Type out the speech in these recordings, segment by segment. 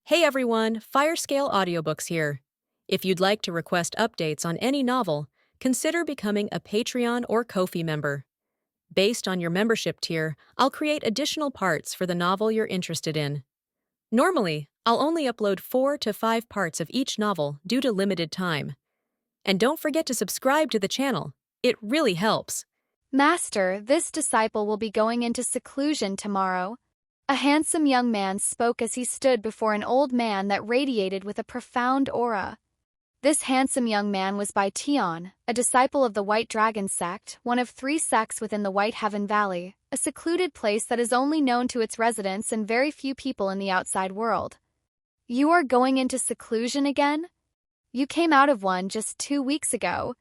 Hey everyone, Firescale Audiobooks here. If you'd like to request updates on any novel, consider becoming a Patreon or Ko-fi member. Based on your membership tier, I'll create additional parts for the novel you're interested in. Normally, I'll only upload 4 to 5 parts of each novel due to limited time. And don't forget to subscribe to the channel. It really helps. Master, this disciple will be going into seclusion tomorrow. A handsome young man spoke as he stood before an old man that radiated with a profound aura. This handsome young man was Bai Tian, a disciple of the White Dragon Sect, one of 3 sects within the White Heaven Valley, a secluded place that is only known to its residents and very few people in the outside world. You are going into seclusion again? You came out of one just 2 weeks ago.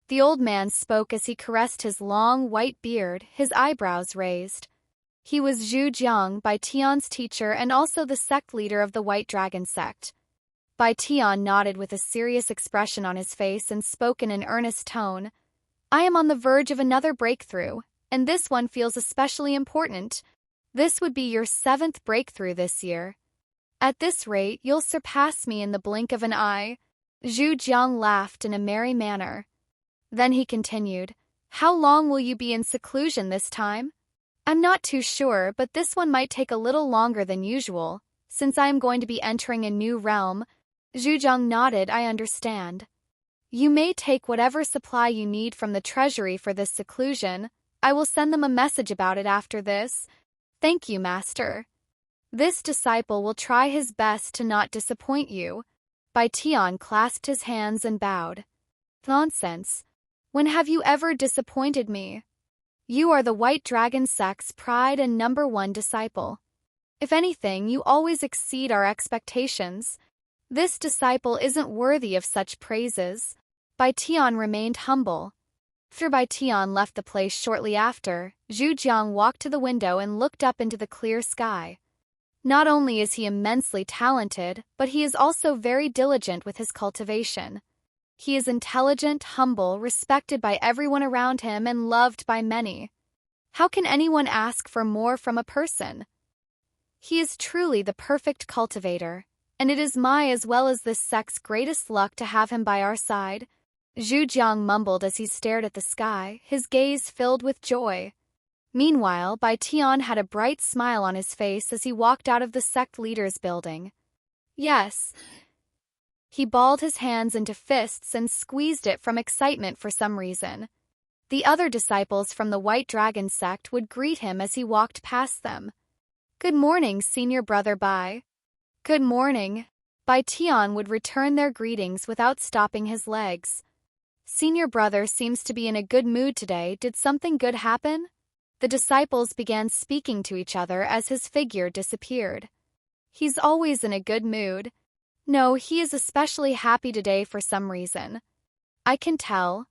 The old man spoke as he caressed his long white beard, his eyebrows raised. He was Zhu Jiang, Bai Tian's teacher and also the sect leader of the White Dragon Sect. Bai Tian nodded with a serious expression on his face and spoke in an earnest tone. I am on the verge of another breakthrough, and this one feels especially important. This would be your 7th breakthrough this year. At this rate, you'll surpass me in the blink of an eye. Zhu Jiang laughed in a merry manner. Then he continued, How long will you be in seclusion this time? I'm not too sure, but this one might take a little longer than usual, since I am going to be entering a new realm. Zhu Jiang nodded, I understand. You may take whatever supply you need from the treasury for this seclusion. I will send them a message about it after this. Thank you, Master. This disciple will try his best to not disappoint you. Bai Tian clasped his hands and bowed. Nonsense. When have you ever disappointed me? You are the White Dragon Sect's pride and #1 disciple. If anything, you always exceed our expectations. This disciple isn't worthy of such praises. Bai Tian remained humble. After Bai Tian left the place shortly after, Zhu Jiang walked to the window and looked up into the clear sky. Not only is he immensely talented, but he is also very diligent with his cultivation. He is intelligent, humble, respected by everyone around him, and loved by many. How can anyone ask for more from a person? He is truly the perfect cultivator, and it is my as well as this sect's greatest luck to have him by our side. Zhu Jiang mumbled as he stared at the sky, his gaze filled with joy. Meanwhile, Bai Tian had a bright smile on his face as he walked out of the sect leader's building. Yes. He balled his hands into fists and squeezed it from excitement for some reason. The other disciples from the White Dragon Sect would greet him as he walked past them. Good morning, Senior Brother Bai. Good morning. Bai Tian would return their greetings without stopping his legs. Senior Brother seems to be in a good mood today. Did something good happen? The disciples began speaking to each other as his figure disappeared. He's always in a good mood. No, he is especially happy today for some reason. I can tell.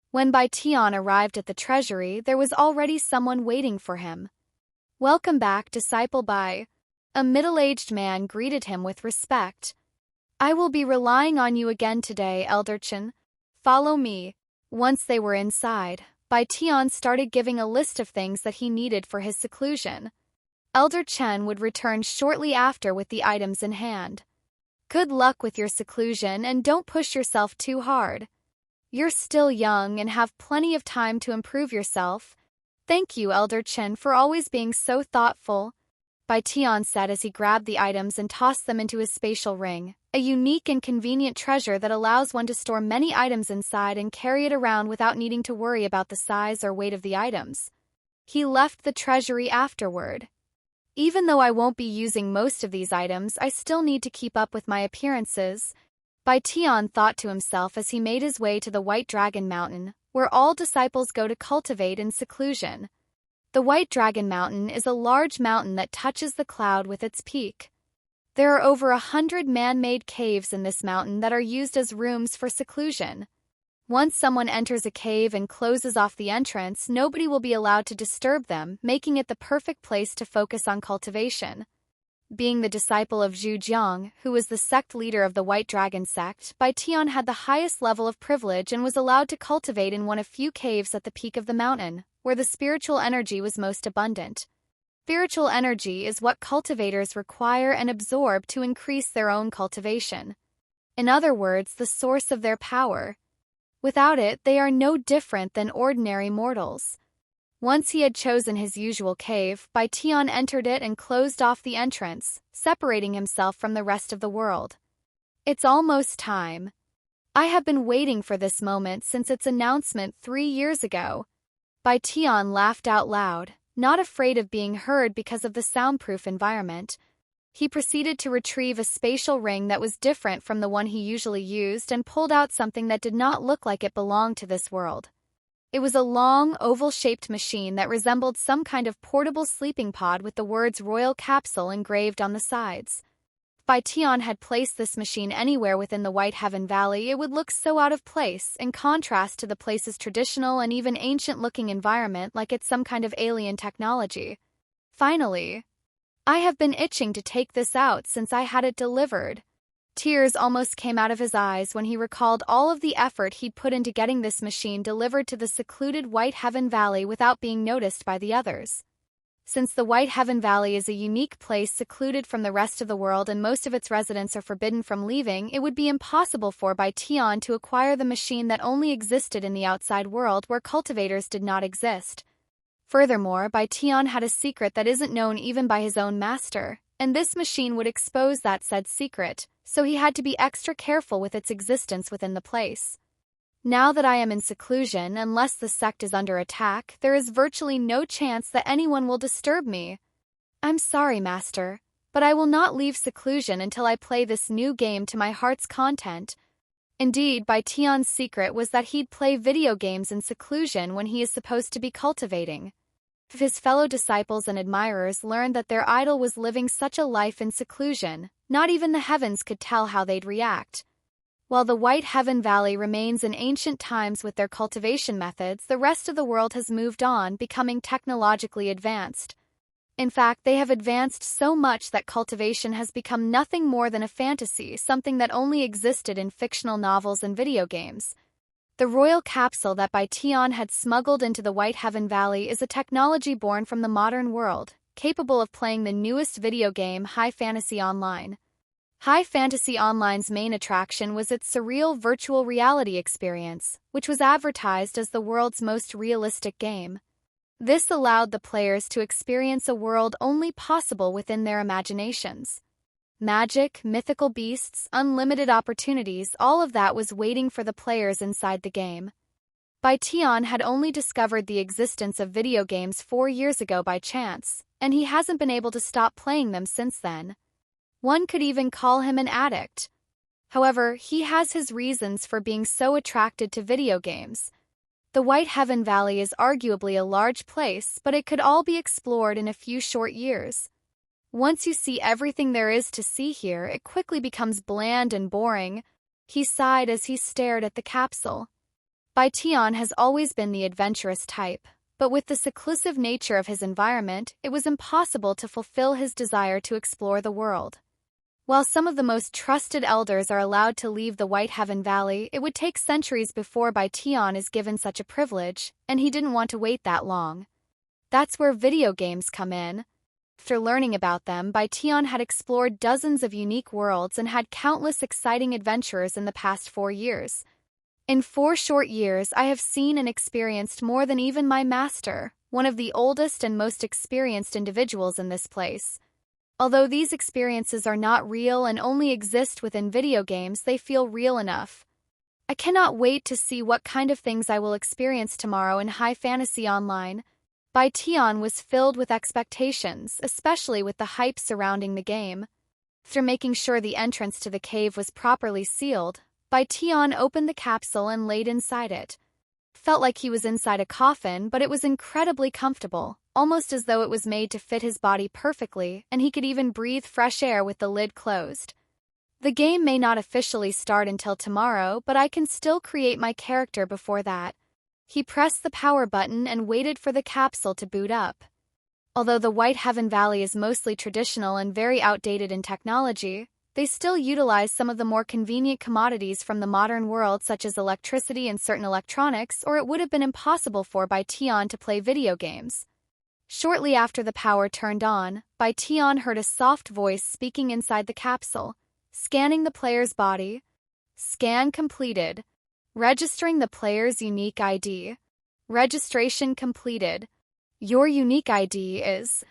When Bai Tian arrived at the treasury, there was already someone waiting for him. Welcome back, Disciple Bai. A middle-aged man greeted him with respect. I will be relying on you again today, Elder Chen. Follow me. Once they were inside, Bai Tian started giving a list of things that he needed for his seclusion. Elder Chen would return shortly after with the items in hand. Good luck with your seclusion and don't push yourself too hard. You're still young and have plenty of time to improve yourself. Thank you, Elder Chen, for always being so thoughtful. Bai Tian said as he grabbed the items and tossed them into his spatial ring, a unique and convenient treasure that allows one to store many items inside and carry it around without needing to worry about the size or weight of the items. He left the treasury afterward. Even though I won't be using most of these items, I still need to keep up with my appearances. Bai Tian thought to himself as he made his way to the White Dragon Mountain, where all disciples go to cultivate in seclusion. The White Dragon Mountain is a large mountain that touches the cloud with its peak. There are over 100 man-made caves in this mountain that are used as rooms for seclusion. Once someone enters a cave and closes off the entrance, nobody will be allowed to disturb them, making it the perfect place to focus on cultivation. Being the disciple of Zhu Jiang, who was the sect leader of the White Dragon Sect, Bai Tian had the highest level of privilege and was allowed to cultivate in one of few caves at the peak of the mountain, where the spiritual energy was most abundant. Spiritual energy is what cultivators require and absorb to increase their own cultivation. In other words, the source of their power. Without it, they are no different than ordinary mortals. Once he had chosen his usual cave, Bai Tian entered it and closed off the entrance, separating himself from the rest of the world. It's almost time. I have been waiting for this moment since its announcement 3 years ago. Bai Tian laughed out loud, not afraid of being heard because of the soundproof environment. He proceeded to retrieve a spatial ring that was different from the one he usually used and pulled out something that did not look like it belonged to this world. It was a long, oval-shaped machine that resembled some kind of portable sleeping pod with the words Royal Capsule engraved on the sides. If Bai Tian had placed this machine anywhere within the White Heaven Valley, it would look so out of place, in contrast to the place's traditional and even ancient-looking environment like it's some kind of alien technology. Finally, I have been itching to take this out since I had it delivered. Tears almost came out of his eyes when he recalled all of the effort he'd put into getting this machine delivered to the secluded White Heaven Valley without being noticed by the others. Since the White Heaven Valley is a unique place secluded from the rest of the world and most of its residents are forbidden from leaving, it would be impossible for Bai Tian to acquire the machine that only existed in the outside world where cultivators did not exist. Furthermore, Bai Tian had a secret that isn't known even by his own master, and this machine would expose that said secret, so he had to be extra careful with its existence within the place. Now that I am in seclusion, unless the sect is under attack, there is virtually no chance that anyone will disturb me. I'm sorry, Master, but I will not leave seclusion until I play this new game to my heart's content. Indeed, Bai Tian's secret was that he'd play video games in seclusion when he is supposed to be cultivating. If his fellow disciples and admirers learned that their idol was living such a life in seclusion, not even the heavens could tell how they'd react. While the White Heaven Valley remains in ancient times with their cultivation methods, the rest of the world has moved on, becoming technologically advanced. In fact, they have advanced so much that cultivation has become nothing more than a fantasy, something that only existed in fictional novels and video games. The royal capsule that Bai Tian had smuggled into the White Heaven Valley is a technology born from the modern world, capable of playing the newest video game, High Fantasy Online. High Fantasy Online's main attraction was its surreal virtual reality experience, which was advertised as the world's most realistic game. This allowed the players to experience a world only possible within their imaginations. Magic, mythical beasts, unlimited opportunities, all of that was waiting for the players inside the game. Bai Tian had only discovered the existence of video games 4 years ago by chance, and he hasn't been able to stop playing them since then. One could even call him an addict. However, he has his reasons for being so attracted to video games. The White Heaven Valley is arguably a large place, but it could all be explored in a few short years. Once you see everything there is to see here, it quickly becomes bland and boring. He sighed as he stared at the capsule. Bai Tian has always been the adventurous type, but with the seclusive nature of his environment, it was impossible to fulfill his desire to explore the world. While some of the most trusted elders are allowed to leave the White Heaven Valley, it would take centuries before Bai Tian is given such a privilege, and he didn't want to wait that long. That's where video games come in. After learning about them, Bai Tian had explored dozens of unique worlds and had countless exciting adventures in the past 4 years. In 4 short years, I have seen and experienced more than even my master, one of the oldest and most experienced individuals in this place. Although these experiences are not real and only exist within video games, they feel real enough. I cannot wait to see what kind of things I will experience tomorrow in High Fantasy Online. Bai Tian was filled with expectations, especially with the hype surrounding the game. After making sure the entrance to the cave was properly sealed, Bai Tian opened the capsule and laid inside it. Felt like he was inside a coffin, but it was incredibly comfortable, almost as though it was made to fit his body perfectly, and he could even breathe fresh air with the lid closed. The game may not officially start until tomorrow, but I can still create my character before that. He pressed the power button and waited for the capsule to boot up. Although the White Heaven Valley is mostly traditional and very outdated in technology, they still utilize some of the more convenient commodities from the modern world such as electricity and certain electronics, or it would have been impossible for Bai Tian to play video games. Shortly after the power turned on, Bai Tian heard a soft voice speaking inside the capsule, scanning the player's body. Scan completed. Registering the player's unique ID. Registration completed. Your unique ID is...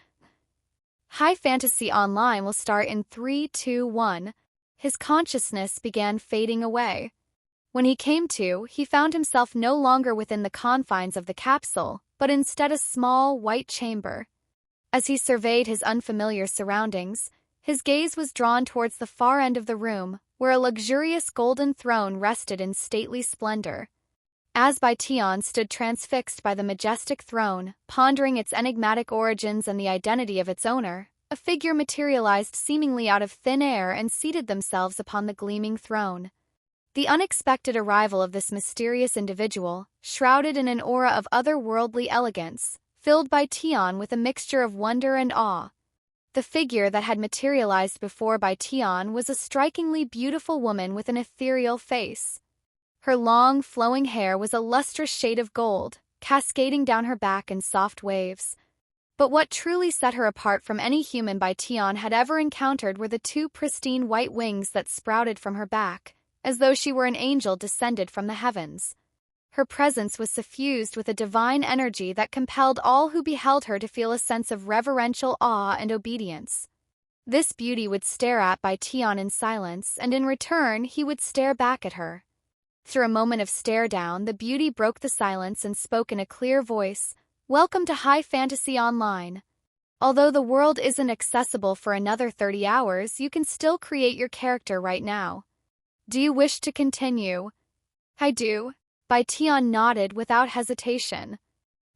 High Fantasy Online will start in 3, 2, 1. His consciousness began fading away. When he came to, he found himself no longer within the confines of the capsule, but instead a small, white chamber. As he surveyed his unfamiliar surroundings, his gaze was drawn towards the far end of the room, where a luxurious golden throne rested in stately splendor. As Bai Tian stood transfixed by the majestic throne, pondering its enigmatic origins and the identity of its owner, a figure materialized seemingly out of thin air and seated themselves upon the gleaming throne. The unexpected arrival of this mysterious individual, shrouded in an aura of otherworldly elegance, filled Bai Tian with a mixture of wonder and awe. The figure that had materialized before Bai Tian was a strikingly beautiful woman with an ethereal face. Her long, flowing hair was a lustrous shade of gold, cascading down her back in soft waves. But what truly set her apart from any human Bai Tian had ever encountered were the two pristine white wings that sprouted from her back, as though she were an angel descended from the heavens. Her presence was suffused with a divine energy that compelled all who beheld her to feel a sense of reverential awe and obedience. This beauty would stare at Bai Tian in silence, and in return he would stare back at her. Through a moment of stare-down, the beauty broke the silence and spoke in a clear voice, "Welcome to High Fantasy Online. Although the world isn't accessible for another 30 hours, you can still create your character right now. Do you wish to continue?" "I do." Bai Tian nodded without hesitation.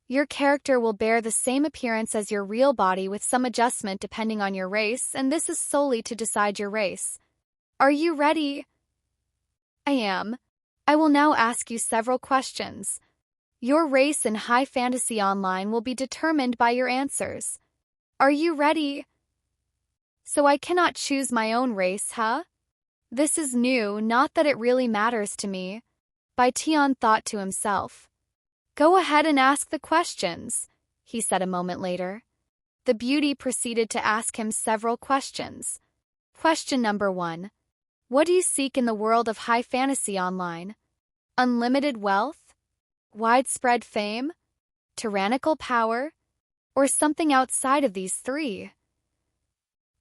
"Your character will bear the same appearance as your real body with some adjustment depending on your race, and this is solely to decide your race. Are you ready?" "I am. I will now ask you several questions. Your race in High Fantasy Online will be determined by your answers. Are you ready?" "So I cannot choose my own race, huh? This is new, not that it really matters to me." Bai Tian thought to himself. "Go ahead and ask the questions," he said a moment later. The beauty proceeded to ask him several questions. Question number 1. What do you seek in the world of High Fantasy Online? Unlimited wealth? Widespread fame? Tyrannical power? Or something outside of these three?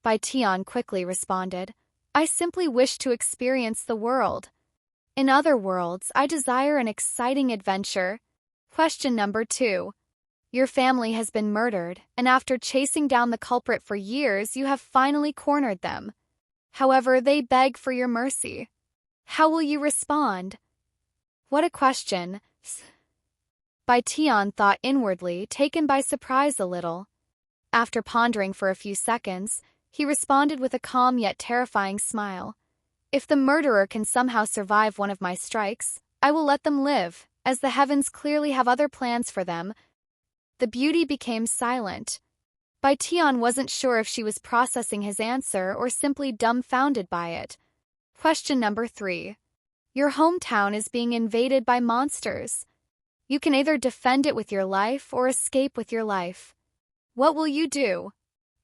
Bai Tian quickly responded, "I simply wish to experience the world. In other worlds, I desire an exciting adventure." Question number 2. Your family has been murdered, and after chasing down the culprit for years, you have finally cornered them. However, they beg for your mercy. How will you respond? What a question. Bai Tian thought inwardly, taken by surprise a little. After pondering for a few seconds, he responded with a calm yet terrifying smile. "If the murderer can somehow survive one of my strikes, I will let them live, as the heavens clearly have other plans for them." The beauty became silent. Bai Tian wasn't sure if she was processing his answer or simply dumbfounded by it. Question number 3. Your hometown is being invaded by monsters. You can either defend it with your life or escape with your life. What will you do?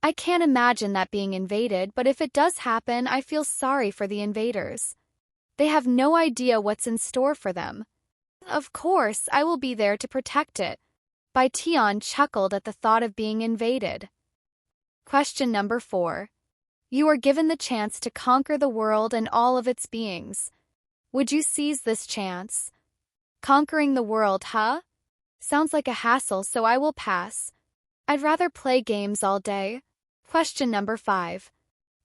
I can't imagine that being invaded, but if it does happen, I feel sorry for the invaders. They have no idea what's in store for them. Of course, I will be there to protect it. Bai Tian chuckled at the thought of being invaded. Question number 4. You are given the chance to conquer the world and all of its beings. Would you seize this chance? Conquering the world, huh? Sounds like a hassle, so I will pass. I'd rather play games all day. Question number 5.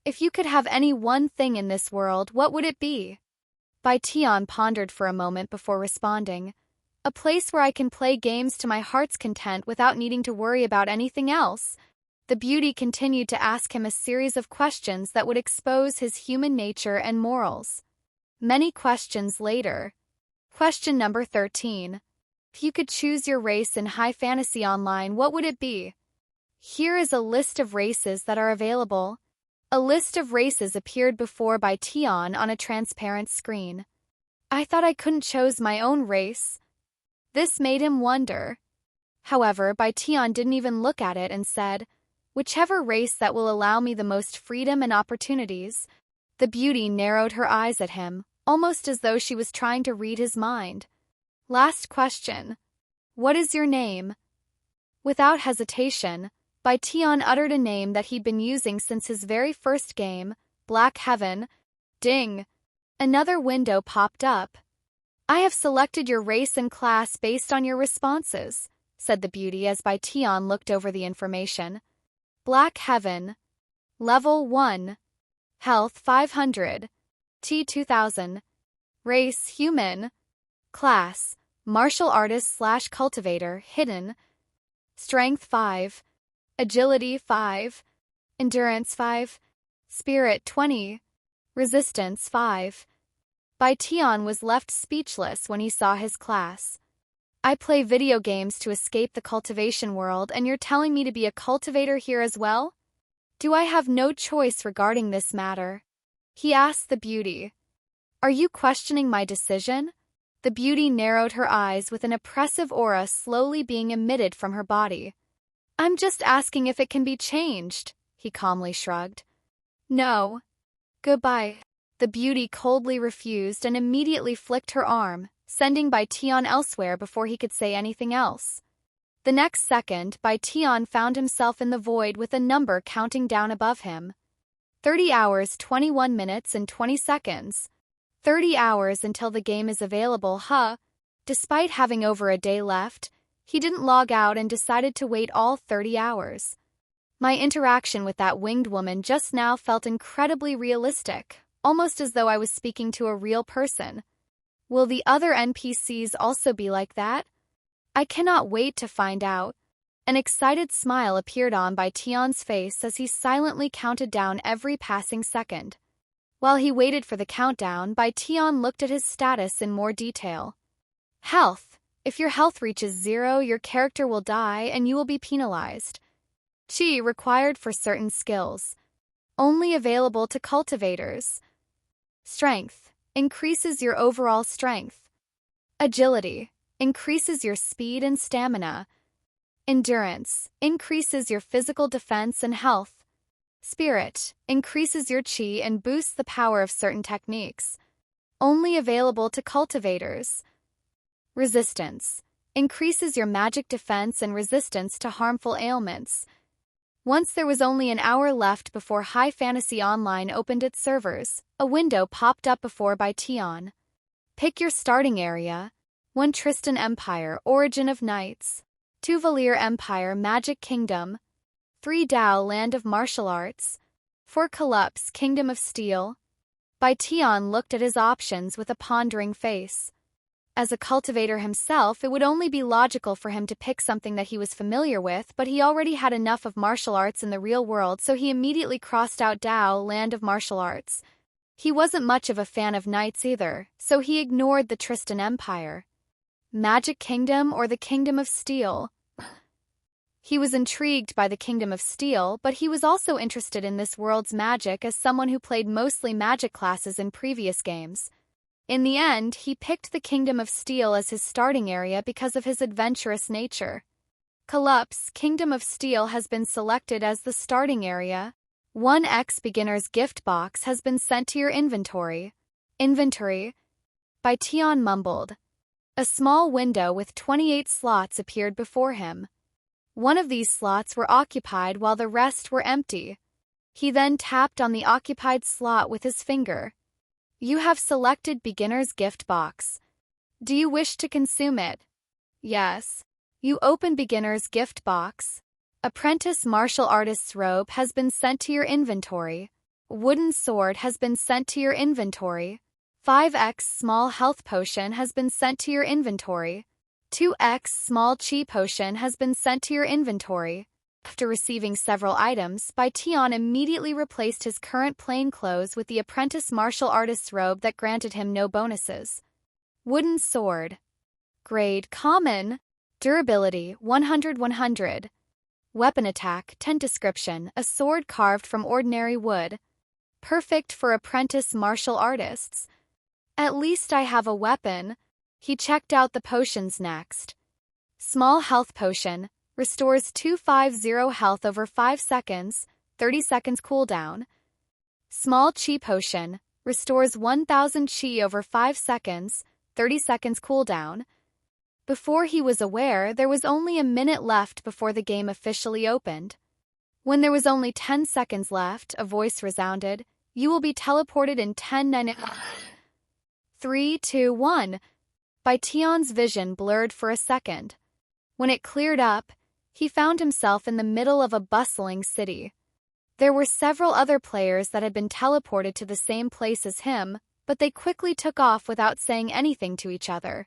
If you could have any one thing in this world, what would it be? Bai Tian pondered for a moment before responding. A place where I can play games to my heart's content without needing to worry about anything else. The beauty continued to ask him a series of questions that would expose his human nature and morals. Many questions later. Question number 13. If you could choose your race in High Fantasy Online, what would it be? Here is a list of races that are available. A list of races appeared before Bai Tian on a transparent screen. I thought I couldn't choose my own race. This made him wonder. However, Bai Tian didn't even look at it and said, "Whichever race that will allow me the most freedom and opportunities." The beauty narrowed her eyes at him, almost as though she was trying to read his mind. "Last question. What is your name?" Without hesitation, Bai Tian uttered a name that he'd been using since his very first game, Black Heaven. Ding! Another window popped up. "I have selected your race and class based on your responses," said the beauty as Bai Tian looked over the information. "Black Heaven. Level 1. Health 500. T 2000. Race human. Class martial artist/cultivator hidden. Strength 5. Agility 5. Endurance 5. Spirit 20. Resistance 5. Bai Tian was left speechless when he saw his class. "I play video games to escape the cultivation world, and you're telling me to be a cultivator here as well? Do I have no choice regarding this matter?" he asked the beauty. "Are you questioning my decision?" The beauty narrowed her eyes with an oppressive aura slowly being emitted from her body. "I'm just asking if it can be changed," he calmly shrugged. "No. Goodbye." The beauty coldly refused and immediately flicked her arm, sending Bai Tian elsewhere before he could say anything else. The next second, Bai Tian found himself in the void with a number counting down above him. 30 hours 21 minutes and 20 seconds. 30 hours until the game is available, huh? Despite having over a day left, he didn't log out and decided to wait all 30 hours. My interaction with that winged woman just now felt incredibly realistic, almost as though I was speaking to a real person. Will the other NPCs also be like that? I cannot wait to find out. An excited smile appeared on Bai Tian's face as he silently counted down every passing second. While he waited for the countdown, Bai Tian looked at his status in more detail. Health. If your health reaches 0, your character will die and you will be penalized. Chi required for certain skills. Only available to cultivators. Strength. Increases your overall strength. Agility. Increases your speed and stamina. Endurance. Increases your physical defense and health. Spirit. Increases your chi and boosts the power of certain techniques. Only available to cultivators. Resistance. Increases your magic defense and resistance to harmful ailments. Once there was only an hour left before High Fantasy Online opened its servers, a window popped up before Bai Tian. Pick your starting area. 1 Tristan Empire, Origin of Knights. 2 Valir Empire, Magic Kingdom. 3 Dao, Land of Martial Arts. 4 Calups, Kingdom of Steel. Bai Tian looked at his options with a pondering face. As a cultivator himself, it would only be logical for him to pick something that he was familiar with, but he already had enough of martial arts in the real world, so he immediately crossed out Dao, Land of Martial Arts. He wasn't much of a fan of knights either, so he ignored the Tristan Empire. Magic Kingdom or the Kingdom of Steel? He was intrigued by the Kingdom of Steel, but he was also interested in this world's magic as someone who played mostly magic classes in previous games. In the end, he picked the Kingdom of Steel as his starting area because of his adventurous nature. Calups, Kingdom of Steel has been selected as the starting area. 1x Beginner's Gift Box has been sent to your inventory. Inventory? Bai Tian mumbled. A small window with 28 slots appeared before him. One of these slots were occupied while the rest were empty. He then tapped on the occupied slot with his finger. You have selected Beginner's Gift Box. Do you wish to consume it? Yes. You open Beginner's Gift Box. Apprentice Martial Artist's Robe has been sent to your inventory. Wooden Sword has been sent to your inventory. 5x Small Health Potion has been sent to your inventory. 2x Small Chi Potion has been sent to your inventory. After receiving several items, Bai Tian immediately replaced his current plain clothes with the Apprentice Martial Artist's Robe that granted him no bonuses. Wooden Sword. Grade Common. Durability 100-100. Weapon Attack 10. Description: a sword carved from ordinary wood. Perfect for apprentice martial artists. At least I have a weapon. He checked out the potions next. Small health potion. Restores 250 health over 5 seconds, 30 seconds cooldown. Small chi potion. Restores 1000 chi over 5 seconds, 30 seconds cooldown. Before he was aware, there was only a minute left before the game officially opened. When there was only 10 seconds left, a voice resounded. You will be teleported in 10 9 3, 2, 1. Bai Tian's vision blurred for a second. When it cleared up, he found himself in the middle of a bustling city. There were several other players that had been teleported to the same place as him, but they quickly took off without saying anything to each other.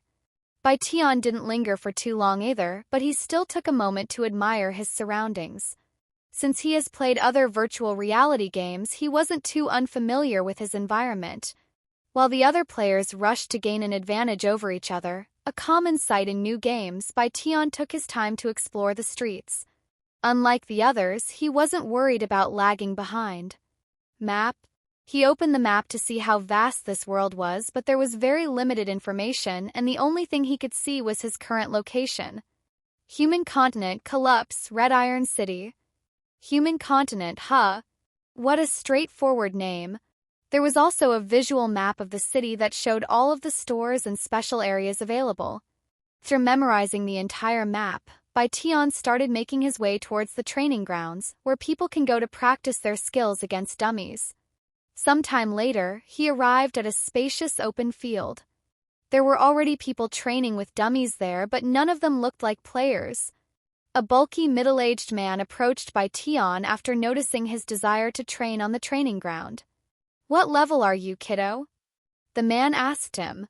Bai Tian didn't linger for too long either, but he still took a moment to admire his surroundings. Since he has played other virtual reality games, he wasn't too unfamiliar with his environment. While the other players rushed to gain an advantage over each other, a common sight in new games, Bai Tian took his time to explore the streets. Unlike the others, he wasn't worried about lagging behind. Map. He opened the map to see how vast this world was, but there was very limited information, and the only thing he could see was his current location. Human continent, Collapse, Red Iron City. Human continent, huh? What a straightforward name. There was also a visual map of the city that showed all of the stores and special areas available. Through memorizing the entire map, Bai Tian started making his way towards the training grounds, where people can go to practice their skills against dummies. Sometime later, he arrived at a spacious open field. There were already people training with dummies there, but none of them looked like players. A bulky middle-aged man approached Bai Tian after noticing his desire to train on the training ground. What level are you, kiddo? The man asked him.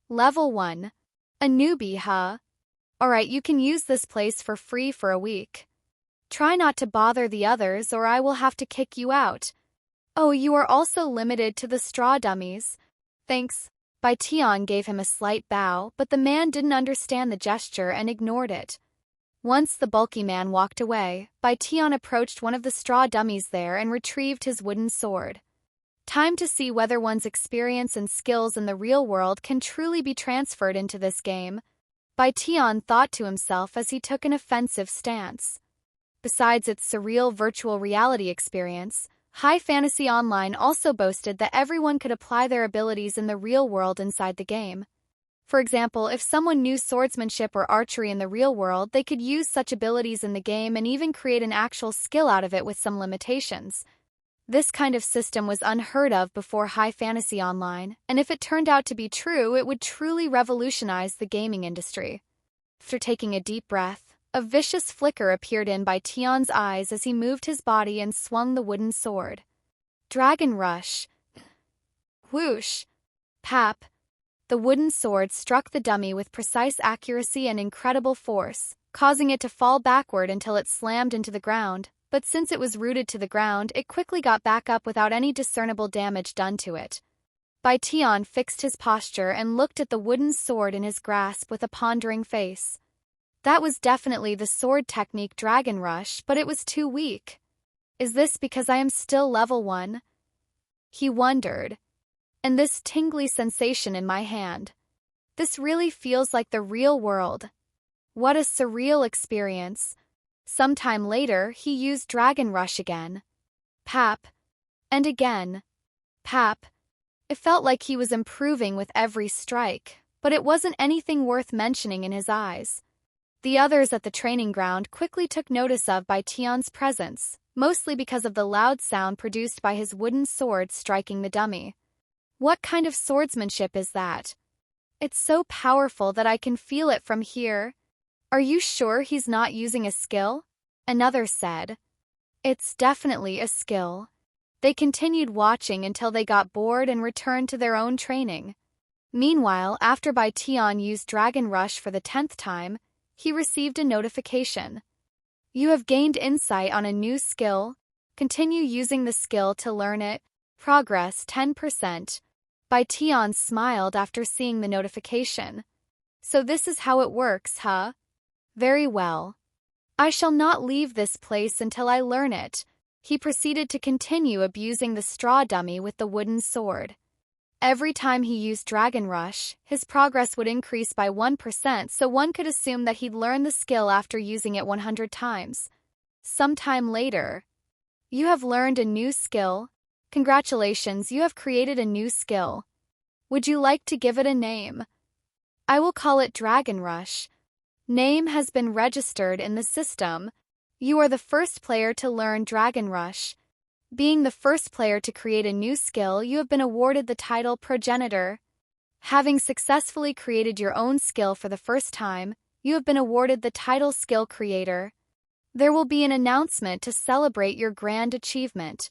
Level 1. A newbie, huh? Alright, you can use this place for free for a week. Try not to bother the others or I will have to kick you out. Oh, you are also limited to the straw dummies. Thanks. Bai Tian gave him a slight bow, but the man didn't understand the gesture and ignored it. Once the bulky man walked away, Bai Tian approached one of the straw dummies there and retrieved his wooden sword. Time to see whether one's experience and skills in the real world can truly be transferred into this game. Bai Tian thought to himself as he took an offensive stance. Besides its surreal virtual reality experience, High Fantasy Online also boasted that everyone could apply their abilities in the real world inside the game. For example, if someone knew swordsmanship or archery in the real world, they could use such abilities in the game and even create an actual skill out of it with some limitations. This kind of system was unheard of before High Fantasy Online, and if it turned out to be true, it would truly revolutionize the gaming industry. After taking a deep breath, a vicious flicker appeared in Bai Tian's eyes as he moved his body and swung the wooden sword. Dragon Rush. Whoosh. Pap. The wooden sword struck the dummy with precise accuracy and incredible force, causing it to fall backward until it slammed into the ground. But since it was rooted to the ground, it quickly got back up without any discernible damage done to it. Bai Tian fixed his posture and looked at the wooden sword in his grasp with a pondering face. That was definitely the sword technique Dragon Rush, but it was too weak. Is this because I am still level 1? He wondered. And this tingly sensation in my hand. This really feels like the real world. What a surreal experience. Sometime later, he used Dragon Rush again. Pap. And again. Pap. It felt like he was improving with every strike, but it wasn't anything worth mentioning in his eyes. The others at the training ground quickly took notice of Bai Tian's presence, mostly because of the loud sound produced by his wooden sword striking the dummy. What kind of swordsmanship is that? It's so powerful that I can feel it from here. Are you sure he's not using a skill? Another said. It's definitely a skill. They continued watching until they got bored and returned to their own training. Meanwhile, after Bai Tian used Dragon Rush for the 10th time, he received a notification. You have gained insight on a new skill. Continue using the skill to learn it. Progress 10%. Bai Tian smiled after seeing the notification. So this is how it works, huh? Very well. I shall not leave this place until I learn it. He proceeded to continue abusing the straw dummy with the wooden sword. Every time he used Dragon Rush, his progress would increase by 1%, so one could assume that he'd learn the skill after using it 100 times. Sometime later, you have learned a new skill. Congratulations, you have created a new skill. Would you like to give it a name? I will call it Dragon Rush. Name has been registered in the system. You are the first player to learn Dragon Rush. Being the first player to create a new skill, you have been awarded the title Progenitor. Having successfully created your own skill for the first time, you have been awarded the title Skill Creator. There will be an announcement to celebrate your grand achievement.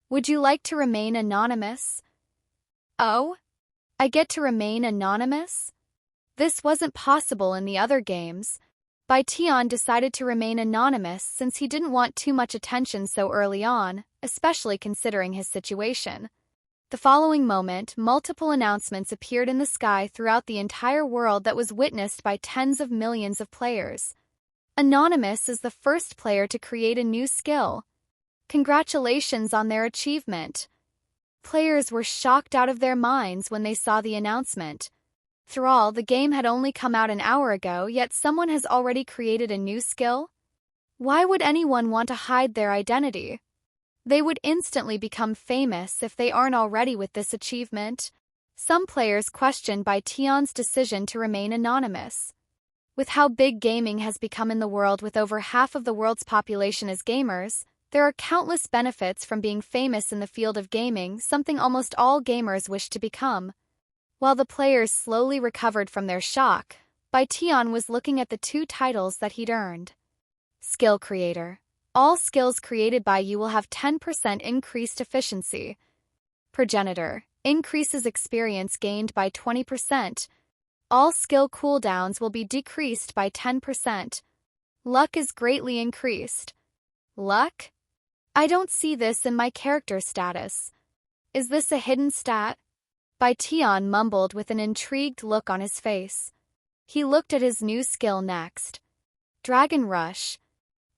Would you like to remain anonymous? Oh? I get to remain anonymous? This wasn't possible in the other games. Bai Tian decided to remain anonymous since he didn't want too much attention so early on, especially considering his situation. The following moment, multiple announcements appeared in the sky throughout the entire world that was witnessed by tens of millions of players. Anonymous is the first player to create a new skill. Congratulations on their achievement. Players were shocked out of their minds when they saw the announcement. After all, the game had only come out an hour ago, yet someone has already created a new skill? Why would anyone want to hide their identity? They would instantly become famous if they aren't already with this achievement. Some players questioned Bai Tian's decision to remain anonymous. With how big gaming has become in the world, with over half of the world's population as gamers, there are countless benefits from being famous in the field of gaming, something almost all gamers wish to become. While the players slowly recovered from their shock, Bai Tian was looking at the two titles that he'd earned. Skill Creator. All skills created by you will have 10% increased efficiency. Progenitor. Increases experience gained by 20%. All skill cooldowns will be decreased by 10%. Luck is greatly increased. Luck? I don't see this in my character status. Is this a hidden stat? Bai Tian mumbled with an intrigued look on his face. He looked at his new skill next. Dragon Rush.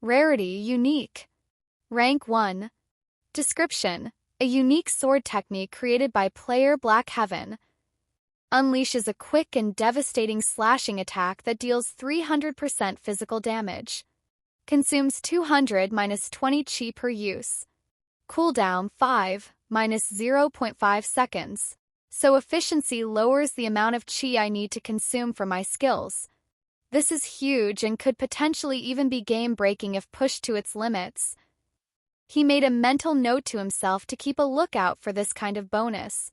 Rarity Unique. Rank 1. Description: a unique sword technique created by player Black Heaven. Unleashes a quick and devastating slashing attack that deals 300% physical damage. Consumes 200-20 chi per use. Cooldown 5-0.5 seconds. So efficiency lowers the amount of chi I need to consume for my skills. This is huge and could potentially even be game-breaking if pushed to its limits. He made a mental note to himself to keep a lookout for this kind of bonus.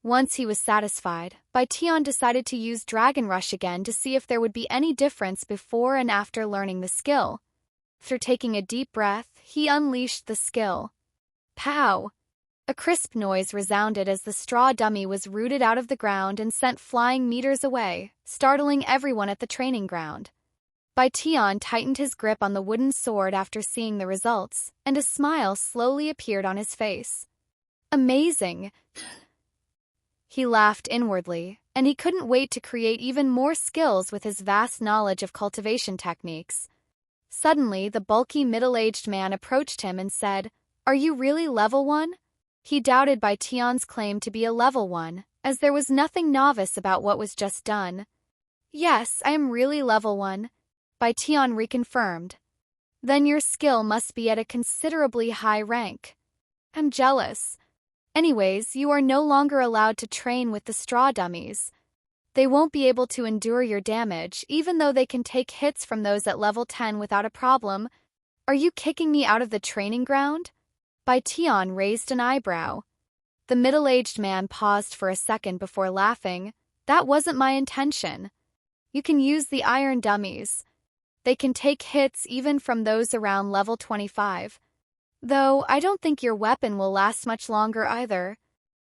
Once he was satisfied, Bai Tian decided to use Dragon Rush again to see if there would be any difference before and after learning the skill. After taking a deep breath, he unleashed the skill. Pow! A crisp noise resounded as the straw dummy was rooted out of the ground and sent flying meters away, startling everyone at the training ground. Bai Tian tightened his grip on the wooden sword after seeing the results, and a smile slowly appeared on his face. Amazing! He laughed inwardly, and he couldn't wait to create even more skills with his vast knowledge of cultivation techniques. Suddenly, the bulky middle-aged man approached him and said, "Are you really level 1? He doubted Bai Tian's claim to be a level 1, as there was nothing novice about what was just done. Yes, I am really level 1, Bai Tian reconfirmed. Then your skill must be at a considerably high rank. I'm jealous. Anyways, you are no longer allowed to train with the straw dummies. They won't be able to endure your damage, even though they can take hits from those at level 10 without a problem. Are you kicking me out of the training ground?" Bai Tian raised an eyebrow. The middle-aged man paused for a second before laughing. "That wasn't my intention. You can use the iron dummies. They can take hits even from those around level 25. Though, I don't think your weapon will last much longer either."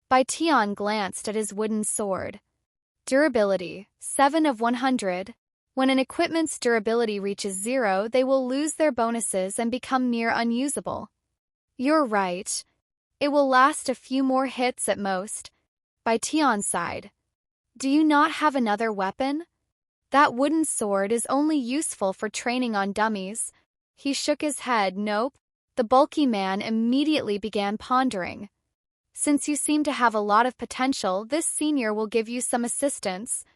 Bai Tian glanced at his wooden sword. Durability, 7 of 100. When an equipment's durability reaches 0, they will lose their bonuses and become near unusable. You're right. It will last a few more hits at most. Bai Tian sighed. Do you not have another weapon? That wooden sword is only useful for training on dummies. He shook his head. Nope. The bulky man immediately began pondering. Since you seem to have a lot of potential, this senior will give you some assistance.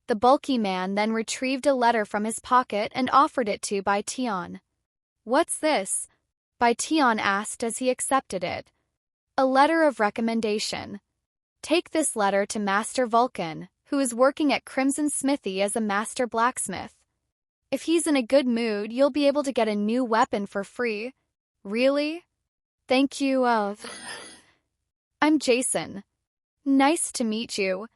The bulky man then retrieved a letter from his pocket and offered it to Bai Tian. What's this? Bai Tian asked as he accepted it. A letter of recommendation. Take this letter to Master Vulcan, who is working at Crimson Smithy as a master blacksmith. If he's in a good mood, you'll be able to get a new weapon for free. Really? Thank you, I'm Jason. Nice to meet you.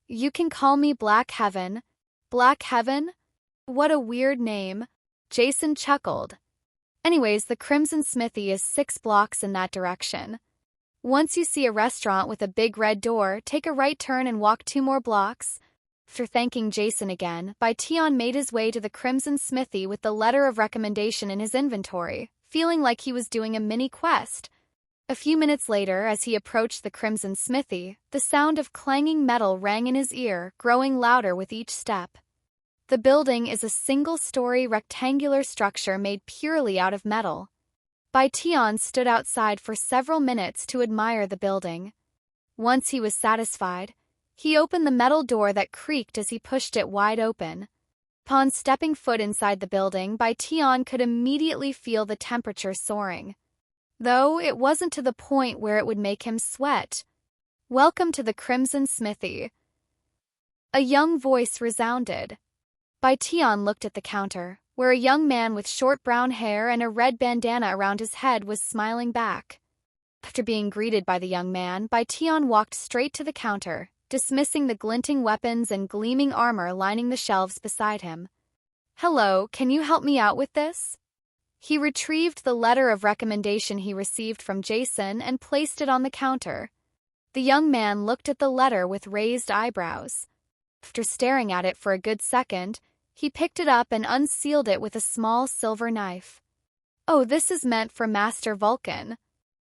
You can call me Black Heaven. Black Heaven? What a weird name. Jason chuckled. Anyways, the Crimson Smithy is 6 blocks in that direction. Once you see a restaurant with a big red door, take a right turn and walk 2 more blocks. After thanking Jason again, Bai Tian made his way to the Crimson Smithy with the letter of recommendation in his inventory, feeling like he was doing a mini quest. A few minutes later, as he approached the Crimson Smithy, the sound of clanging metal rang in his ear, growing louder with each step. The building is a single-story rectangular structure made purely out of metal. Bai Tian stood outside for several minutes to admire the building. Once he was satisfied, he opened the metal door that creaked as he pushed it wide open. Upon stepping foot inside the building, Bai Tian could immediately feel the temperature soaring. Though it wasn't to the point where it would make him sweat. Welcome to the Crimson Smithy. A young voice resounded. Bai Tian looked at the counter, where a young man with short brown hair and a red bandana around his head was smiling back. After being greeted by the young man, Bai Tian walked straight to the counter, dismissing the glinting weapons and gleaming armor lining the shelves beside him. Hello, can you help me out with this? He retrieved the letter of recommendation he received from Jason and placed it on the counter. The young man looked at the letter with raised eyebrows. After staring at it for a good second, he picked it up and unsealed it with a small silver knife. Oh, this is meant for Master Vulcan.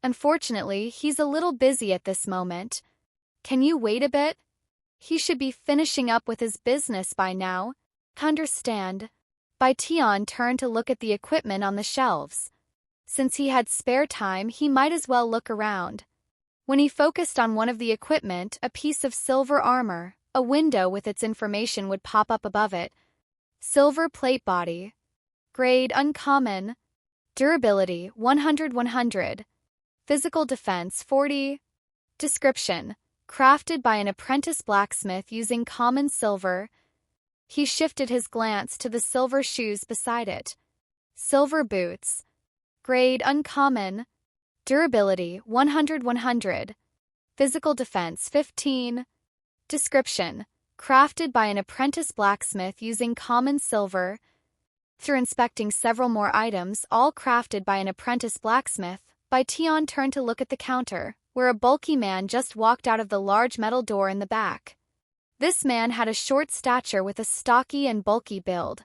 Unfortunately, he's a little busy at this moment. Can you wait a bit? He should be finishing up with his business by now. Understand. Bai Tian turned to look at the equipment on the shelves. Since he had spare time, he might as well look around. When he focused on one of the equipment, a piece of silver armor, a window with its information would pop up above it. Silver plate body. Grade uncommon. Durability 100-100. Physical defense 40. Description: crafted by an apprentice blacksmith using common silver. He shifted his glance to the silver shoes beside it. Silver boots. Grade uncommon. Durability 100-100. Physical defense 15. Description: crafted by an apprentice blacksmith using common silver. After inspecting several more items, all crafted by an apprentice blacksmith, Bai Tian turned to look at the counter, where a bulky man just walked out of the large metal door in the back. This man had a short stature with a stocky and bulky build.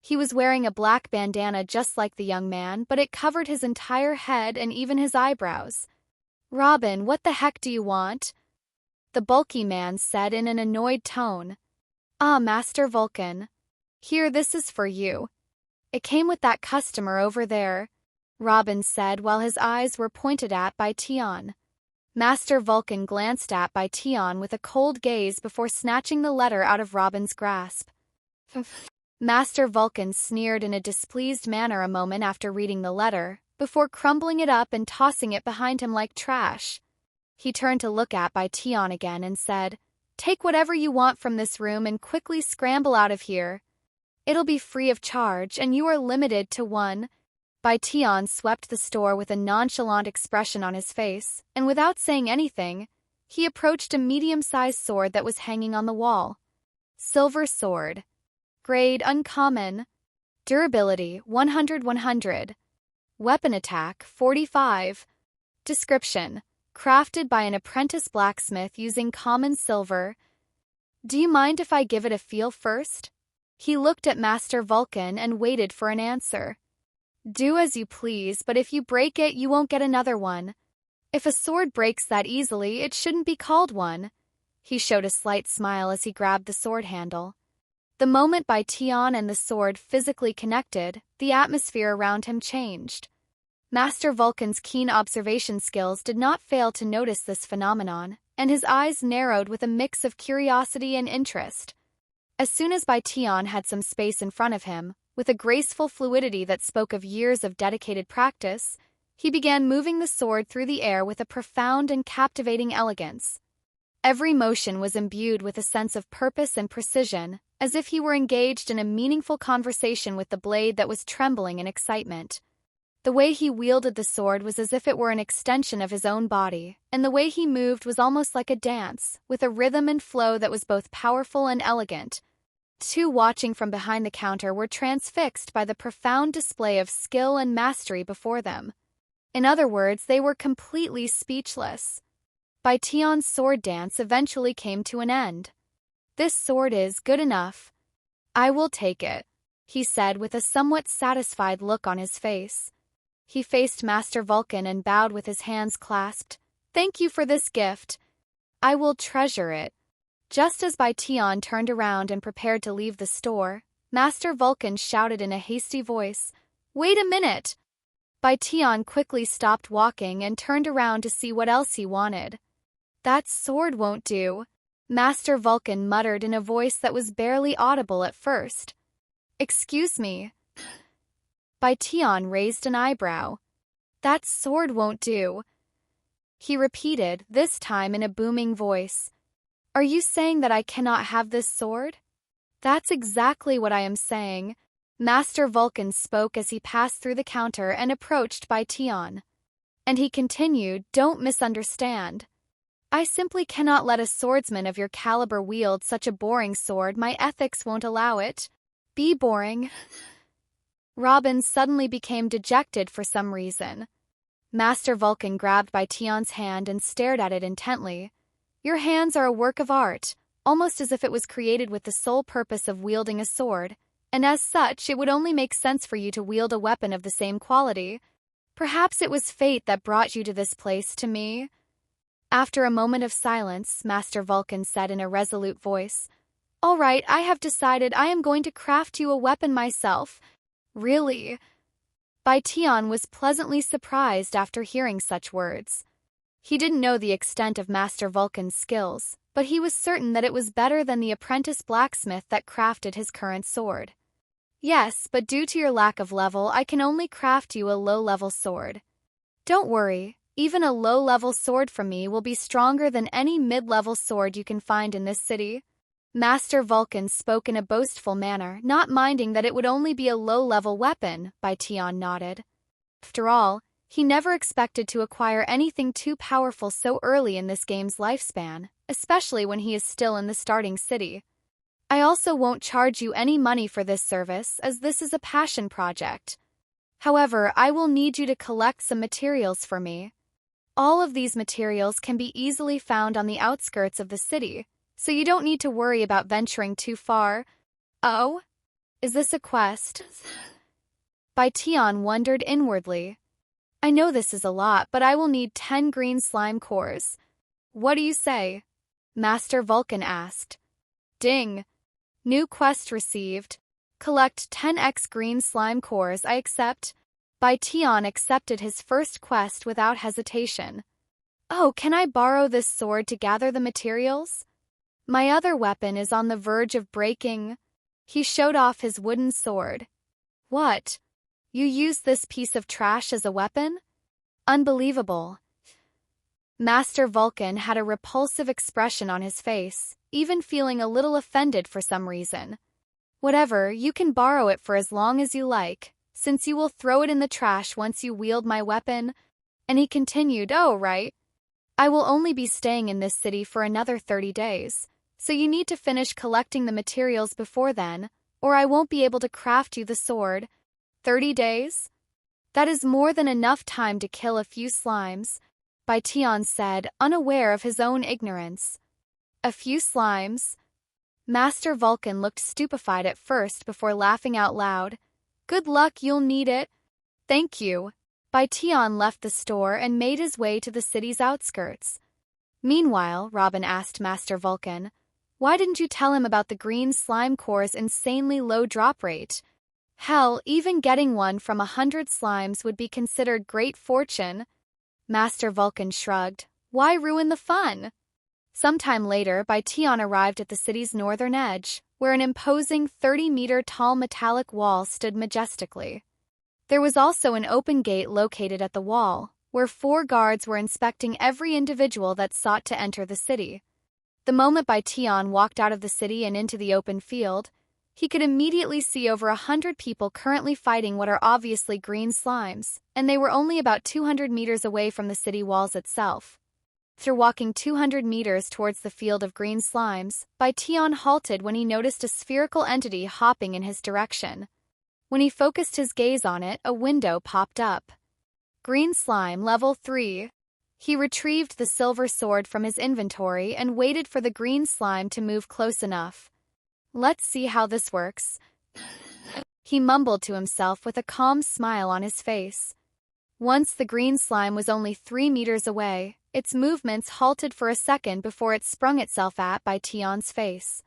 He was wearing a black bandana just like the young man, but it covered his entire head and even his eyebrows. Robin, what the heck do you want? The bulky man said in an annoyed tone. Ah, Master Vulcan. Here, this is for you. It came with that customer over there, Robin said while his eyes were pointed at Bai Tian. Master Vulcan glanced at Bai Tian with a cold gaze before snatching the letter out of Robin's grasp. Master Vulcan sneered in a displeased manner a moment after reading the letter, before crumbling it up and tossing it behind him like trash. He turned to look at Bai Tian again and said, Take whatever you want from this room and quickly scramble out of here. It'll be free of charge, and you are limited to one. Bai Tian swept the store with a nonchalant expression on his face, and without saying anything, he approached a medium-sized sword that was hanging on the wall. Silver sword. Grade uncommon. Durability 100-100. Weapon attack 45. Description: crafted by an apprentice blacksmith using common silver. Do you mind if I give it a feel first? He looked at Master Vulcan and waited for an answer. Do as you please, but if you break it, you won't get another one. If a sword breaks that easily, it shouldn't be called one. He showed a slight smile as he grabbed the sword handle. The moment Bai Tian and the sword physically connected, the atmosphere around him changed. Master Vulcan's keen observation skills did not fail to notice this phenomenon, and his eyes narrowed with a mix of curiosity and interest. As soon as Bai Tian had some space in front of him, with a graceful fluidity that spoke of years of dedicated practice, he began moving the sword through the air with a profound and captivating elegance. Every motion was imbued with a sense of purpose and precision, as if he were engaged in a meaningful conversation with the blade that was trembling in excitement. The way he wielded the sword was as if it were an extension of his own body, and the way he moved was almost like a dance, with a rhythm and flow that was both powerful and elegant. Two watching from behind the counter were transfixed by the profound display of skill and mastery before them. In other words, they were completely speechless. Bai Tian's sword dance eventually came to an end. "This sword is good enough. I will take it," he said with a somewhat satisfied look on his face. He faced Master Vulcan and bowed with his hands clasped. "Thank you for this gift. I will treasure it." Just as Bai Tian turned around and prepared to leave the store, Master Vulcan shouted in a hasty voice, "Wait a minute!" Bai Tian quickly stopped walking and turned around to see what else he wanted. "That sword won't do," Master Vulcan muttered in a voice that was barely audible at first. "Excuse me." Bai Tian raised an eyebrow. "That sword won't do," he repeated, this time in a booming voice. "Are you saying that I cannot have this sword?" "That's exactly what I am saying." Master Vulcan spoke as he passed through the counter and approached Bai Tian. And he continued, "Don't misunderstand. I simply cannot let a swordsman of your caliber wield such a boring sword. My ethics won't allow it." "Be boring." Robin suddenly became dejected for some reason. Master Vulcan grabbed Bai Tian's hand and stared at it intently. "Your hands are a work of art, almost as if it was created with the sole purpose of wielding a sword, and as such it would only make sense for you to wield a weapon of the same quality. Perhaps it was fate that brought you to this place, to me." After a moment of silence, Master Vulcan said in a resolute voice, "All right, I have decided I am going to craft you a weapon myself." "Really?" Bai Tian was pleasantly surprised after hearing such words. He didn't know the extent of Master Vulcan's skills, but he was certain that it was better than the apprentice blacksmith that crafted his current sword. "Yes, but due to your lack of level, I can only craft you a low-level sword." "Don't worry, even a low-level sword from me will be stronger than any mid-level sword you can find in this city." Master Vulcan spoke in a boastful manner, not minding that it would only be a low-level weapon. Bai Tian nodded. After all, he never expected to acquire anything too powerful so early in this game's lifespan, especially when he is still in the starting city. "I also won't charge you any money for this service, as this is a passion project. However, I will need you to collect some materials for me. All of these materials can be easily found on the outskirts of the city, so you don't need to worry about venturing too far." "Oh? Is this a quest?" Bai Tian wondered inwardly. "I know this is a lot, but I will need 10 green slime cores." "What do you say?" Master Vulcan asked. "Ding. New quest received. Collect 10x green slime cores. I accept." Bai Tian accepted his first quest without hesitation. "Oh, can I borrow this sword to gather the materials? My other weapon is on the verge of breaking." He showed off his wooden sword. "What? You use this piece of trash as a weapon? Unbelievable." Master Vulcan had a repulsive expression on his face, even feeling a little offended for some reason. "Whatever, you can borrow it for as long as you like, since you will throw it in the trash once you wield my weapon." And he continued, "Oh, right. I will only be staying in this city for another 30 days, so you need to finish collecting the materials before then, or I won't be able to craft you the sword." 30 days? That is more than enough time to kill a few slimes, Bai Tian said, unaware of his own ignorance. "A few slimes?" Master Vulcan looked stupefied at first before laughing out loud. "Good luck, you'll need it." "Thank you." Bai Tian left the store and made his way to the city's outskirts. Meanwhile, Robin asked Master Vulcan, "Why didn't you tell him about the green slime core's insanely low drop rate?" Hell, even getting one from 100 slimes would be considered great fortune. Master Vulcan shrugged. Why ruin the fun? Sometime later, Bai Tian arrived at the city's northern edge, where an imposing 30-meter-tall metallic wall stood majestically. There was also an open gate located at the wall, where 4 guards were inspecting every individual that sought to enter the city. The moment Bai Tian walked out of the city and into the open field, he could immediately see over 100 people currently fighting what are obviously green slimes, and they were only about 200 meters away from the city walls itself. After walking 200 meters towards the field of green slimes, Bai Tian halted when he noticed a spherical entity hopping in his direction. When he focused his gaze on it, a window popped up. Green slime, level 3. He retrieved the silver sword from his inventory and waited for the green slime to move close enough. Let's see how this works. He mumbled to himself with a calm smile on his face. Once the green slime was only 3 meters away, its movements halted for a second before it sprung itself at Bai Tian's face.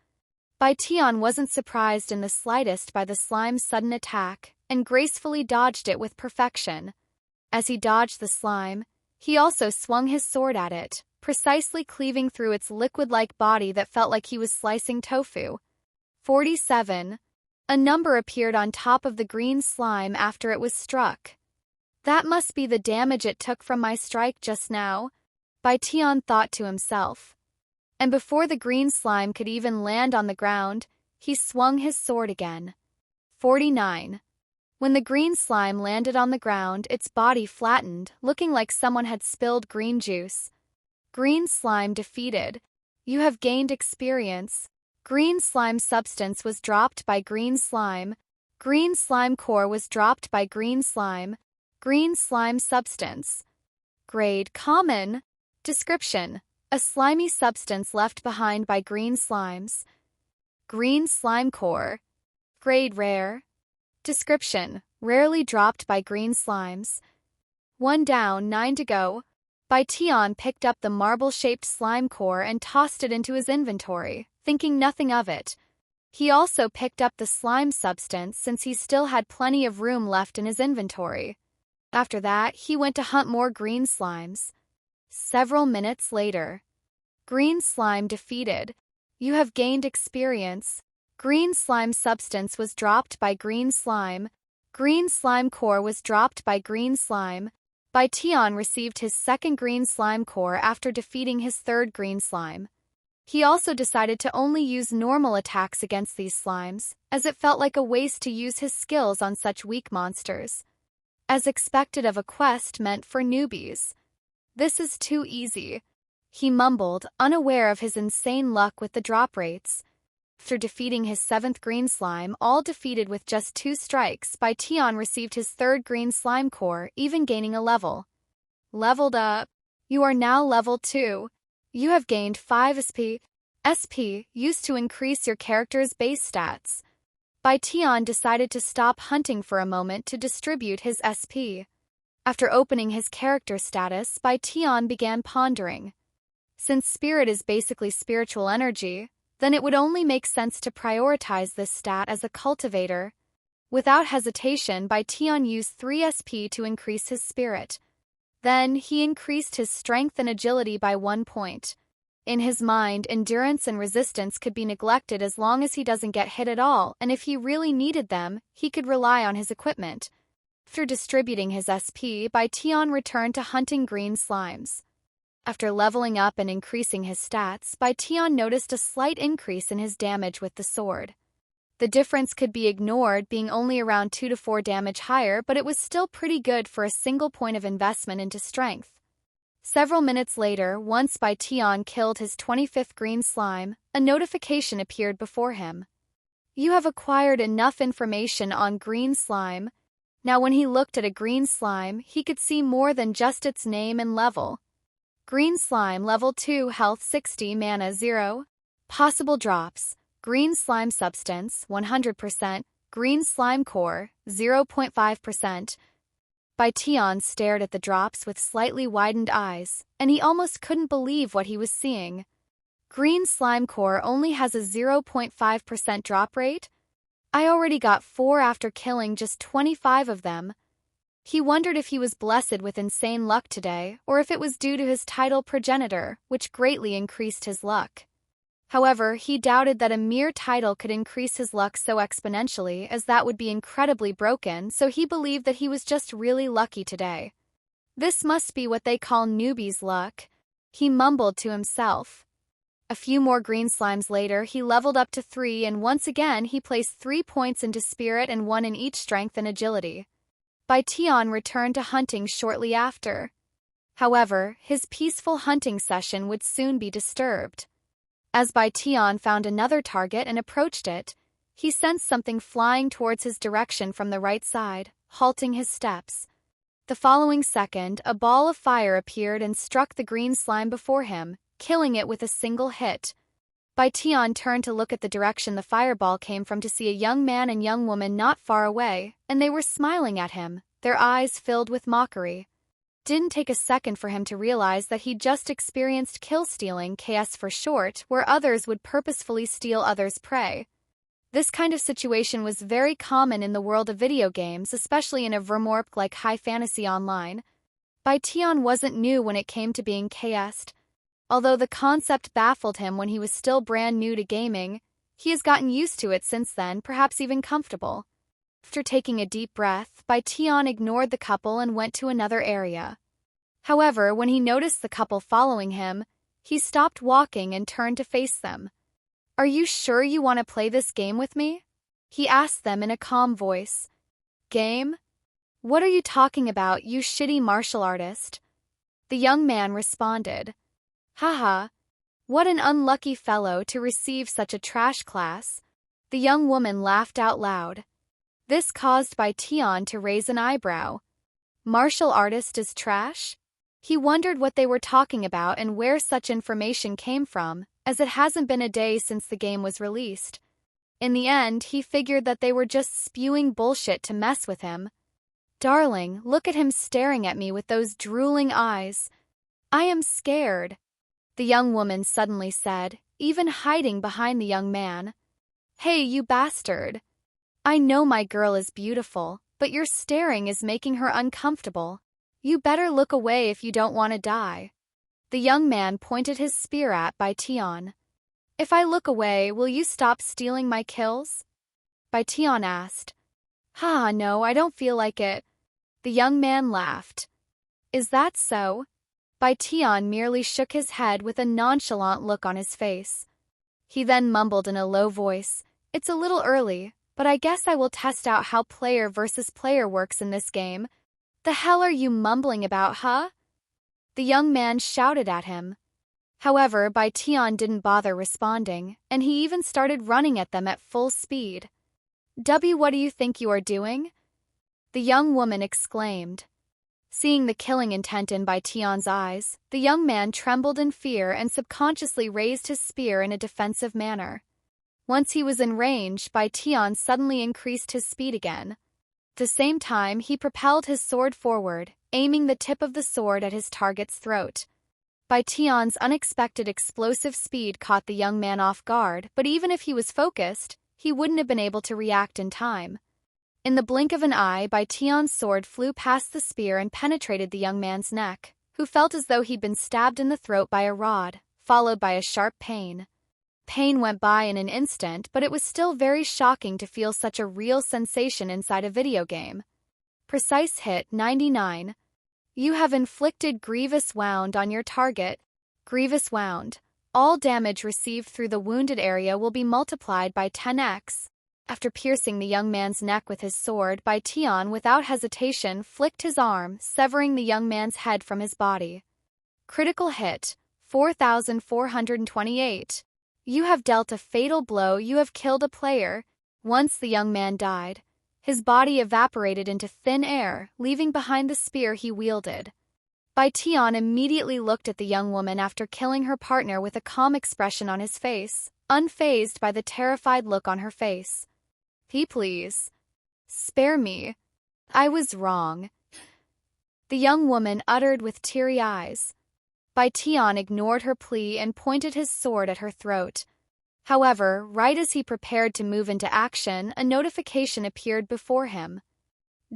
Bai Tian wasn't surprised in the slightest by the slime's sudden attack, and gracefully dodged it with perfection. As he dodged the slime, he also swung his sword at it, precisely cleaving through its liquid-like body that felt like he was slicing tofu. 47. A number appeared on top of the green slime after it was struck. That must be the damage it took from my strike just now, Bai Tian thought to himself. And before the green slime could even land on the ground, he swung his sword again. 49. When the green slime landed on the ground, its body flattened, looking like someone had spilled green juice. Green slime defeated. You have gained experience. Green slime substance was dropped by green slime. Green slime core was dropped by green slime. Green slime substance. Grade common. Description: a slimy substance left behind by green slimes. Green slime core. Grade rare. Description: rarely dropped by green slimes. 1 down, 9 to go. Bai Tian picked up the marble-shaped slime core and tossed it into his inventory, thinking nothing of it. He also picked up the slime substance since he still had plenty of room left in his inventory. After that, he went to hunt more green slimes. Several minutes later. Green slime defeated. You have gained experience. Green slime substance was dropped by green slime. Green slime core was dropped by green slime. Bai Tian received his second green slime core after defeating his third green slime. He also decided to only use normal attacks against these slimes, as it felt like a waste to use his skills on such weak monsters. As expected of a quest meant for newbies. This is too easy, he mumbled, unaware of his insane luck with the drop rates. After defeating his 7th green slime, all defeated with just 2 strikes, Bai Tian received his 3rd green slime core, even gaining a level. Leveled up. You are now level 2. You have gained 5 SP. SP, used to increase your character's base stats. Bai Tian decided to stop hunting for a moment to distribute his SP. After opening his character status, Bai Tian began pondering. Since spirit is basically spiritual energy, then it would only make sense to prioritize this stat as a cultivator. Without hesitation, Bai Tian used 3 SP to increase his spirit. Then, he increased his strength and agility by 1 point. In his mind, endurance and resistance could be neglected as long as he doesn't get hit at all, and if he really needed them, he could rely on his equipment. After distributing his SP, Bai Tian returned to hunting green slimes. After leveling up and increasing his stats, Bai Tian noticed a slight increase in his damage with the sword. The difference could be ignored, being only around 2 to 4 damage higher, but it was still pretty good for a single point of investment into strength. Several minutes later, once Bai Tian killed his 25th green slime, a notification appeared before him. You have acquired enough information on green slime. Now when he looked at a green slime, he could see more than just its name and level. Green slime level 2, health 60, mana 0. Possible drops: green slime substance 100%, green slime core 0.5%. Bai Tian stared at the drops with slightly widened eyes, and he almost couldn't believe what he was seeing. Green slime core only has a 0.5% drop rate? I already got 4 after killing just 25 of them. He wondered if he was blessed with insane luck today, or if it was due to his title progenitor, which greatly increased his luck. However, he doubted that a mere title could increase his luck so exponentially, as that would be incredibly broken, so he believed that he was just really lucky today. This must be what they call newbie's luck, he mumbled to himself. A few more green slimes later, he leveled up to 3, and once again he placed 3 points into spirit and 1 in each strength and agility. Bai Tian returned to hunting shortly after. However, his peaceful hunting session would soon be disturbed. As Bai Tian found another target and approached it, he sensed something flying towards his direction from the right side, halting his steps. The following second, a ball of fire appeared and struck the green slime before him, killing it with a single hit. Bai Tian turned to look at the direction the fireball came from to see a young man and young woman not far away, and they were smiling at him, their eyes filled with mockery. Didn't take a second for him to realize that he'd just experienced kill-stealing, KS for short, where others would purposefully steal others' prey. This kind of situation was very common in the world of video games, especially in a VRMMORPG like High Fantasy Online. Bai Tian wasn't new when it came to being KS'd. Although the concept baffled him when he was still brand new to gaming, he has gotten used to it since then, perhaps even comfortable. After taking a deep breath, Bai Tian ignored the couple and went to another area. However, when he noticed the couple following him, he stopped walking and turned to face them. "Are you sure you want to play this game with me?" he asked them in a calm voice. "Game? What are you talking about, you shitty martial artist?" The young man responded. "Haha, what an unlucky fellow to receive such a trash class." The young woman laughed out loud. This caused Bai Tian to raise an eyebrow. Martial artist is trash? He wondered what they were talking about and where such information came from, as it hasn't been a day since the game was released. In the end, he figured that they were just spewing bullshit to mess with him. "Darling, look at him staring at me with those drooling eyes. I am scared," the young woman suddenly said, even hiding behind the young man. "Hey, you bastard. I know my girl is beautiful, but your staring is making her uncomfortable. You better look away if you don't want to die." The young man pointed his spear at Bai Tian. "If I look away, will you stop stealing my kills?" Bai Tian asked. No, I don't feel like it." The young man laughed. "Is that so?" Bai Tian merely shook his head with a nonchalant look on his face. He then mumbled in a low voice, "It's a little early, but I guess I will test out how player versus player works in this game." "The hell are you mumbling about, huh?" the young man shouted at him. However, Bai Tian didn't bother responding, and he even started running at them at full speed. What do you think you are doing?" the young woman exclaimed. Seeing the killing intent in Bai Tian's eyes, the young man trembled in fear and subconsciously raised his spear in a defensive manner. Once he was in range, Bai Tian suddenly increased his speed again. At the same time, he propelled his sword forward, aiming the tip of the sword at his target's throat. Bai Tian's unexpected explosive speed caught the young man off guard, but even if he was focused, he wouldn't have been able to react in time. In the blink of an eye, Bai Tian's sword flew past the spear and penetrated the young man's neck, who felt as though he'd been stabbed in the throat by a rod, followed by a sharp pain. Pain went by in an instant, but it was still very shocking to feel such a real sensation inside a video game. Precise hit 99. You have inflicted grievous wound on your target. Grievous wound. All damage received through the wounded area will be multiplied by 10x. After piercing the young man's neck with his sword, Bai Tian, without hesitation, flicked his arm, severing the young man's head from his body. Critical hit 4,428. You have dealt a fatal blow. You have killed a player. Once the young man died, his body evaporated into thin air, leaving behind the spear he wielded. Bai Tian immediately looked at the young woman after killing her partner with a calm expression on his face, unfazed by the terrified look on her face. Please. Spare me. I was wrong," the young woman uttered with teary eyes. Bai Tian ignored her plea and pointed his sword at her throat. However, right as he prepared to move into action, a notification appeared before him.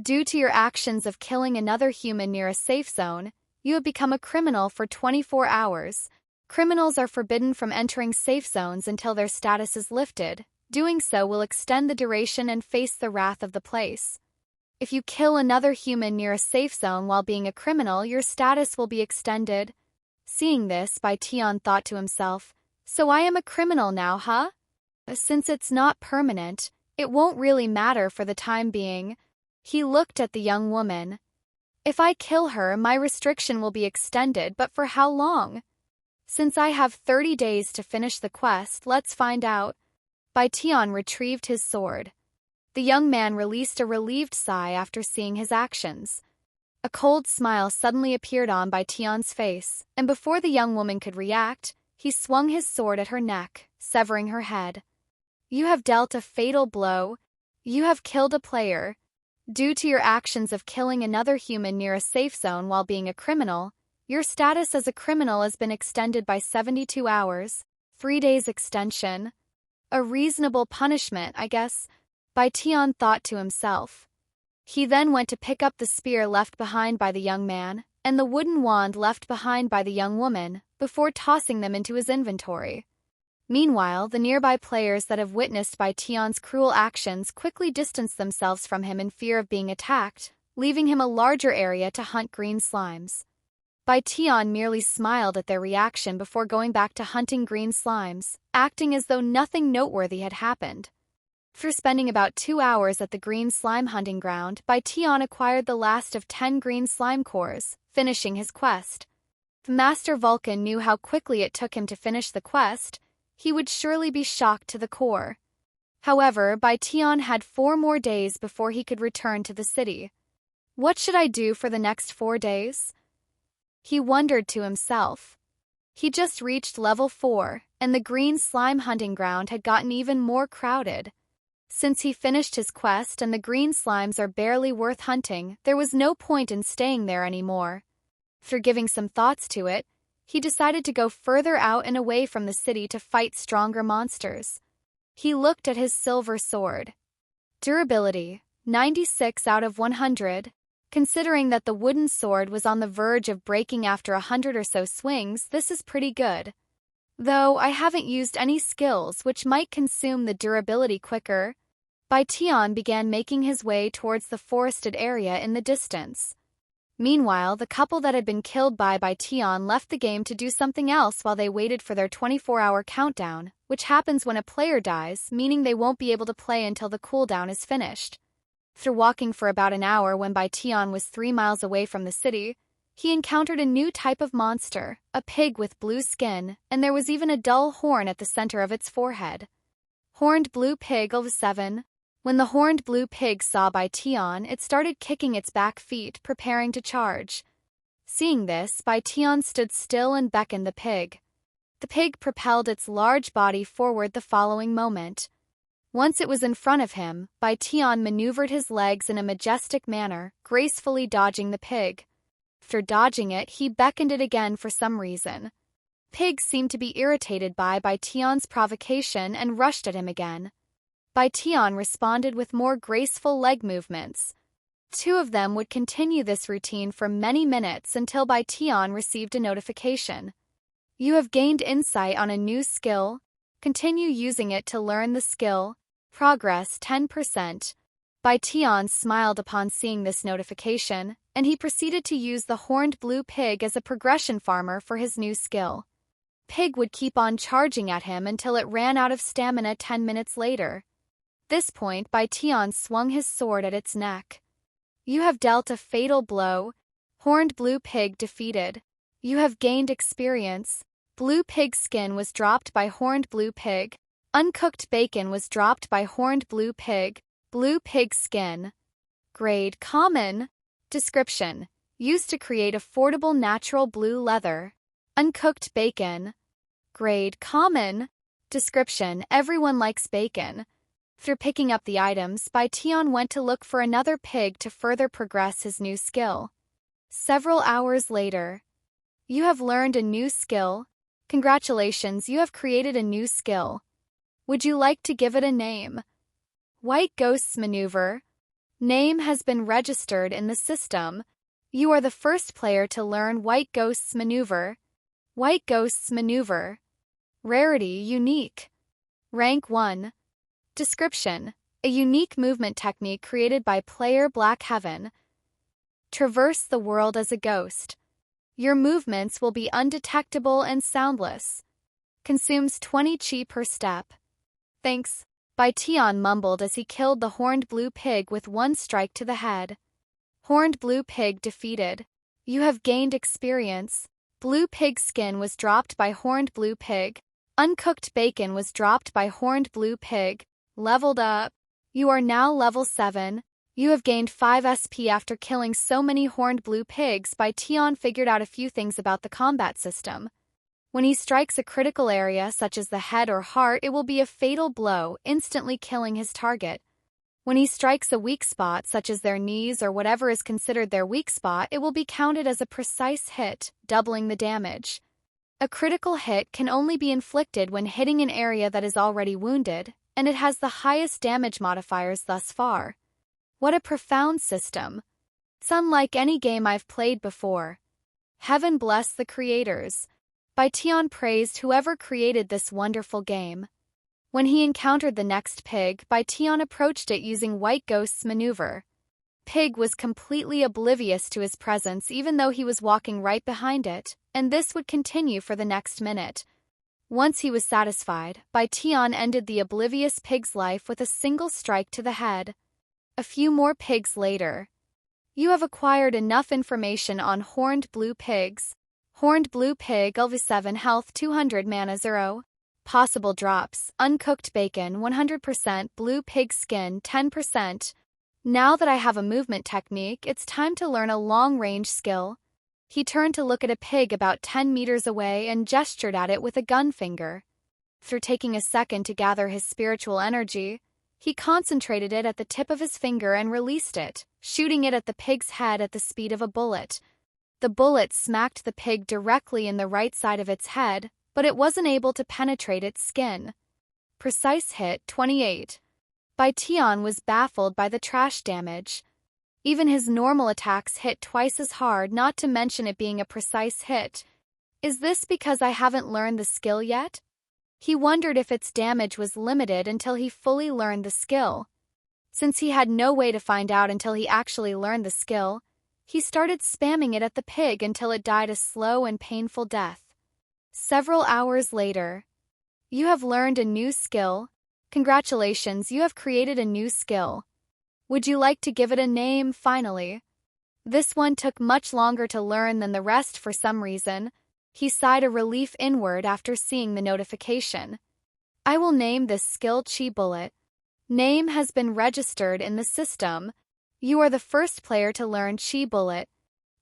Due to your actions of killing another human near a safe zone, you have become a criminal for 24 hours. Criminals are forbidden from entering safe zones until their status is lifted. Doing so will extend the duration and face the wrath of the place. If you kill another human near a safe zone while being a criminal, your status will be extended. Seeing this, Bai Tian thought to himself, so I am a criminal now, huh? Since it's not permanent, it won't really matter for the time being. He looked at the young woman. If I kill her, my restriction will be extended, but for how long? Since I have 30 days to finish the quest, let's find out. Bai Tian retrieved his sword. The young man released a relieved sigh after seeing his actions. A cold smile suddenly appeared on Bai Tian's face, and before the young woman could react, he swung his sword at her neck, severing her head. You have dealt a fatal blow. You have killed a player. Due to your actions of killing another human near a safe zone while being a criminal, your status as a criminal has been extended by 72 hours, 3 days extension. A reasonable punishment, I guess, Bai Tian thought to himself. He then went to pick up the spear left behind by the young man and the wooden wand left behind by the young woman before tossing them into his inventory. Meanwhile, the nearby players that have witnessed Bai Tian's cruel actions quickly distanced themselves from him in fear of being attacked, leaving him a larger area to hunt green slimes. Bai Tian merely smiled at their reaction before going back to hunting green slimes, acting as though nothing noteworthy had happened. After spending about 2 hours at the green slime hunting ground, Bai Tian acquired the last of 10 green slime cores, finishing his quest. If Master Vulcan knew how quickly it took him to finish the quest, he would surely be shocked to the core. However, Bai Tian had 4 more days before he could return to the city. What should I do for the next 4 days? He wondered to himself. He just reached level 4, and the green slime hunting ground had gotten even more crowded. Since he finished his quest and the green slimes are barely worth hunting, there was no point in staying there anymore. After giving some thoughts to it, he decided to go further out and away from the city to fight stronger monsters. He looked at his silver sword. Durability, 96 out of 100. Considering that the wooden sword was on the verge of breaking after 100 or so swings, this is pretty good. Though I haven't used any skills which might consume the durability quicker, Bai Tian began making his way towards the forested area in the distance. Meanwhile, the couple that had been killed by Bai Tian left the game to do something else while they waited for their 24-hour countdown, which happens when a player dies, meaning they won't be able to play until the cooldown is finished. After walking for about an hour when Bai Tian was 3 miles away from the city, he encountered a new type of monster, a pig with blue skin, and there was even a dull horn at the center of its forehead. Horned blue pig of 7. When the horned blue pig saw Bai Tian, it started kicking its back feet, preparing to charge. Seeing this, Bai Tian stood still and beckoned the pig. The pig propelled its large body forward the following moment. Once it was in front of him, Bai Tian maneuvered his legs in a majestic manner, gracefully dodging the pig. After dodging it, he beckoned it again for some reason. Pig seemed to be irritated by Bai Tian's provocation and rushed at him again. Bai Tian responded with more graceful leg movements. 2 of them would continue this routine for many minutes until Bai Tian received a notification. You have gained insight on a new skill. Continue using it to learn the skill. Progress 10%. Bai Tian smiled upon seeing this notification, and he proceeded to use the horned blue pig as a progression farmer for his new skill. Pig would keep on charging at him until it ran out of stamina 10 minutes later. At this point, Bai Tian swung his sword at its neck. You have dealt a fatal blow. Horned blue pig defeated. You have gained experience. Blue pig skin was dropped by horned blue pig. Uncooked bacon was dropped by horned blue pig. Blue pig skin. Grade common. Description: used to create affordable natural blue leather. Uncooked bacon. Grade common. Description: everyone likes bacon. After picking up the items, Bai Tian went to look for another pig to further progress his new skill. Several hours later. You have learned a new skill. Congratulations, you have created a new skill. Would you like to give it a name? White Ghost's Maneuver. Name has been registered in the system. You are the first player to learn White Ghost's Maneuver. White Ghost's Maneuver. Rarity Unique. Rank 1. Description: a unique movement technique created by player Black Heaven. Traverse the world as a ghost. Your movements will be undetectable and soundless. Consumes 20 chi per step. Thanks. Bai Tian mumbled as he killed the horned blue pig with one strike to the head. Horned blue pig defeated. You have gained experience. Blue pig skin was dropped by horned blue pig. Uncooked bacon was dropped by horned blue pig. Leveled up. You are now level 7. You have gained 5 SP after killing so many horned blue pigs. Bai Tian figured out a few things about the combat system. When he strikes a critical area such as the head or heart, it will be a fatal blow, instantly killing his target. When he strikes a weak spot such as their knees or whatever is considered their weak spot, it will be counted as a precise hit, doubling the damage. A critical hit can only be inflicted when hitting an area that is already wounded, and it has the highest damage modifiers thus far. What a profound system. It's unlike any game I've played before. Heaven bless the creators. Bai Tian praised whoever created this wonderful game. When he encountered the next pig, Bai Tian approached it using White Ghost's Maneuver. Pig was completely oblivious to his presence even though he was walking right behind it, and this would continue for the next minute. Once he was satisfied, Bai Tian ended the oblivious pig's life with a single strike to the head. A few more pigs later. You have acquired enough information on horned blue pigs. Horned blue pig, LV7 health 200 mana 0. Possible drops: uncooked bacon 100%, blue pig skin 10%. Now that I have a movement technique, it's time to learn a long-range skill. He turned to look at a pig about 10 meters away and gestured at it with a gun finger. Through taking a second to gather his spiritual energy, he concentrated it at the tip of his finger and released it, shooting it at the pig's head at the speed of a bullet. The bullet smacked the pig directly in the right side of its head, but it wasn't able to penetrate its skin. Precise hit 28. Bai Tian was baffled by the trash damage. Even his normal attacks hit twice as hard, not to mention it being a precise hit. Is this because I haven't learned the skill yet? He wondered if its damage was limited until he fully learned the skill. Since he had no way to find out until he actually learned the skill, he started spamming it at the pig until it died a slow and painful death. Several hours later. You have learned a new skill. Congratulations, you have created a new skill. Would you like to give it a name, finally? This one took much longer to learn than the rest for some reason. He sighed a relief inward after seeing the notification. I will name this skill Chi Bullet. Name has been registered in the system. You are the first player to learn Chi Bullet.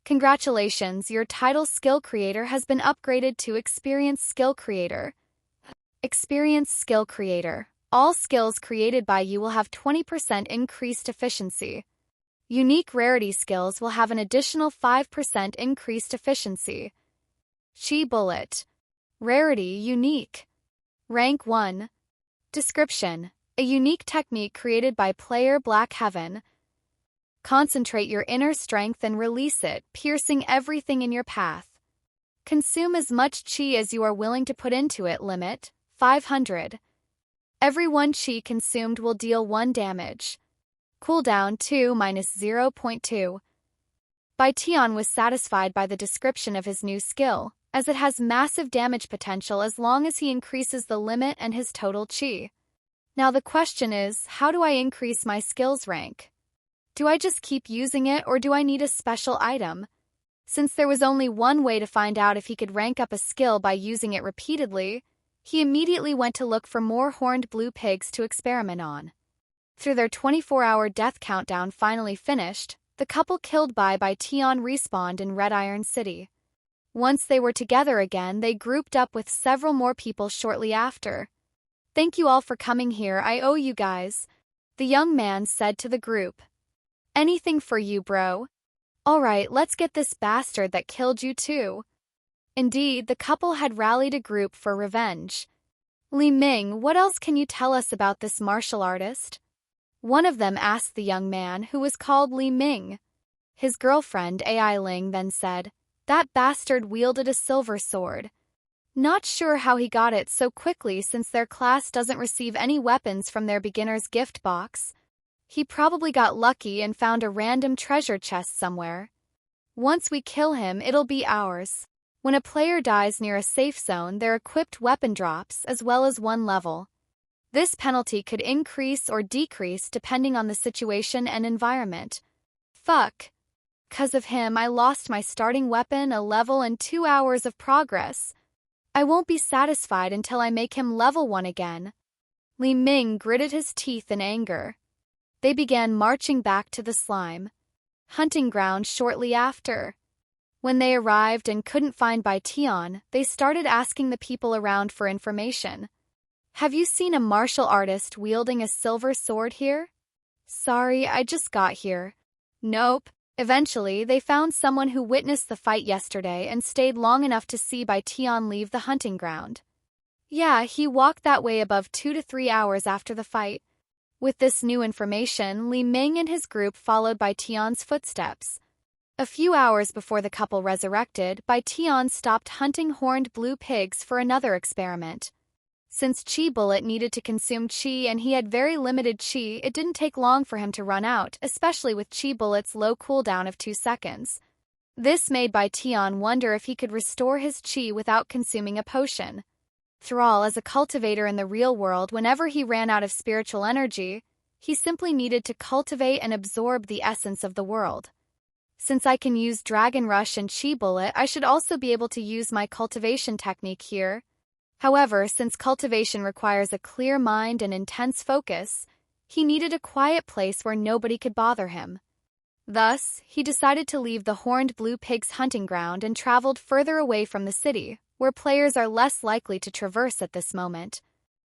Congratulations, your title Skill Creator has been upgraded to Experienced Skill Creator. Experienced Skill Creator. All skills created by you will have 20% increased efficiency. Unique rarity skills will have an additional 5% increased efficiency. Chi Bullet. Rarity Unique. Rank 1. Description: a unique technique created by player Black Heaven. Concentrate your inner strength and release it, piercing everything in your path. Consume as much chi as you are willing to put into it. Limit: 500. Every 1 chi consumed will deal 1 damage. Cooldown 2-0.2. Bai Tian was satisfied by the description of his new skill, as it has massive damage potential as long as he increases the limit and his total chi. Now the question is, how do I increase my skills rank? Do I just keep using it, or do I need a special item? Since there was only one way to find out if he could rank up a skill by using it repeatedly, he immediately went to look for more horned blue pigs to experiment on. Through their 24-hour death countdown finally finished, the couple killed Bai Tian respawned in Red Iron City. Once they were together again, they grouped up with several more people shortly after. Thank you all for coming here, I owe you guys, the young man said to the group. Anything for you, bro. Alright, let's get this bastard that killed you too. Indeed, the couple had rallied a group for revenge. Li Ming, what else can you tell us about this martial artist? One of them asked the young man who was called Li Ming. His girlfriend, Ai Ling, then said, "That bastard wielded a silver sword. Not sure how he got it so quickly since their class doesn't receive any weapons from their beginner's gift box. He probably got lucky and found a random treasure chest somewhere. Once we kill him, it'll be ours." When a player dies near a safe zone, their equipped weapon drops, as well as one level. This penalty could increase or decrease depending on the situation and environment. Fuck. 'Cause of him, I lost my starting weapon, a level, and 2 hours of progress. I won't be satisfied until I make him level 1 again. Li Ming gritted his teeth in anger. They began marching back to the slime hunting ground shortly after. When they arrived and couldn't find Bai Tian, they started asking the people around for information. "Have you seen a martial artist wielding a silver sword here?" "Sorry, I just got here." "Nope." Eventually, they found someone who witnessed the fight yesterday and stayed long enough to see Bai Tian leave the hunting ground. "Yeah, he walked that way above 2 to 3 hours after the fight." With this new information, Li Ming and his group followed Bai Tian's footsteps. A few hours before the couple resurrected, Bai Tian stopped hunting horned blue pigs for another experiment. Since Chi Bullet needed to consume Chi and he had very limited Chi, it didn't take long for him to run out, especially with Chi Bullet's low cooldown of 2 seconds. This made Bai Tian wonder if he could restore his Chi without consuming a potion. After all, as a cultivator in the real world, whenever he ran out of spiritual energy, he simply needed to cultivate and absorb the essence of the world. Since I can use Dragon Rush and Chi Bullet, I should also be able to use my cultivation technique here. However, since cultivation requires a clear mind and intense focus, he needed a quiet place where nobody could bother him. Thus, he decided to leave the horned blue pig's hunting ground and traveled further away from the city, where players are less likely to traverse at this moment.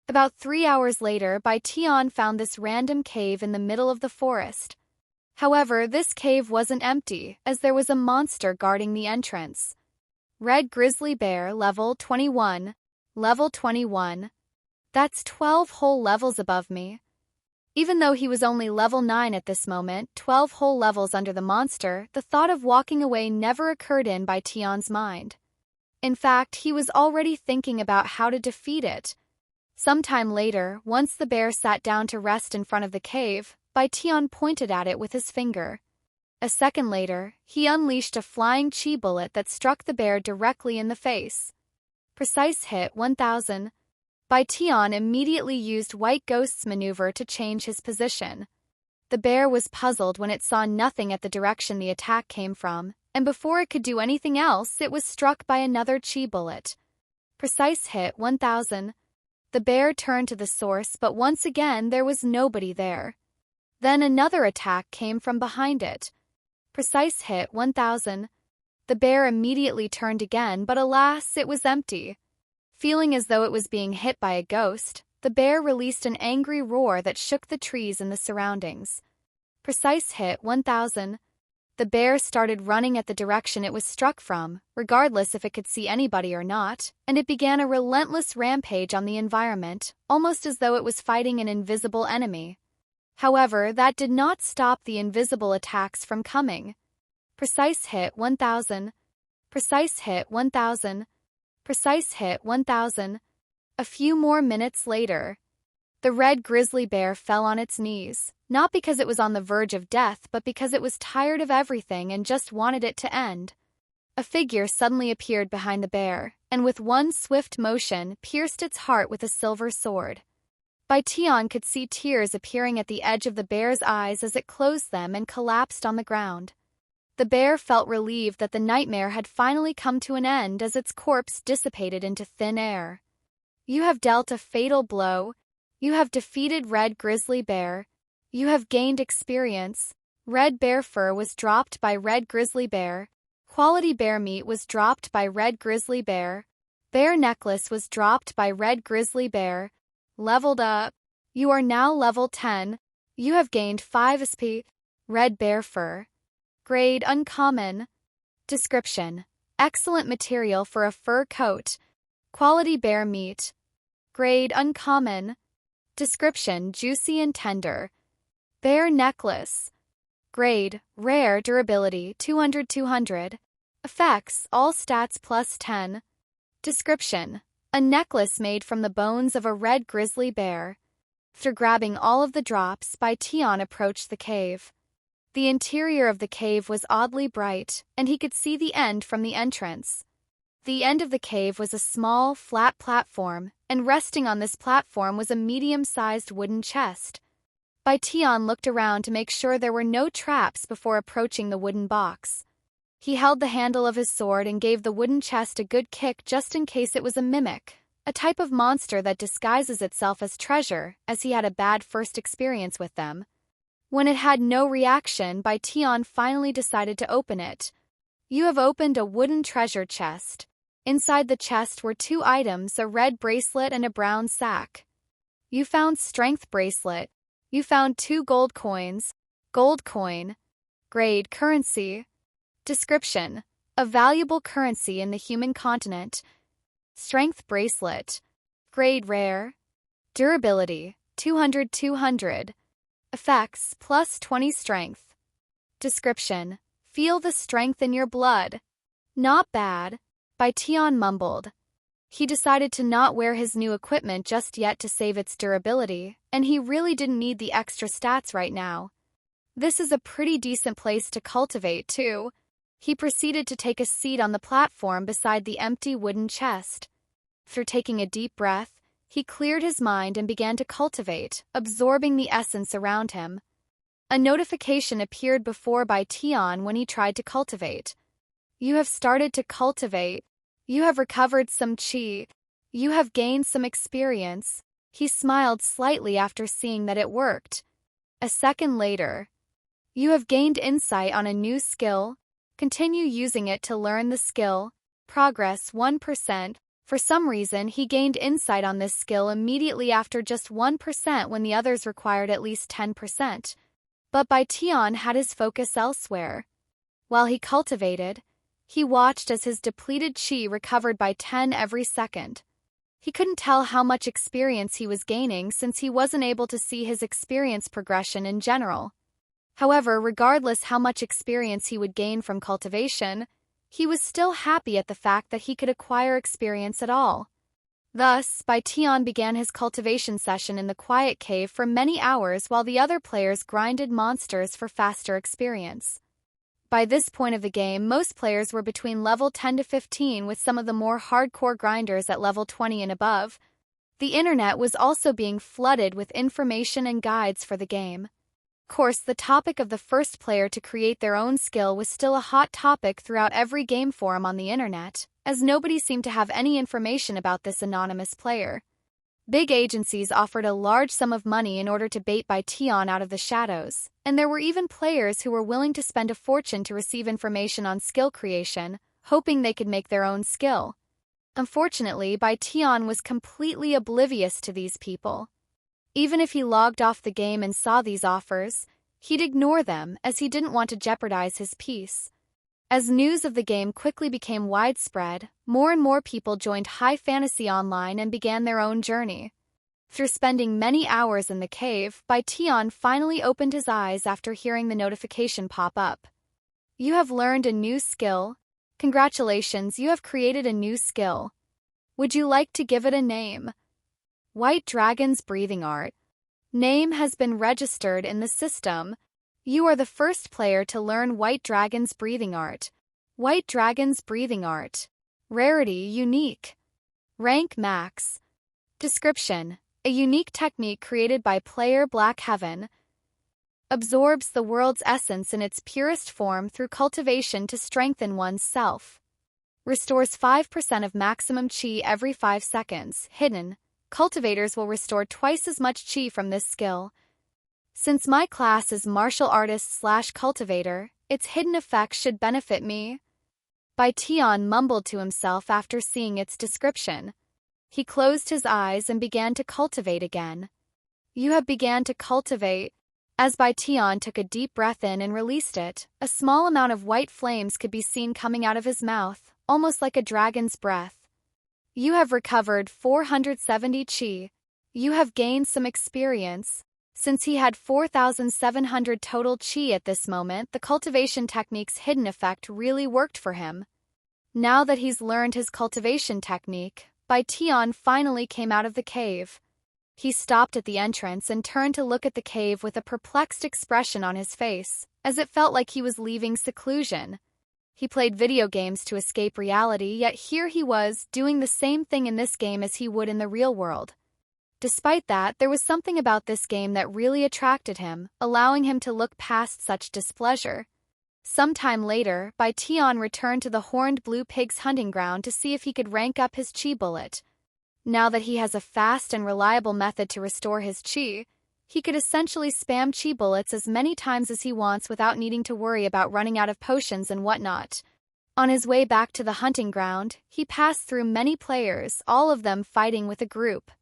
About 3 hours later, Bai Tian found this random cave in the middle of the forest. However, this cave wasn't empty, as there was a monster guarding the entrance. Red Grizzly Bear, level 21. Level 21. That's 12 whole levels above me. Even though he was only level 9 at this moment, 12 whole levels under the monster, the thought of walking away never occurred in Bai Tian's mind. In fact, he was already thinking about how to defeat it. Sometime later, once the bear sat down to rest in front of the cave, Bai Tian pointed at it with his finger. A second later, he unleashed a flying Chi bullet that struck the bear directly in the face. Precise hit 1000. Bai Tian immediately used White Ghost's maneuver to change his position. The bear was puzzled when it saw nothing at the direction the attack came from, and before it could do anything else, it was struck by another Chi bullet. Precise hit 1000. The bear turned to the source, but once again there was nobody there. Then another attack came from behind it. Precise hit 1000. The bear immediately turned again, but alas, it was empty. Feeling as though it was being hit by a ghost, the bear released an angry roar that shook the trees in the surroundings. Precise hit 1000. The bear started running at the direction it was struck from, regardless if it could see anybody or not, and it began a relentless rampage on the environment, almost as though it was fighting an invisible enemy. However, that did not stop the invisible attacks from coming. Precise hit 1000. Precise hit 1000. Precise hit 1000. A few more minutes later, the red grizzly bear fell on its knees, not because it was on the verge of death, but because it was tired of everything and just wanted it to end. A figure suddenly appeared behind the bear, and with one swift motion, pierced its heart with a silver sword. Bai Tian could see tears appearing at the edge of the bear's eyes as it closed them and collapsed on the ground. The bear felt relieved that the nightmare had finally come to an end as its corpse dissipated into thin air. You have dealt a fatal blow. You have defeated Red Grizzly Bear. You have gained experience. Red Bear Fur was dropped by Red Grizzly Bear. Quality Bear Meat was dropped by Red Grizzly Bear. Bear Necklace was dropped by Red Grizzly Bear. Leveled up. You are now level 10. You have gained 5 SP. Red Bear Fur. Grade Uncommon. Description: excellent material for a fur coat. Quality bear meat. Grade uncommon. Description: juicy and tender. Bear necklace. Grade rare. Durability 200/200. Effects: all stats plus 10. Description: a necklace made from the bones of a red grizzly bear. After grabbing all of the drops, Bai Tian approached the cave. The interior of the cave was oddly bright, and he could see the end from the entrance. The end of the cave was a small, flat platform, and resting on this platform was a medium-sized wooden chest. Bai Tian looked around to make sure there were no traps before approaching the wooden box. He held the handle of his sword and gave the wooden chest a good kick just in case it was a mimic, a type of monster that disguises itself as treasure, as he had a bad first experience with them. When it had no reaction, Bai Tian finally decided to open it. You have opened a wooden treasure chest. Inside the chest were 2 items, a red bracelet and a brown sack. You found strength bracelet. You found 2 gold coins. Gold coin. Grade currency. Description: a valuable currency in the human continent. Strength bracelet. Grade rare. Durability 200/200. Effects: plus 20 strength. Description: feel the strength in your blood. Not bad. Bai Tian mumbled. He decided to not wear his new equipment just yet to save its durability, and he really didn't need the extra stats right now. This is a pretty decent place to cultivate, too. He proceeded to take a seat on the platform beside the empty wooden chest. After taking a deep breath, he cleared his mind and began to cultivate, absorbing the essence around him. A notification appeared before Bai Tian when he tried to cultivate. You have started to cultivate. You have recovered some chi. You have gained some experience. He smiled slightly after seeing that it worked. A second later. You have gained insight on a new skill. Continue using it to learn the skill. Progress 1%. For some reason, he gained insight on this skill immediately after just 1% when the others required at least 10%. But Bai Tian had his focus elsewhere. While he cultivated, he watched as his depleted chi recovered by 10 every second. He couldn't tell how much experience he was gaining since he wasn't able to see his experience progression in general. However, regardless how much experience he would gain from cultivation, he was still happy at the fact that he could acquire experience at all. Thus, Bai Tian began his cultivation session in the quiet cave for many hours while the other players grinded monsters for faster experience. By this point of the game, most players were between level 10 to 15, with some of the more hardcore grinders at level 20 and above. The internet was also being flooded with information and guides for the game. Of course, the topic of the first player to create their own skill was still a hot topic throughout every game forum on the internet, as nobody seemed to have any information about this anonymous player. Big agencies offered a large sum of money in order to bait Bai Tian out of the shadows, and there were even players who were willing to spend a fortune to receive information on skill creation, hoping they could make their own skill. Unfortunately, Bai Tian was completely oblivious to these people. Even if he logged off the game and saw these offers, he'd ignore them as he didn't want to jeopardize his peace. As news of the game quickly became widespread, more and more people joined High Fantasy Online and began their own journey. Through spending many hours in the cave, Bai Tian finally opened his eyes after hearing the notification pop up. You have learned a new skill. Congratulations, you have created a new skill. Would you like to give it a name? White Dragon's Breathing Art. Name has been registered in the system. You are the first player to learn White Dragon's Breathing Art. White Dragon's Breathing Art. Rarity unique. Rank max. Description: a unique technique created by player Black Heaven. Absorbs the world's essence in its purest form through cultivation to strengthen one's self. Restores 5% of maximum chi every 5 seconds. Hidden. Cultivators will restore twice as much chi from this skill. Since my class is martial artist/cultivator, its hidden effects should benefit me. Bai Tian mumbled to himself after seeing its description. He closed his eyes and began to cultivate again. You have began to cultivate. As Bai Tian took a deep breath in and released it, a small amount of white flames could be seen coming out of his mouth, almost like a dragon's breath. You have recovered 470 chi. You have gained some experience. Since he had 4,700 total chi at this moment, the cultivation technique's hidden effect really worked for him. Now that he's learned his cultivation technique, Bai Tian finally came out of the cave. He stopped at the entrance and turned to look at the cave with a perplexed expression on his face, as it felt like he was leaving seclusion. He played video games to escape reality, yet here he was, doing the same thing in this game as he would in the real world. Despite that, there was something about this game that really attracted him, allowing him to look past such displeasure. Sometime later, Bai Tian returned to the horned blue pig's hunting ground to see if he could rank up his chi bullet. Now that he has a fast and reliable method to restore his chi, he could essentially spam chi bullets as many times as he wants without needing to worry about running out of potions and whatnot. On his way back to the hunting ground, he passed through many players, all of them fighting with a group.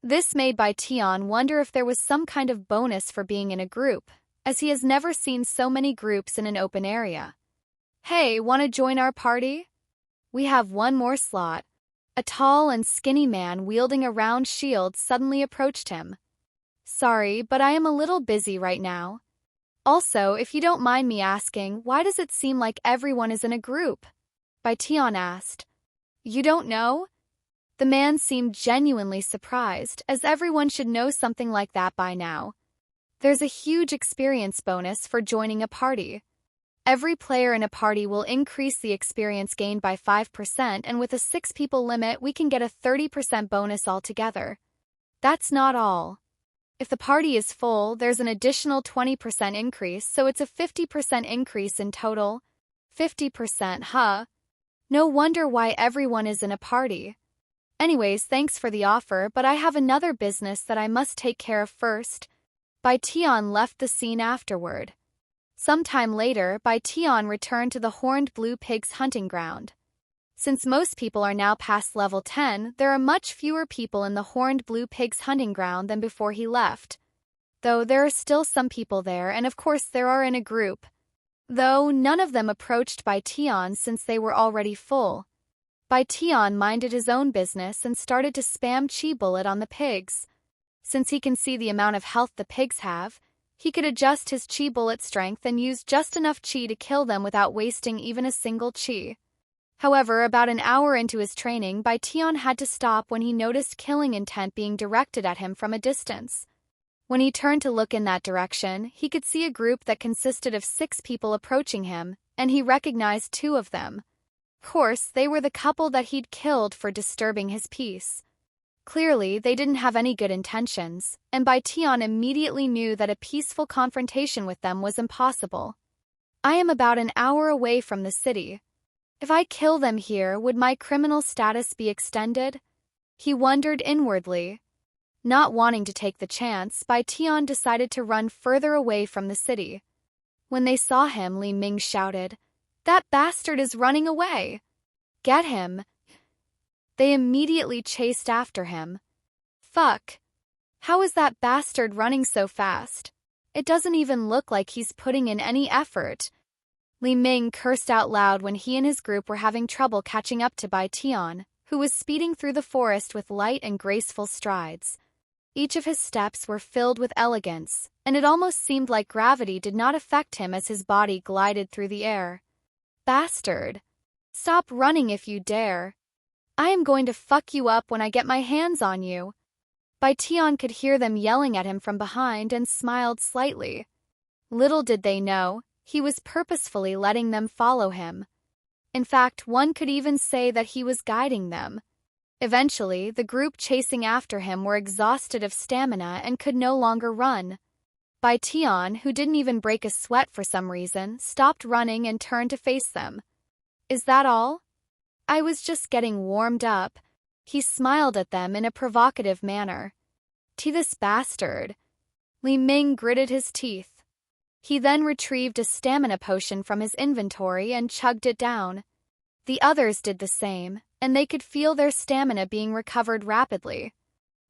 This made Bai Tian wonder if there was some kind of bonus for being in a group, as he has never seen so many groups in an open area. Hey, want to join our party? We have one more slot. A tall and skinny man wielding a round shield suddenly approached him. Sorry, but I am a little busy right now. Also, if you don't mind me asking, why does it seem like everyone is in a group? Bai Tian asked. You don't know? The man seemed genuinely surprised, as everyone should know something like that by now. There's a huge experience bonus for joining a party. Every player in a party will increase the experience gained by 5%, and with a 6-people limit, we can get a 30% bonus altogether. That's not all. If the party is full, there's an additional 20% increase, so it's a 50% increase in total. 50%, huh? No wonder why everyone is in a party. Anyways, thanks for the offer, but I have another business that I must take care of first. Bai Tian left the scene afterward. Sometime later, Bai Tian returned to the horned blue pig's hunting ground. Since most people are now past level 10, there are much fewer people in the horned blue pig's hunting ground than before he left. Though there are still some people there, and of course there are in a group. Though none of them approached Bai Tian since they were already full. Bai Tian minded his own business and started to spam chi bullet on the pigs. Since he can see the amount of health the pigs have, he could adjust his chi bullet strength and use just enough chi to kill them without wasting even a single chi. However, about an hour into his training, Bai Tian had to stop when he noticed killing intent being directed at him from a distance. When he turned to look in that direction, he could see a group that consisted of 6 people approaching him, and he recognized 2 of them. Of course, they were the couple that he'd killed for disturbing his peace. Clearly, they didn't have any good intentions, and Bai Tian immediately knew that a peaceful confrontation with them was impossible. I am about an hour away from the city. If I kill them here, would my criminal status be extended? He wondered inwardly. Not wanting to take the chance, Bai Tian decided to run further away from the city. When they saw him, Li Ming shouted, "That bastard is running away! Get him!" They immediately chased after him. Fuck! How is that bastard running so fast? It doesn't even look like he's putting in any effort. Li Ming cursed out loud when he and his group were having trouble catching up to Bai Tian, who was speeding through the forest with light and graceful strides. Each of his steps were filled with elegance, and it almost seemed like gravity did not affect him as his body glided through the air. Bastard! Stop running if you dare. I am going to fuck you up when I get my hands on you. Bai Tian could hear them yelling at him from behind and smiled slightly. Little did they know, he was purposefully letting them follow him. In fact, one could even say that he was guiding them. Eventually, the group chasing after him were exhausted of stamina and could no longer run. Bai Tian, who didn't even break a sweat for some reason, stopped running and turned to face them. Is that all? I was just getting warmed up. He smiled at them in a provocative manner. To this bastard. Li Ming gritted his teeth. He then retrieved a stamina potion from his inventory and chugged it down. The others did the same, and they could feel their stamina being recovered rapidly.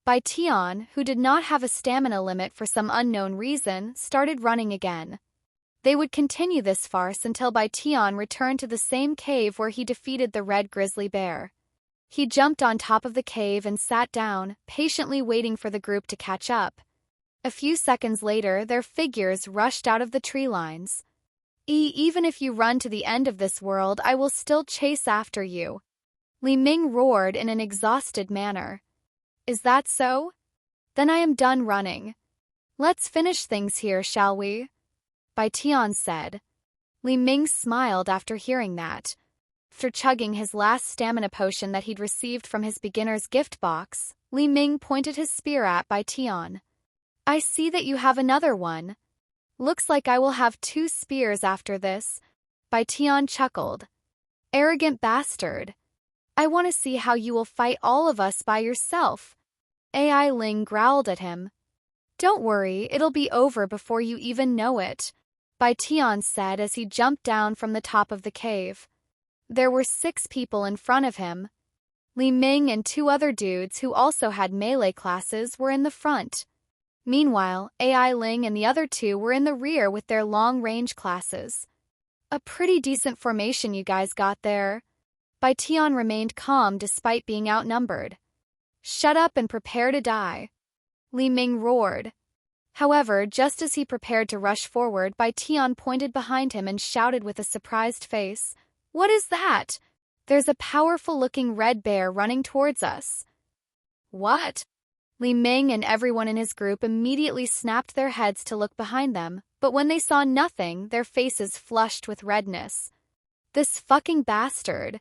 Bai Tian, who did not have a stamina limit for some unknown reason, started running again. They would continue this farce until Bai Tian returned to the same cave where he defeated the red grizzly bear. He jumped on top of the cave and sat down, patiently waiting for the group to catch up. A few seconds later, their figures rushed out of the tree lines. Even if you run to the end of this world, I will still chase after you," Li Ming roared in an exhausted manner. "Is that so? Then I am done running. Let's finish things here, shall we?" Bai Tian said. Li Ming smiled after hearing that. After chugging his last stamina potion that he'd received from his beginner's gift box, Li Ming pointed his spear at Bai Tian. "I see that you have another one. Looks like I will have 2 spears after this," Bai Tian chuckled. "Arrogant bastard. I want to see how you will fight all of us by yourself." AI Ling growled at him. "Don't worry, it'll be over before you even know it," Bai Tian said as he jumped down from the top of the cave. There were 6 people in front of him. Li Ming and 2 other dudes who also had melee classes were in the front. Meanwhile, AI Ling and the other 2 were in the rear with their long-range classes. "A pretty decent formation you guys got there." Bai Tian remained calm despite being outnumbered. "Shut up and prepare to die," Li Ming roared. However, just as he prepared to rush forward, Bai Tian pointed behind him and shouted with a surprised face, "What is that? There's a powerful-looking red bear running towards us." "What?" Li Ming and everyone in his group immediately snapped their heads to look behind them, but when they saw nothing, their faces flushed with redness. "This fucking bastard."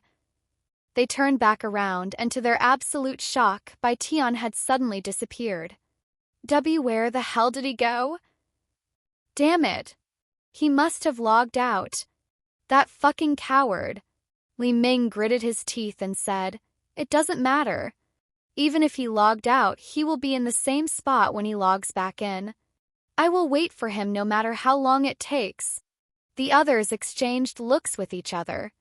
They turned back around, and to their absolute shock, Bai Tian had suddenly disappeared. Where the hell did he go? Damn it. He must have logged out. That fucking coward. Li Ming gritted his teeth and said, "It doesn't matter. Even if he logged out, he will be in the same spot when he logs back in. I will wait for him no matter how long it takes." The others exchanged looks with each other.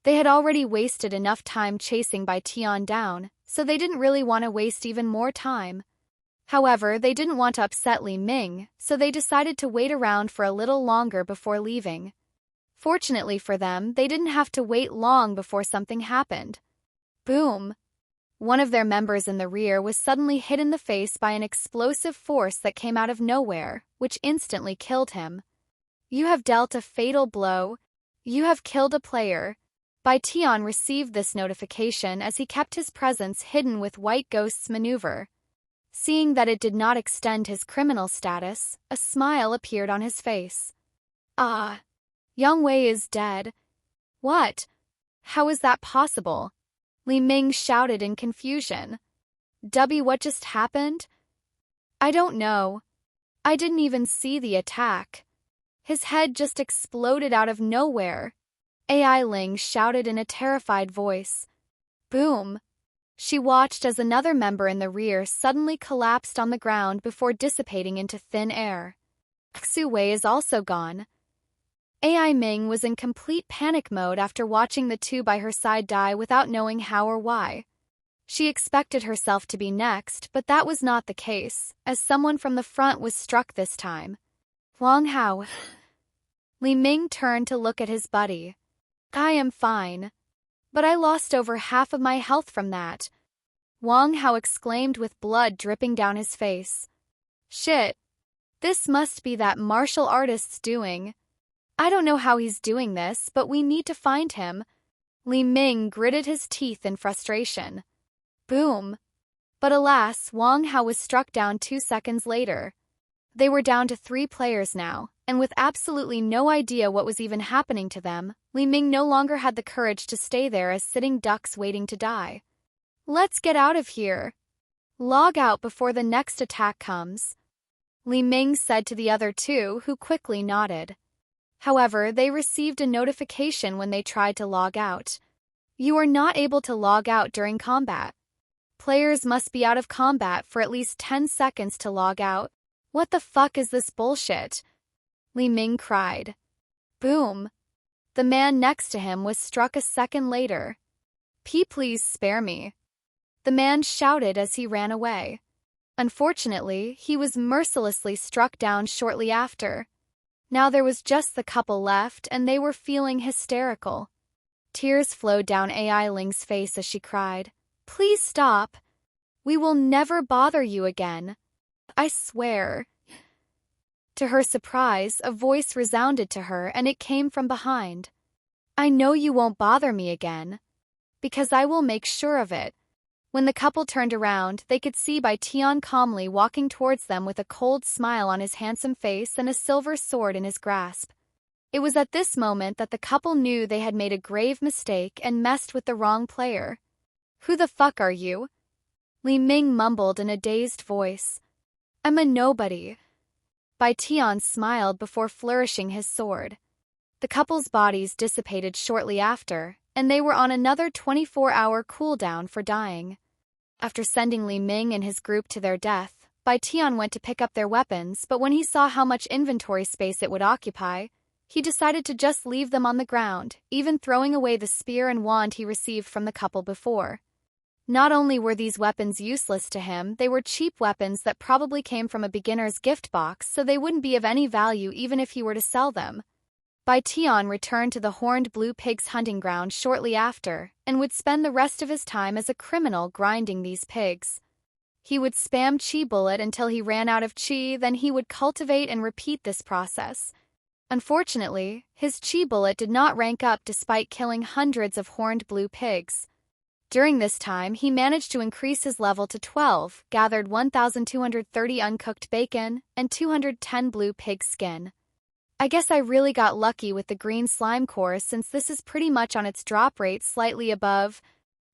They had already wasted enough time chasing Bai Tian down, so they didn't really want to waste even more time. However, they didn't want to upset Li Ming, so they decided to wait around for a little longer before leaving. Fortunately for them, they didn't have to wait long before something happened. Boom! One of their members in the rear was suddenly hit in the face by an explosive force that came out of nowhere, which instantly killed him. "You have dealt a fatal blow. You have killed a player." Bai Tian received this notification as he kept his presence hidden with White Ghost's maneuver. Seeing that it did not extend his criminal status, a smile appeared on his face. "Ah, Yang Wei is dead. What? How is that possible?" Li Ming shouted in confusion. What just happened?" "I don't know. I didn't even see the attack. His head just exploded out of nowhere," AI Ling shouted in a terrified voice. Boom! She watched as another member in the rear suddenly collapsed on the ground before dissipating into thin air. Xu Wei is also gone. AI Ming was in complete panic mode after watching the 2 by her side die without knowing how or why. She expected herself to be next, but that was not the case, as someone from the front was struck this time. Wang Hao. Li Ming turned to look at his buddy. "I am fine. But I lost over half of my health from that," Wang Hao exclaimed with blood dripping down his face. "Shit. This must be that martial artist's doing. I don't know how he's doing this, but we need to find him." Li Ming gritted his teeth in frustration. Boom! But alas, Wang Hao was struck down 2 seconds later. They were down to 3 players now, and with absolutely no idea what was even happening to them, Li Ming no longer had the courage to stay there as sitting ducks waiting to die. "Let's get out of here. Log out before the next attack comes," Li Ming said to the other 2, who quickly nodded. However, they received a notification when they tried to log out. "You are not able to log out during combat. Players must be out of combat for at least 10 seconds to log out." "What the fuck is this bullshit?" Li Ming cried. Boom! The man next to him was struck a second later. Please spare me," the man shouted as he ran away. Unfortunately, he was mercilessly struck down shortly after. Now there was just the couple left, and they were feeling hysterical. Tears flowed down AI Ling's face as she cried. Please stop. We will never bother you again. I swear. To her surprise, a voice resounded to her and it came from behind. I know you won't bother me again. Because I will make sure of it. When the couple turned around, they could see Bai Tian calmly walking towards them with a cold smile on his handsome face and a silver sword in his grasp. It was at this moment that the couple knew they had made a grave mistake and messed with the wrong player. Who the fuck are you? Li Ming mumbled in a dazed voice. I'm a nobody. Bai Tian smiled before flourishing his sword. The couple's bodies dissipated shortly after, and they were on another 24-hour cooldown for dying. After sending Li Ming and his group to their death, Bai Tian went to pick up their weapons, but when he saw how much inventory space it would occupy, he decided to just leave them on the ground, even throwing away the spear and wand he received from the couple before. Not only were these weapons useless to him, they were cheap weapons that probably came from a beginner's gift box, so they wouldn't be of any value even if he were to sell them. Bai Tian returned to the Horned Blue Pig's hunting ground shortly after, and would spend the rest of his time as a criminal grinding these pigs. He would spam Chi Bullet until he ran out of Chi, then he would cultivate and repeat this process. Unfortunately, his Chi Bullet did not rank up despite killing hundreds of Horned Blue Pigs. During this time, he managed to increase his level to 12, gathered 1,230 uncooked bacon, and 210 blue pig skin. I guess I really got lucky with the green slime core since this is pretty much on its drop rate slightly above.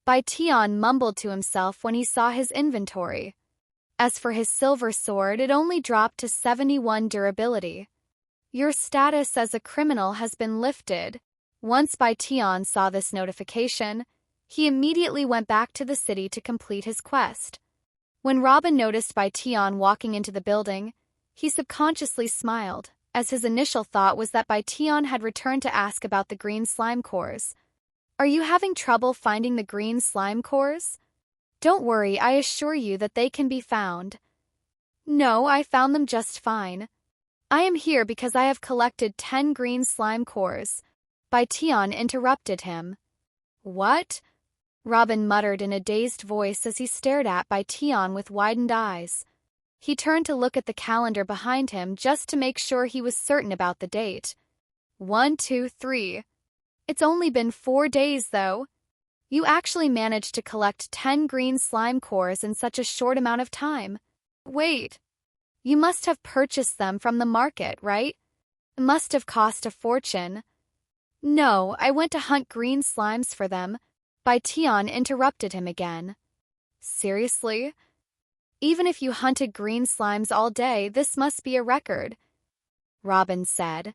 Bai Tian mumbled to himself when he saw his inventory. As for his silver sword, it only dropped to 71 durability. Your status as a criminal has been lifted. Once Bai Tian saw this notification, he immediately went back to the city to complete his quest. When Robin noticed Bai Tian walking into the building, he subconsciously smiled, as his initial thought was that Bai Tian had returned to ask about the green slime cores. Are you having trouble finding the green slime cores? Don't worry, I assure you that they can be found. No, I found them just fine. I am here because I have collected 10 green slime cores. Bai Tian interrupted him. What? Robin muttered in a dazed voice as he stared at Bai Tian with widened eyes. He turned to look at the calendar behind him just to make sure he was certain about the date. 1, 2, 3. It's only been 4 days, though. You actually managed to collect 10 green slime cores in such a short amount of time. Wait. You must have purchased them from the market, right? It must have cost a fortune. No, I went to hunt green slimes for them. Bai Tian interrupted him again. Seriously? Even if you hunted green slimes all day, this must be a record, Robin said.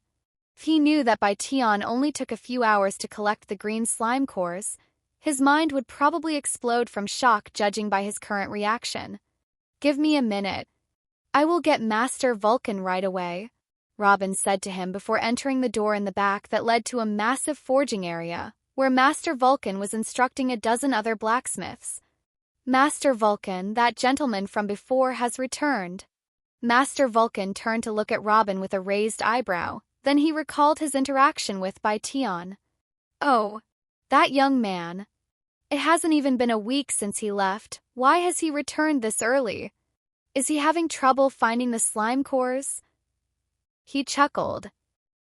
If he knew that Bai Tian only took a few hours to collect the green slime cores, his mind would probably explode from shock judging by his current reaction. Give me a minute. I will get Master Vulcan right away, Robin said to him before entering the door in the back that led to a massive forging area, where Master Vulcan was instructing a dozen other blacksmiths. Master Vulcan, that gentleman from before, has returned. Master Vulcan turned to look at Robin with a raised eyebrow, then he recalled his interaction with Bai Tian. Oh, that young man. It hasn't even been a week since he left. Why has he returned this early? Is he having trouble finding the slime cores? He chuckled.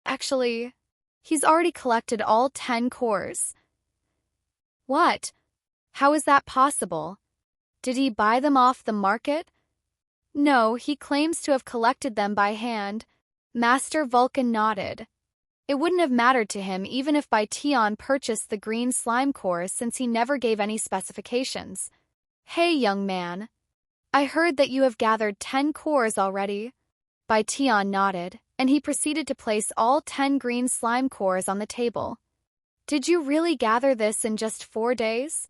Actually, he's already collected all 10 cores. What? How is that possible? Did he buy them off the market? No, he claims to have collected them by hand. Master Vulcan nodded. It wouldn't have mattered to him even if Bai Tian purchased the green slime cores since he never gave any specifications. Hey, young man. I heard that you have gathered 10 cores already. Bai Tian nodded, and he proceeded to place all 10 green slime cores on the table. Did you really gather this in just 4 days?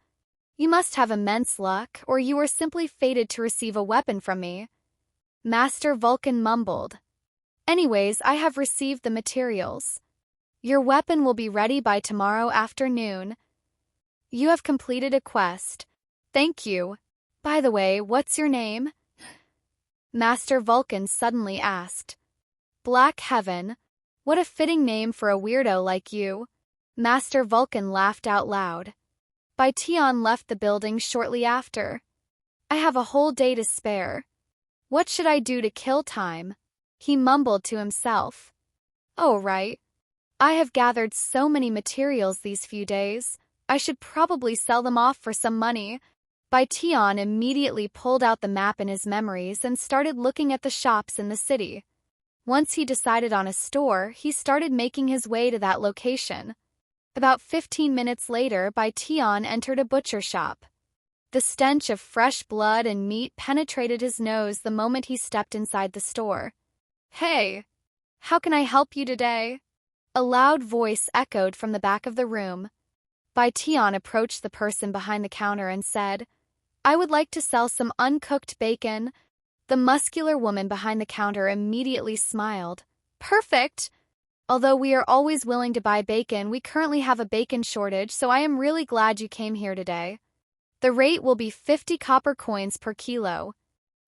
You must have immense luck, or you are simply fated to receive a weapon from me. Master Vulcan mumbled. Anyways, I have received the materials. Your weapon will be ready by tomorrow afternoon. You have completed a quest. Thank you. By the way, what's your name? Master Vulcan suddenly asked. Black Heaven. What a fitting name for a weirdo like you. Master Vulcan laughed out loud. Bai Tian left the building shortly after. I have a whole day to spare. What should I do to kill time? He mumbled to himself. Oh, right. I have gathered so many materials these few days. I should probably sell them off for some money. Bai Tian immediately pulled out the map in his memories and started looking at the shops in the city. Once he decided on a store, he started making his way to that location. About 15 minutes later, Bai Tian entered a butcher shop. The stench of fresh blood and meat penetrated his nose the moment he stepped inside the store. Hey! How can I help you today? A loud voice echoed from the back of the room. Bai Tian approached the person behind the counter and said, I would like to sell some uncooked bacon. The muscular woman behind the counter immediately smiled. Perfect! Although we are always willing to buy bacon, we currently have a bacon shortage, so I am really glad you came here today. The rate will be 50 copper coins per kilo.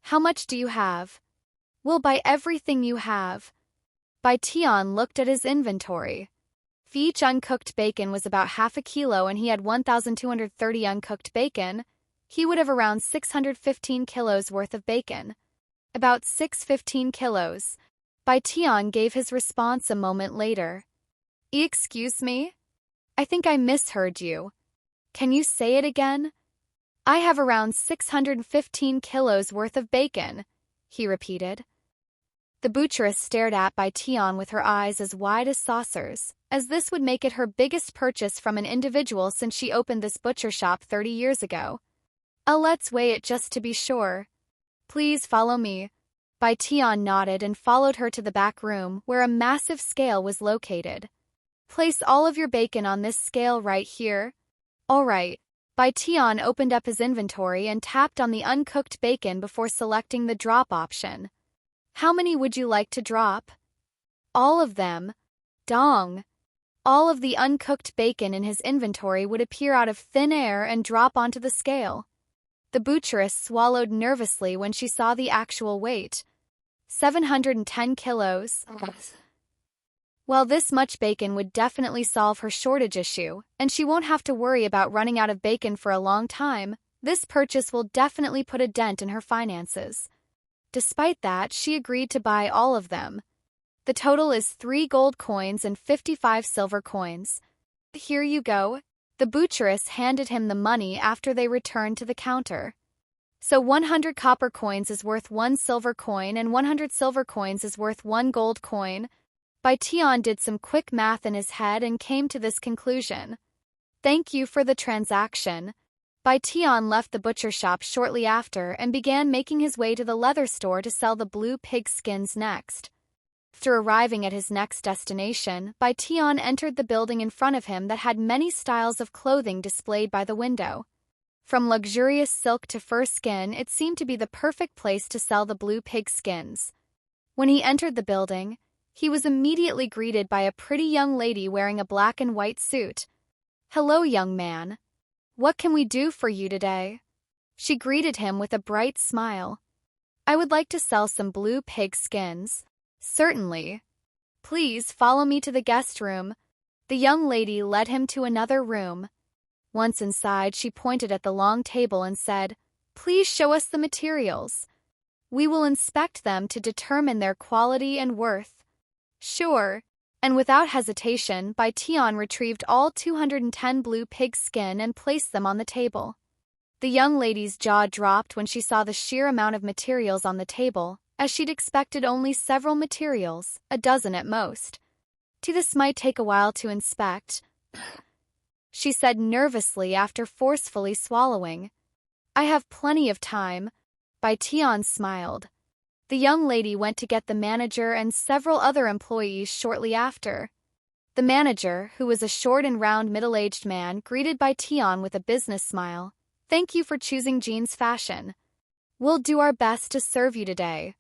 How much do you have? We'll buy everything you have. Bai Tian looked at his inventory. Each uncooked bacon was about half a kilo and he had 1,230 uncooked bacon. He would have around 615 kilos worth of bacon. About 615 kilos. Bai Tian gave his response a moment later. Excuse me? I think I misheard you. Can you say it again? I have around 615 kilos worth of bacon, he repeated. The butcheress stared at Bai Tian with her eyes as wide as saucers, as this would make it her biggest purchase from an individual since she opened this butcher shop 30 years ago. Let's weigh it just to be sure. Please follow me. Bai Tian nodded and followed her to the back room where a massive scale was located. Place all of your bacon on this scale right here. All right. Bai Tian opened up his inventory and tapped on the uncooked bacon before selecting the drop option. How many would you like to drop? All of them. Dong. All of the uncooked bacon in his inventory would appear out of thin air and drop onto the scale. The butcheress swallowed nervously when she saw the actual weight. 710 kilos. Well, this much bacon would definitely solve her shortage issue, and she won't have to worry about running out of bacon for a long time. This purchase will definitely put a dent in her finances. Despite that, she agreed to buy all of them. The total is 3 gold coins and 55 silver coins. Here you go. The butcheress handed him the money after they returned to the counter. So 100 copper coins is worth 1 silver coin and 100 silver coins is worth 1 gold coin. Bai Tian did some quick math in his head and came to this conclusion. Thank you for the transaction. Bai Tian left the butcher shop shortly after and began making his way to the leather store to sell the blue pig skins next. After arriving at his next destination, Bai Tian entered the building in front of him that had many styles of clothing displayed by the window. From luxurious silk to fur skin, it seemed to be the perfect place to sell the blue pig skins. When he entered the building, he was immediately greeted by a pretty young lady wearing a black and white suit. Hello, young man. What can we do for you today? She greeted him with a bright smile. I would like to sell some blue pig skins. Certainly. Please follow me to the guest room. The young lady led him to another room. Once inside, she pointed at the long table and said, Please show us the materials. We will inspect them to determine their quality and worth. Sure. And without hesitation, Bai Tian retrieved all 210 blue pig skin and placed them on the table. The young lady's jaw dropped when she saw the sheer amount of materials on the table, as she'd expected only several materials, a dozen at most. This might take a while to inspect, she said nervously after forcefully swallowing. I have plenty of time. Bai Tian smiled. The young lady went to get the manager and several other employees shortly after. The manager, who was a short and round middle-aged man, greeted Bai Tian with a business smile. Thank you for choosing Jean's fashion. We'll do our best to serve you today.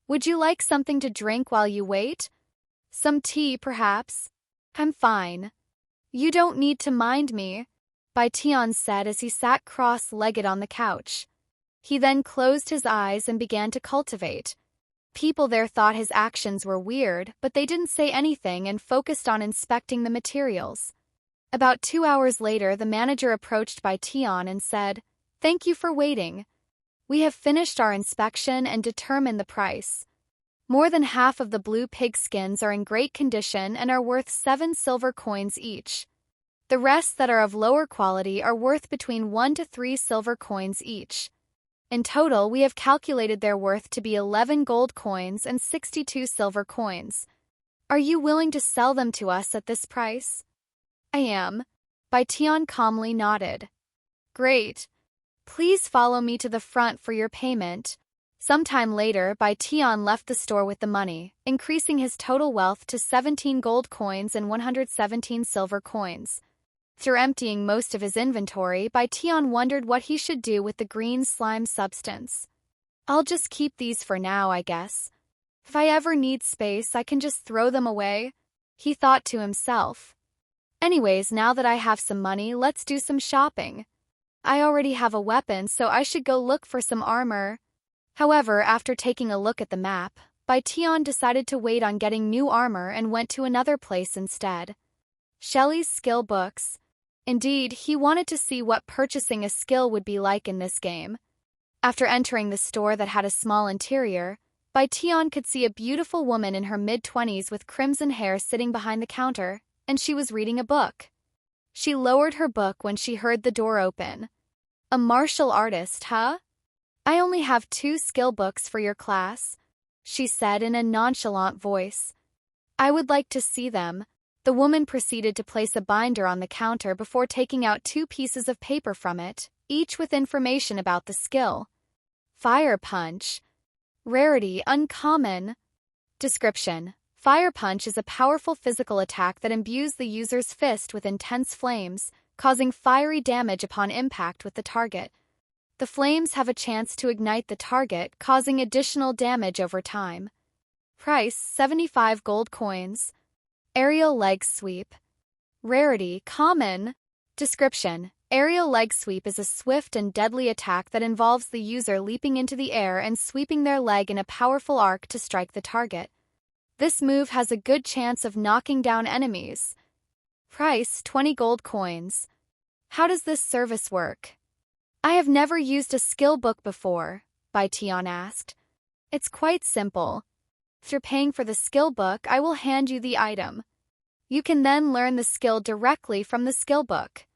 Would you like something to drink while you wait? Some tea, perhaps? I'm fine. You don't need to mind me, Bai Tian said as he sat cross-legged on the couch. He then closed his eyes and began to cultivate. People there thought his actions were weird, but they didn't say anything and focused on inspecting the materials. About 2 hours later, the manager approached Bai Tian and said, "Thank you for waiting. We have finished our inspection and determined the price. More than half of the blue pig skins are in great condition and are worth 7 silver coins each. The rest that are of lower quality are worth between 1 to 3 silver coins each. In total, we have calculated their worth to be 11 gold coins and 62 silver coins. Are you willing to sell them to us at this price?" "I am." Bai Tian calmly nodded. "Great. Please follow me to the front for your payment." Sometime later, Bai Tian left the store with the money, increasing his total wealth to 17 gold coins and 117 silver coins. After emptying most of his inventory, Bai Tian wondered what he should do with the green slime substance. "I'll just keep these for now, I guess. If I ever need space, I can just throw them away," he thought to himself. "Anyways, now that I have some money, let's do some shopping. I already have a weapon, so I should go look for some armor." However, after taking a look at the map, Bai Tian decided to wait on getting new armor and went to another place instead. Shelley's skill books. Indeed, he wanted to see what purchasing a skill would be like in this game. After entering the store that had a small interior, Bai Tian could see a beautiful woman in her mid-20s with crimson hair sitting behind the counter, and she was reading a book. She lowered her book when she heard the door open. "A martial artist, huh? I only have 2 skill books for your class," she said in a nonchalant voice. "I would like to see them." The woman proceeded to place a binder on the counter before taking out 2 pieces of paper from it, each with information about the skill. Fire Punch. Rarity: uncommon. Description: Fire Punch is a powerful physical attack that imbues the user's fist with intense flames, causing fiery damage upon impact with the target. The flames have a chance to ignite the target, causing additional damage over time. Price: 75 gold coins. Aerial Leg Sweep. Rarity: common. Description: Aerial Leg Sweep is a swift and deadly attack that involves the user leaping into the air and sweeping their leg in a powerful arc to strike the target. This move has a good chance of knocking down enemies. Price: 20 gold coins. How does this service work? "I have never used a skill book before," Bai Tian asked. "It's quite simple. After paying for the skill book, I will hand you the item. You can then learn the skill directly from the skill book.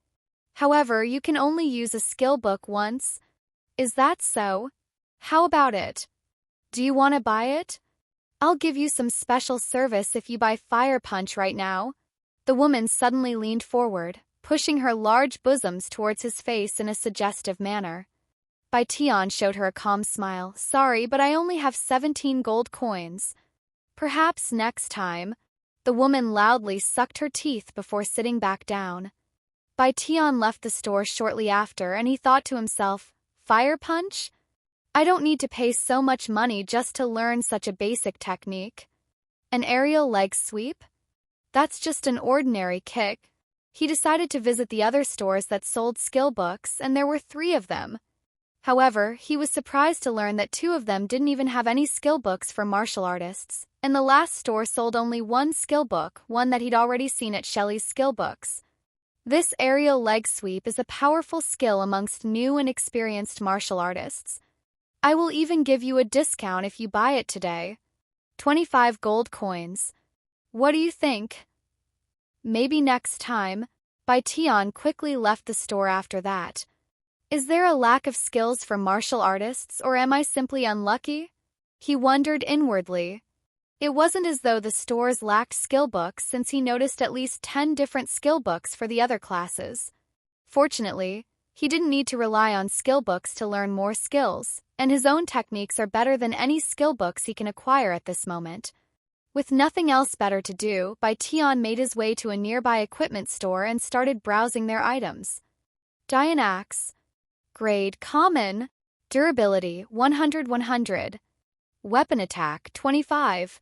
However, you can only use a skill book once." "Is that so? How about it? Do you want to buy it? I'll give you some special service if you buy Fire Punch right now." The woman suddenly leaned forward, pushing her large bosoms towards his face in a suggestive manner. Bai Tian showed her a calm smile. "Sorry, but I only have 17 gold coins. Perhaps next time." The woman loudly sucked her teeth before sitting back down. Bai Tian left the store shortly after, and he thought to himself, "Fire Punch? I don't need to pay so much money just to learn such a basic technique. An aerial leg sweep? That's just an ordinary kick." He decided to visit the other stores that sold skill books, and there were 3 of them. However, he was surprised to learn that 2 of them didn't even have any skill books for martial artists, and the last store sold only 1 skill book, one that he'd already seen at Shelley's skill books. This aerial leg sweep is a powerful skill amongst new and experienced martial artists. "I will even give you a discount if you buy it today. 25 gold coins. What do you think?" "Maybe next time." Bai Tian quickly left the store after that. Is there a lack of skills for martial artists, or am I simply unlucky? He wondered inwardly. It wasn't as though the stores lacked skill books, since he noticed at least 10 different skill books for the other classes. Fortunately, he didn't need to rely on skill books to learn more skills, and his own techniques are better than any skill books he can acquire at this moment. With nothing else better to do, Bai Tian made his way to a nearby equipment store and started browsing their items. Giant Axe. Grade: Common. Durability: 100/100. Weapon Attack: 25.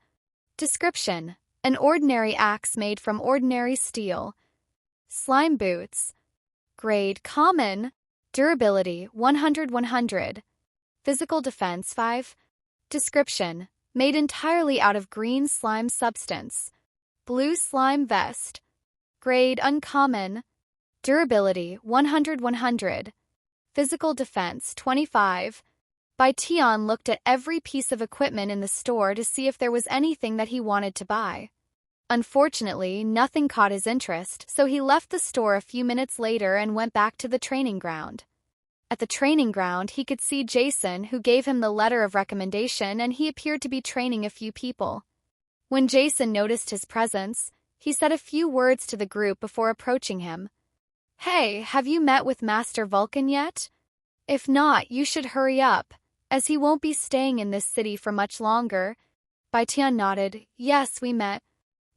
Description: An ordinary axe made from ordinary steel. Slime Boots. Grade: Common. Durability: 100/100. Physical Defense: 5. Description: Made entirely out of green slime substance. Blue Slime Vest. Grade uncommon. Durability 100-100. Physical defense 25. Bai Tian looked at every piece of equipment in the store to see if there was anything that he wanted to buy. Unfortunately, nothing caught his interest, so he left the store a few minutes later and went back to the training ground. At the training ground, he could see Jason, who gave him the letter of recommendation, and he appeared to be training a few people. When Jason noticed his presence, he said a few words to the group before approaching him. "Hey, have you met with Master Vulcan yet? If not, you should hurry up, as he won't be staying in this city for much longer." Bai Tian nodded. "Yes, we met."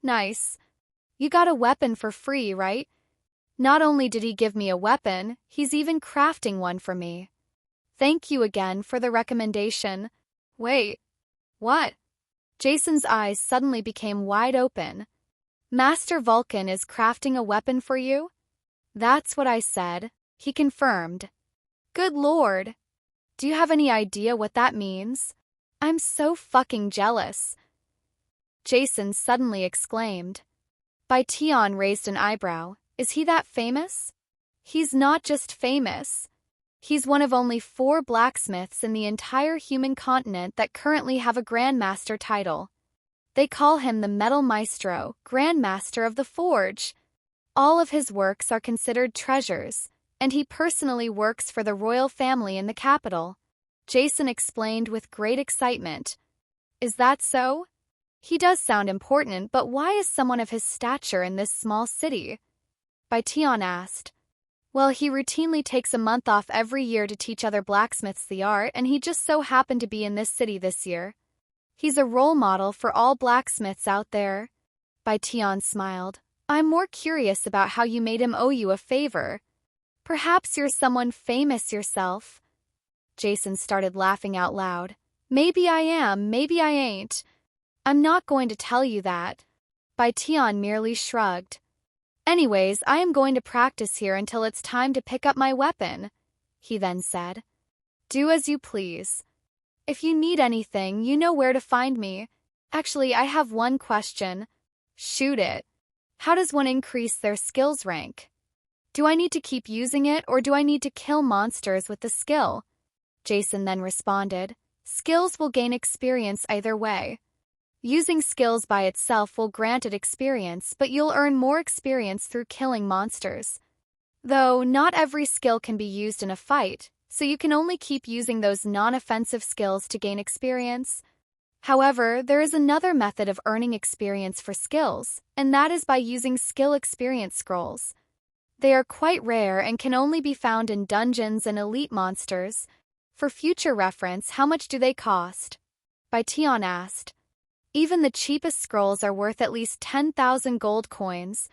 "Nice. You got a weapon for free, right?" "Not only did he give me a weapon, he's even crafting one for me." "Thank you again for the recommendation." "Wait. What?" Jason's eyes suddenly became wide open. "Master Vulcan is crafting a weapon for you?" "That's what I said," he confirmed. "Good lord. Do you have any idea what that means? I'm so fucking jealous." Jason suddenly exclaimed. Bai Tian raised an eyebrow. "Is he that famous?" "He's not just famous. He's one of only 4 blacksmiths in the entire human continent that currently have a Grandmaster title. They call him the Metal Maestro, Grandmaster of the Forge. All of his works are considered treasures, and he personally works for the royal family in the capital." Jason explained with great excitement. "Is that so? He does sound important, but why is someone of his stature in this small city?" Bai Tian asked. "Well, he routinely takes a month off every year to teach other blacksmiths the art, and he just so happened to be in this city this year. He's a role model for all blacksmiths out there." Bai Tian smiled. "I'm more curious about how you made him owe you a favor. Perhaps you're someone famous yourself." Jason started laughing out loud. "Maybe I am, maybe I ain't. I'm not going to tell you that." Bai Tian merely shrugged. "Anyways, I am going to practice here until it's time to pick up my weapon," he then said. "Do as you please. If you need anything, you know where to find me. Actually, I have one question." "Shoot it. How does one increase their skills rank? Do I need to keep using it, or do I need to kill monsters with the skill?" Jason then responded. "Skills will gain experience either way. Using skills by itself will grant it experience, but you'll earn more experience through killing monsters. Though, not every skill can be used in a fight, so you can only keep using those non-offensive skills to gain experience. However, there is another method of earning experience for skills, and that is by using skill experience scrolls. They are quite rare and can only be found in dungeons and elite monsters. For future reference, how much do they cost?" Bai Tian asked. "Even the cheapest scrolls are worth at least 10,000 gold coins."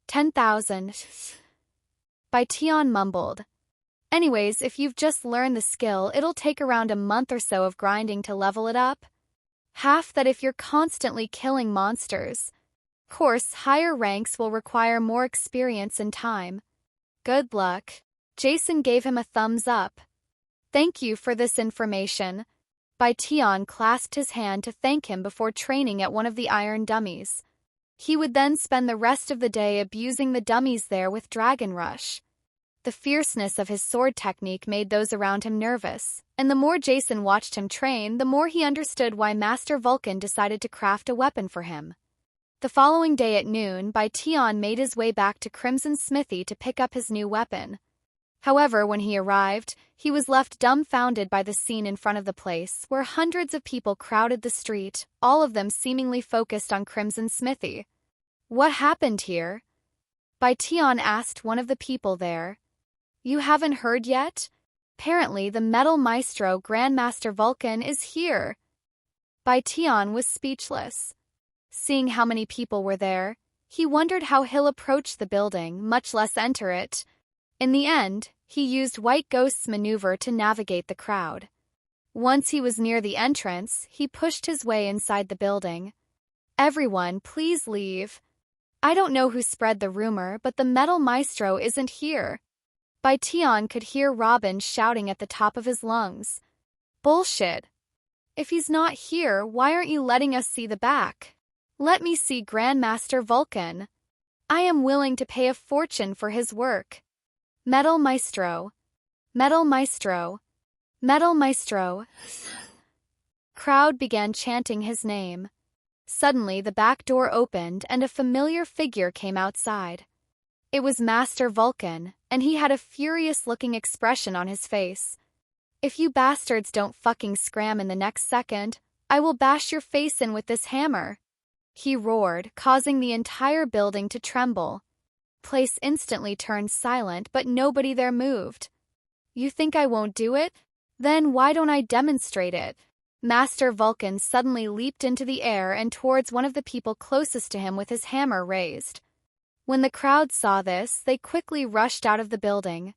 10,000. Bai Tian mumbled. "Anyways, if you've just learned the skill, it'll take around a month or so of grinding to level it up. Half that if you're constantly killing monsters. Of course, higher ranks will require more experience and time. Good luck." Jason gave him a thumbs up. "Thank you for this information." Bai Tian clasped his hand to thank him before training at one of the iron dummies. He would then spend the rest of the day abusing the dummies there with Dragon Rush. The fierceness of his sword technique made those around him nervous, and the more Jason watched him train, the more he understood why Master Vulcan decided to craft a weapon for him. The following day at noon, Bai Tian made his way back to Crimson Smithy to pick up his new weapon. However, when he arrived, he was left dumbfounded by the scene in front of the place, where hundreds of people crowded the street, all of them seemingly focused on Crimson Smithy. "What happened here?" Bai Tian asked one of the people there. "You haven't heard yet? Apparently, the Metal Maestro Grandmaster Vulcan is here." Bai Tian was speechless. Seeing how many people were there, he wondered how he'll approach the building, much less enter it. In the end, he used White Ghost's maneuver to navigate the crowd. Once he was near the entrance, he pushed his way inside the building. "Everyone, please leave. I don't know who spread the rumor, but the Metal Maestro isn't here." Bai Tian could hear Robin shouting at the top of his lungs. "Bullshit. If he's not here, why aren't you letting us see the back? Let me see Grandmaster Vulcan." I am willing to pay a fortune for his work. Metal Maestro. Metal Maestro. Metal Maestro. Crowd began chanting his name. Suddenly the back door opened and a familiar figure came outside. It was Master Vulcan, and he had a furious-looking expression on his face. If you bastards don't fucking scram in the next second, I will bash your face in with this hammer. He roared, causing the entire building to tremble. Place instantly turned silent, but nobody there moved. You think I won't do it? Then why don't I demonstrate it? Master Vulcan suddenly leaped into the air and towards one of the people closest to him with his hammer raised. When the crowd saw this, they quickly rushed out of the building.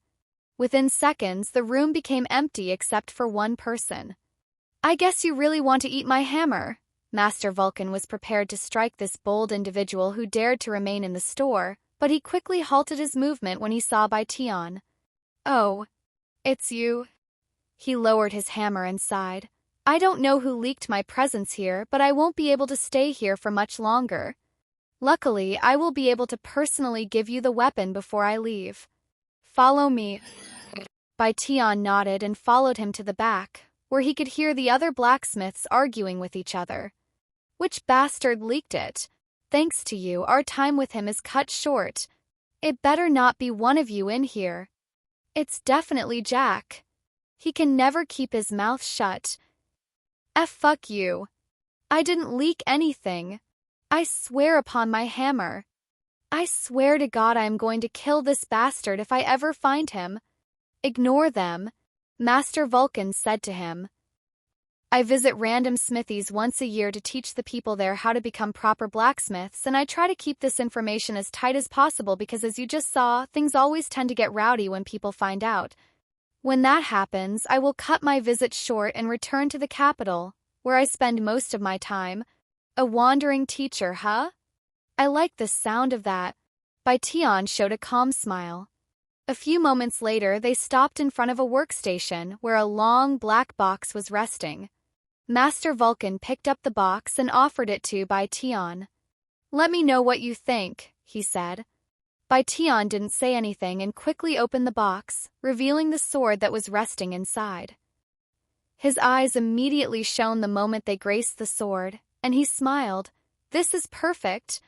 Within seconds, the room became empty except for one person. I guess you really want to eat my hammer. Master Vulcan was prepared to strike this bold individual who dared to remain in the store, but he quickly halted his movement when he saw Bai Tian. Oh, it's you. He lowered his hammer and sighed. I don't know who leaked my presence here, but I won't be able to stay here for much longer. Luckily, I will be able to personally give you the weapon before I leave. Follow me. Bai Tian nodded and followed him to the back, where he could hear the other blacksmiths arguing with each other. Which bastard leaked it? Thanks to you, our time with him is cut short. It better not be one of you in here. It's definitely Jack. He can never keep his mouth shut. Fuck you. I didn't leak anything. I swear upon my hammer. I swear to God I am going to kill this bastard if I ever find him. Ignore them, Master Vulcan said to him. I visit random smithies once a year to teach the people there how to become proper blacksmiths, and I try to keep this information as tight as possible because, as you just saw, things always tend to get rowdy when people find out. When that happens, I will cut my visit short and return to the capital, where I spend most of my time. A wandering teacher, huh? I like the sound of that. Bai Tian showed a calm smile. A few moments later, they stopped in front of a workstation where a long black box was resting. Master Vulcan picked up the box and offered it to Bai Tian. Let me know what you think, he said. Bai Tian didn't say anything and quickly opened the box, revealing the sword that was resting inside. His eyes immediately shone the moment they graced the sword, and he smiled. This is perfect.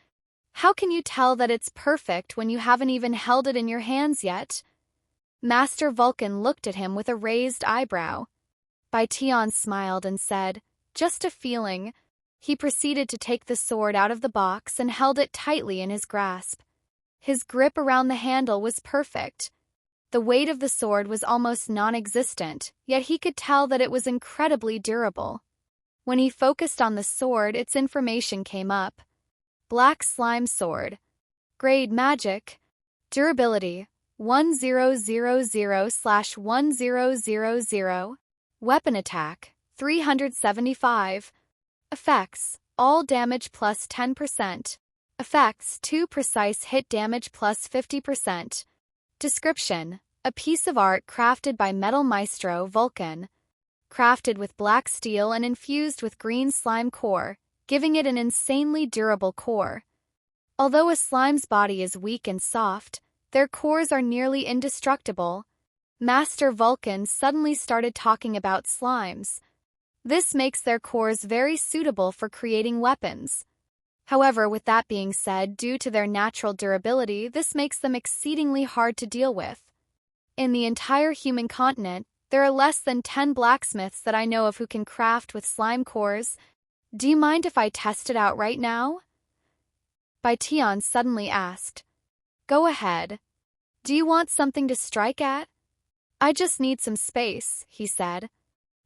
How can you tell that it's perfect when you haven't even held it in your hands yet? Master Vulcan looked at him with a raised eyebrow. Bai Tian smiled and said, just a feeling. He proceeded to take the sword out of the box and held it tightly in his grasp. His grip around the handle was perfect. The weight of the sword was almost non-existent, yet he could tell that it was incredibly durable. When he focused on the sword, its information came up. Black Slime Sword. Grade Magic. Durability 1000/1000. Weapon Attack 375. Effects: all damage plus 10%. Effects: 2 precise hit damage plus 50%. Description: a piece of art crafted by Metal Maestro Vulcan. Crafted with black steel and infused with green slime core, giving it an insanely durable core. Although a slime's body is weak and soft, their cores are nearly indestructible. Master Vulcan suddenly started talking about slimes. This makes their cores very suitable for creating weapons. However, with that being said, due to their natural durability, this makes them exceedingly hard to deal with. In the entire human continent, there are less than 10 blacksmiths that I know of who can craft with slime cores. Do you mind if I test it out right now? Bai Tian suddenly asked. Go ahead. Do you want something to strike at? I just need some space, he said.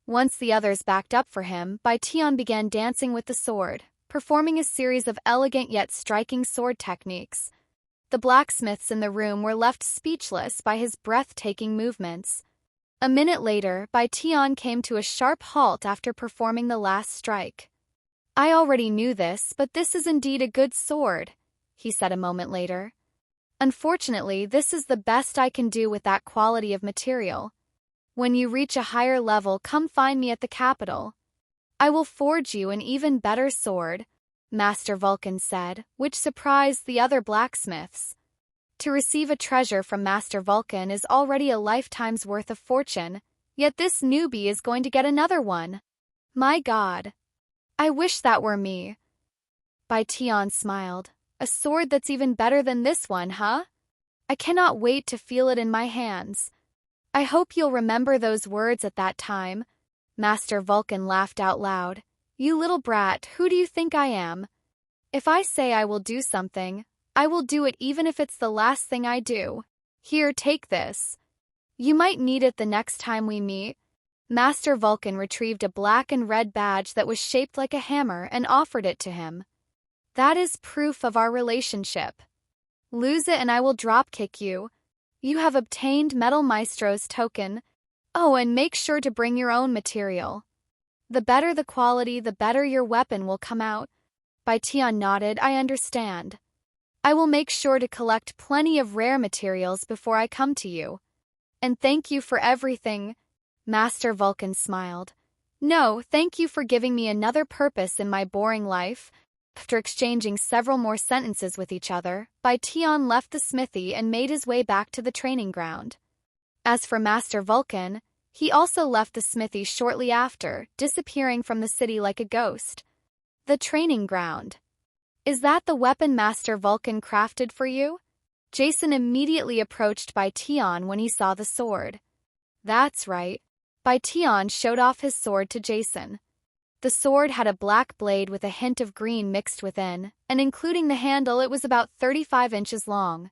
Once the others backed up for him, Bai Tian began dancing with the sword, performing a series of elegant yet striking sword techniques. The blacksmiths in the room were left speechless by his breathtaking movements. A minute later, Bai Tian came to a sharp halt after performing the last strike. I already knew this, but this is indeed a good sword, he said a moment later. Unfortunately, this is the best I can do with that quality of material. When you reach a higher level, come find me at the capital. I will forge you an even better sword. Master Vulcan said, which surprised the other blacksmiths. To receive a treasure from Master Vulcan is already a lifetime's worth of fortune, yet this newbie is going to get another one. My God. I wish that were me. Bai Tian smiled. A sword that's even better than this one, huh? I cannot wait to feel it in my hands. I hope you'll remember those words at that time. Master Vulcan laughed out loud. You little brat, who do you think I am? If I say I will do something, I will do it even if it's the last thing I do. Here, take this. You might need it the next time we meet. Master Vulcan retrieved a black and red badge that was shaped like a hammer and offered it to him. That is proof of our relationship. Lose it and I will dropkick you. You have obtained Metal Maestro's token. Oh, and make sure to bring your own material. The better the quality, the better your weapon will come out. Bai Tian nodded. I understand. I will make sure to collect plenty of rare materials before I come to you. And thank you for everything. Master Vulcan smiled. No, thank you for giving me another purpose in my boring life. After exchanging several more sentences with each other, Bai Tian left the smithy and made his way back to the training ground. As for Master Vulcan, he also left the smithy shortly after, disappearing from the city like a ghost. The training ground. Is that the weapon Master Vulcan crafted for you? Jason immediately approached Bai Tian when he saw the sword. That's right. Bai Tian showed off his sword to Jason. The sword had a black blade with a hint of green mixed within, and including the handle it was about 35 inches long.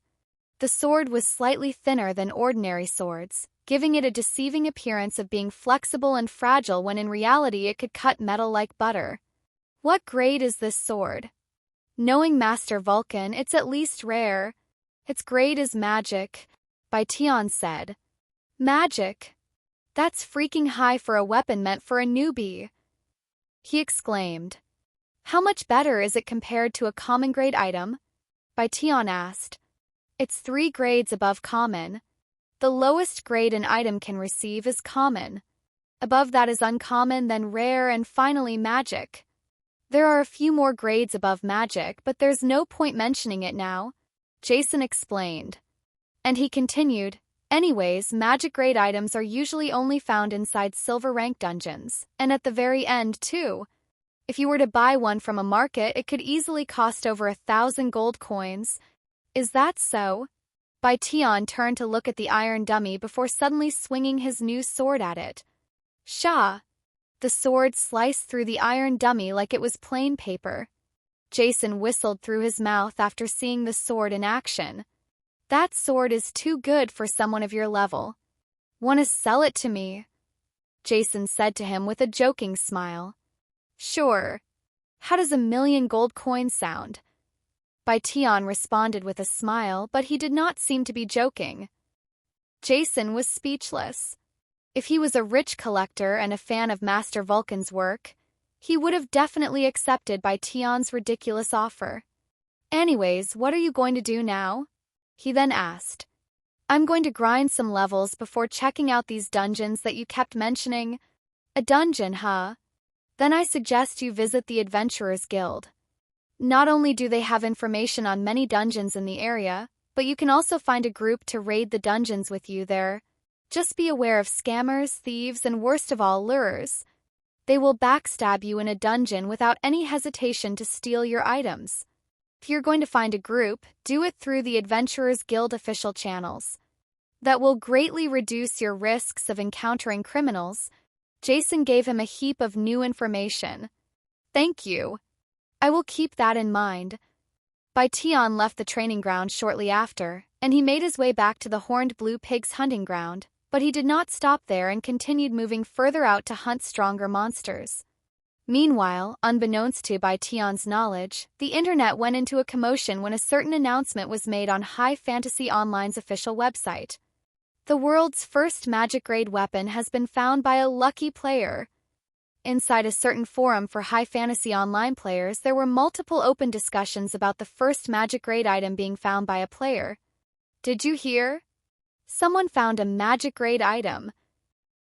The sword was slightly thinner than ordinary swords, giving it a deceiving appearance of being flexible and fragile when in reality it could cut metal like butter. What grade is this sword? Knowing Master Vulcan, it's at least rare. Its grade is magic, Bai Tian said. Magic? That's freaking high for a weapon meant for a newbie. He exclaimed. How much better is it compared to a common grade item? Bai Tian asked. It's 3 grades above common. The lowest grade an item can receive is common. Above that is uncommon, then rare, and finally magic. There are a few more grades above magic, but there's no point mentioning it now, Jason explained. And he continued, anyways, magic grade items are usually only found inside silver rank dungeons, and at the very end too. If you were to buy one from a market, it could easily cost over 1,000 gold coins. Is that so? Bai Tian turned to look at the iron dummy before suddenly swinging his new sword at it. Shah! The sword sliced through the iron dummy like it was plain paper. Jason whistled through his mouth after seeing the sword in action. That sword is too good for someone of your level. Want to sell it to me? Jason said to him with a joking smile. Sure. How does 1,000,000 gold coins sound? Bai Tian responded with a smile, but he did not seem to be joking. Jason was speechless. If he was a rich collector and a fan of Master Vulcan's work, he would have definitely accepted Bai Tian's ridiculous offer. Anyways, what are you going to do now? He then asked. I'm going to grind some levels before checking out these dungeons that you kept mentioning. A dungeon, huh? Then I suggest you visit the Adventurers Guild. Not only do they have information on many dungeons in the area, but you can also find a group to raid the dungeons with you there. Just be aware of scammers, thieves, and worst of all, lurers. They will backstab you in a dungeon without any hesitation to steal your items. If you're going to find a group, do it through the Adventurers Guild official channels. That will greatly reduce your risks of encountering criminals. Jason gave him a heap of new information. Thank you. I will keep that in mind. Bai Tian left the training ground shortly after, and he made his way back to the Horned Blue Pig's hunting ground. But he did not stop there and continued moving further out to hunt stronger monsters. Meanwhile, unbeknownst to Bai Tian's knowledge, the internet went into a commotion when a certain announcement was made on High Fantasy Online's official website. The world's first magic-grade weapon has been found by a lucky player. Inside a certain forum for High Fantasy Online players, there were multiple open discussions about the first magic-grade item being found by a player. Did you hear? Someone found a magic-grade item.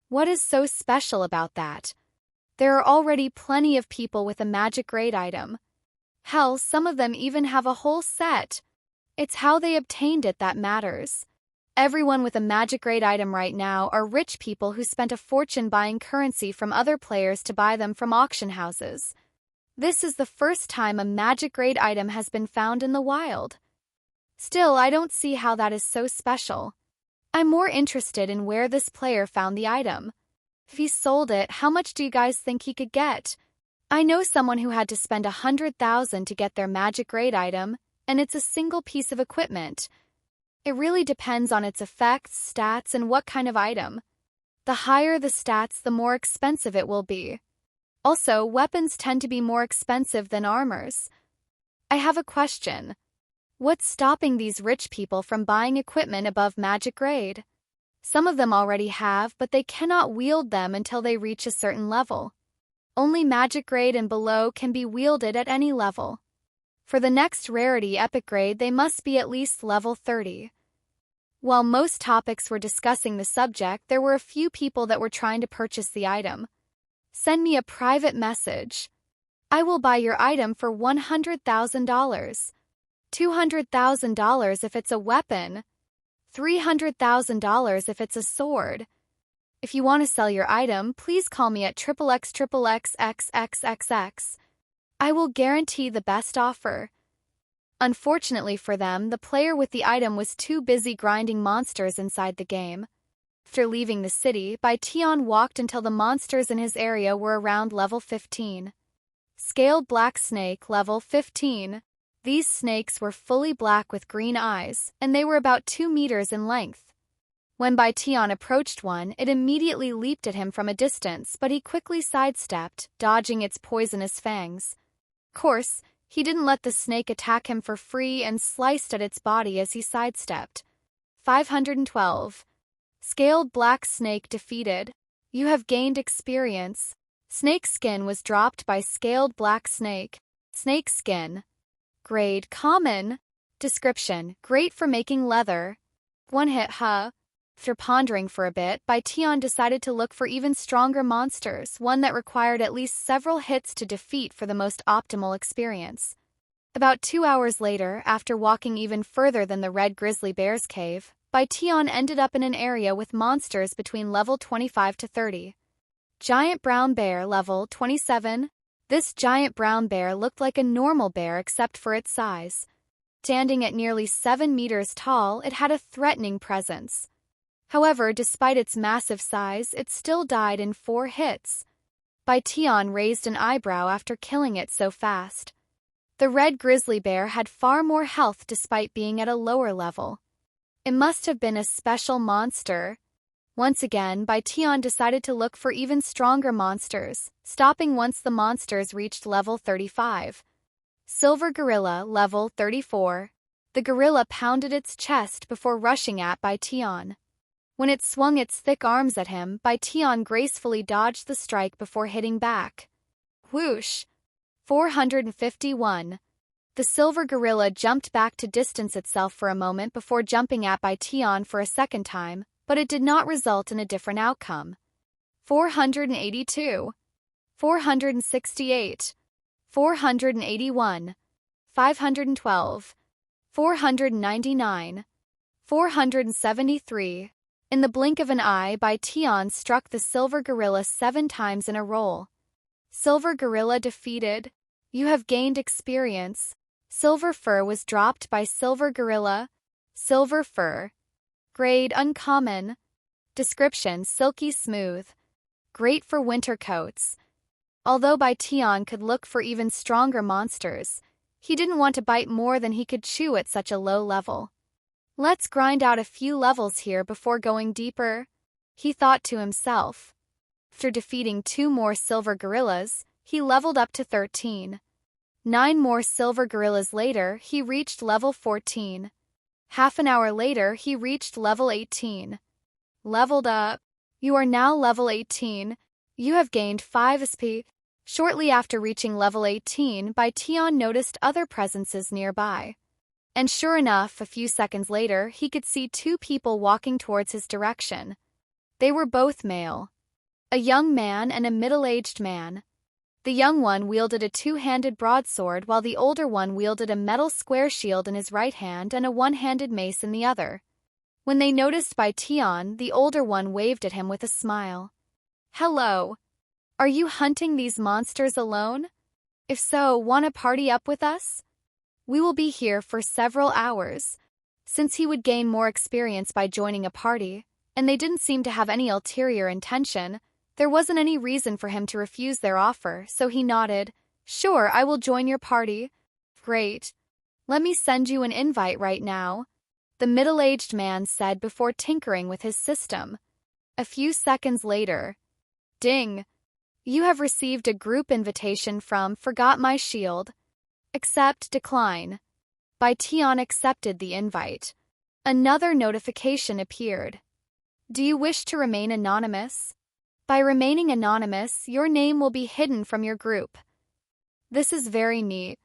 What is so special about that? There are already plenty of people with a magic-grade item. Hell, some of them even have a whole set. It's how they obtained it that matters. Everyone with a magic grade item right now are rich people who spent a fortune buying currency from other players to buy them from auction houses. This is the first time a magic grade item has been found in the wild. Still, I don't see how that is so special. I'm more interested in where this player found the item. If he sold it, how much do you guys think he could get? I know someone who had to spend 100,000 to get their magic grade item, and it's a single piece of equipment. It really depends on its effects, stats, and what kind of item. The higher the stats, the more expensive it will be. Also, weapons tend to be more expensive than armors. I have a question. What's stopping these rich people from buying equipment above magic grade? Some of them already have, but they cannot wield them until they reach a certain level. Only magic grade and below can be wielded at any level. For the next rarity epic grade, they must be at least level 30. While most topics were discussing the subject, there were a few people that were trying to purchase the item. Send me a private message. I will buy your item for $100,000. $200,000 if it's a weapon. $300,000 if it's a sword. If you want to sell your item, please call me at XXXXXXXX. I will guarantee the best offer. Unfortunately for them, the player with the item was too busy grinding monsters inside the game. After leaving the city, Bai Tian walked until the monsters in his area were around level 15. Scaled black snake, level 15. These snakes were fully black with green eyes, and they were about 2 meters in length. When Bai Tian approached one, it immediately leaped at him from a distance, but he quickly sidestepped, dodging its poisonous fangs. Of course, he didn't let the snake attack him for free and sliced at its body as he sidestepped. 512. Scaled black snake defeated. You have gained experience. Snake skin was dropped by scaled black snake. Snake skin. Grade common. Description: great for making leather. One hit, huh? After pondering for a bit, Bai Tian decided to look for even stronger monsters, one that required at least several hits to defeat for the most optimal experience. About 2 hours later, after walking even further than the red grizzly bear's cave, Bai Tian ended up in an area with monsters between level 25 to 30. Giant brown bear, level 27. This giant brown bear looked like a normal bear except for its size. Standing at nearly 7 meters tall, it had a threatening presence. However, despite its massive size, it still died in 4 hits. Bai Tian raised an eyebrow after killing it so fast. The red grizzly bear had far more health despite being at a lower level. It must have been a special monster. Once again, Bai Tian decided to look for even stronger monsters, stopping once the monsters reached level 35. Silver gorilla, level 34. The gorilla pounded its chest before rushing at Bai Tian. When it swung its thick arms at him, Bai Tian gracefully dodged the strike before hitting back. Whoosh! 451. The silver gorilla jumped back to distance itself for a moment before jumping at Bai Tian for a second time, but it did not result in a different outcome. 482. 468. 481. 512. 499. 473. In the blink of an eye, Bai Tian struck the silver gorilla 7 times in a row. Silver gorilla defeated. You have gained experience. Silver fur was dropped by silver gorilla. Silver fur. Grade uncommon. Description: silky smooth. Great for winter coats. Although Bai Tian could look for even stronger monsters, he didn't want to bite more than he could chew at such a low level. Let's grind out a few levels here before going deeper, he thought to himself. After defeating 2 more silver gorillas, he leveled up to 13. 9 more silver gorillas later, he reached level 14. Half an hour later, he reached level 18. Leveled up. You are now level 18. You have gained 5 SP. Shortly after reaching level 18, Bai Tian noticed other presences nearby. And sure enough, a few seconds later, he could see 2 people walking towards his direction. They were both male. A young man and a middle-aged man. The young one wielded a two-handed broadsword while the older one wielded a metal square shield in his right hand and a one-handed mace in the other. When they noticed Bai Tian, the older one waved at him with a smile. "Hello. Are you hunting these monsters alone? If so, wanna party up with us? We will be here for several hours." Since he would gain more experience by joining a party, and they didn't seem to have any ulterior intention, there wasn't any reason for him to refuse their offer, so he nodded. "Sure, I will join your party." "Great. Let me send you an invite right now," the middle-aged man said before tinkering with his system. A few seconds later, ding! "You have received a group invitation from Forgot My Shield. Accept, decline." Bai Tian accepted the invite. Another notification appeared. "Do you wish to remain anonymous? By remaining anonymous, your name will be hidden from your group." This is very neat.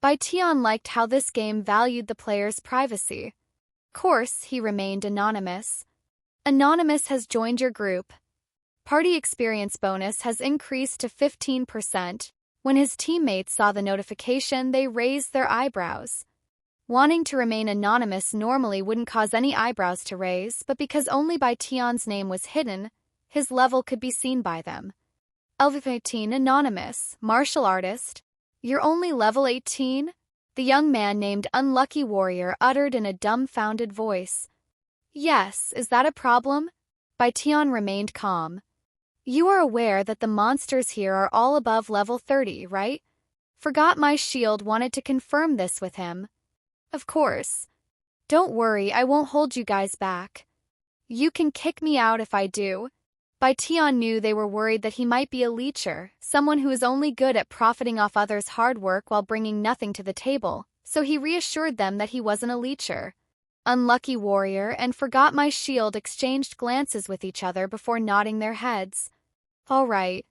Bai Tian liked how this game valued the player's privacy. Of course, he remained anonymous. Anonymous has joined your group. Party experience bonus has increased to 15%. When his teammates saw the notification, they raised their eyebrows. Wanting to remain anonymous normally wouldn't cause any eyebrows to raise, but because only Bai Tian's name was hidden, his level could be seen by them. Level 18 Anonymous, Martial Artist. "You're only level 18? The young man named Unlucky Warrior uttered in a dumbfounded voice. "Yes, is that a problem?" Bai Tian remained calm. "You are aware that the monsters here are all above level 30, right?" Forgot My Shield wanted to confirm this with him. "Of course. Don't worry, I won't hold you guys back. You can kick me out if I do." Bai Tian knew they were worried that he might be a leecher, someone who is only good at profiting off others' hard work while bringing nothing to the table, so he reassured them that he wasn't a leecher. Unlucky Warrior and Forgot My Shield exchanged glances with each other before nodding their heads. "All right.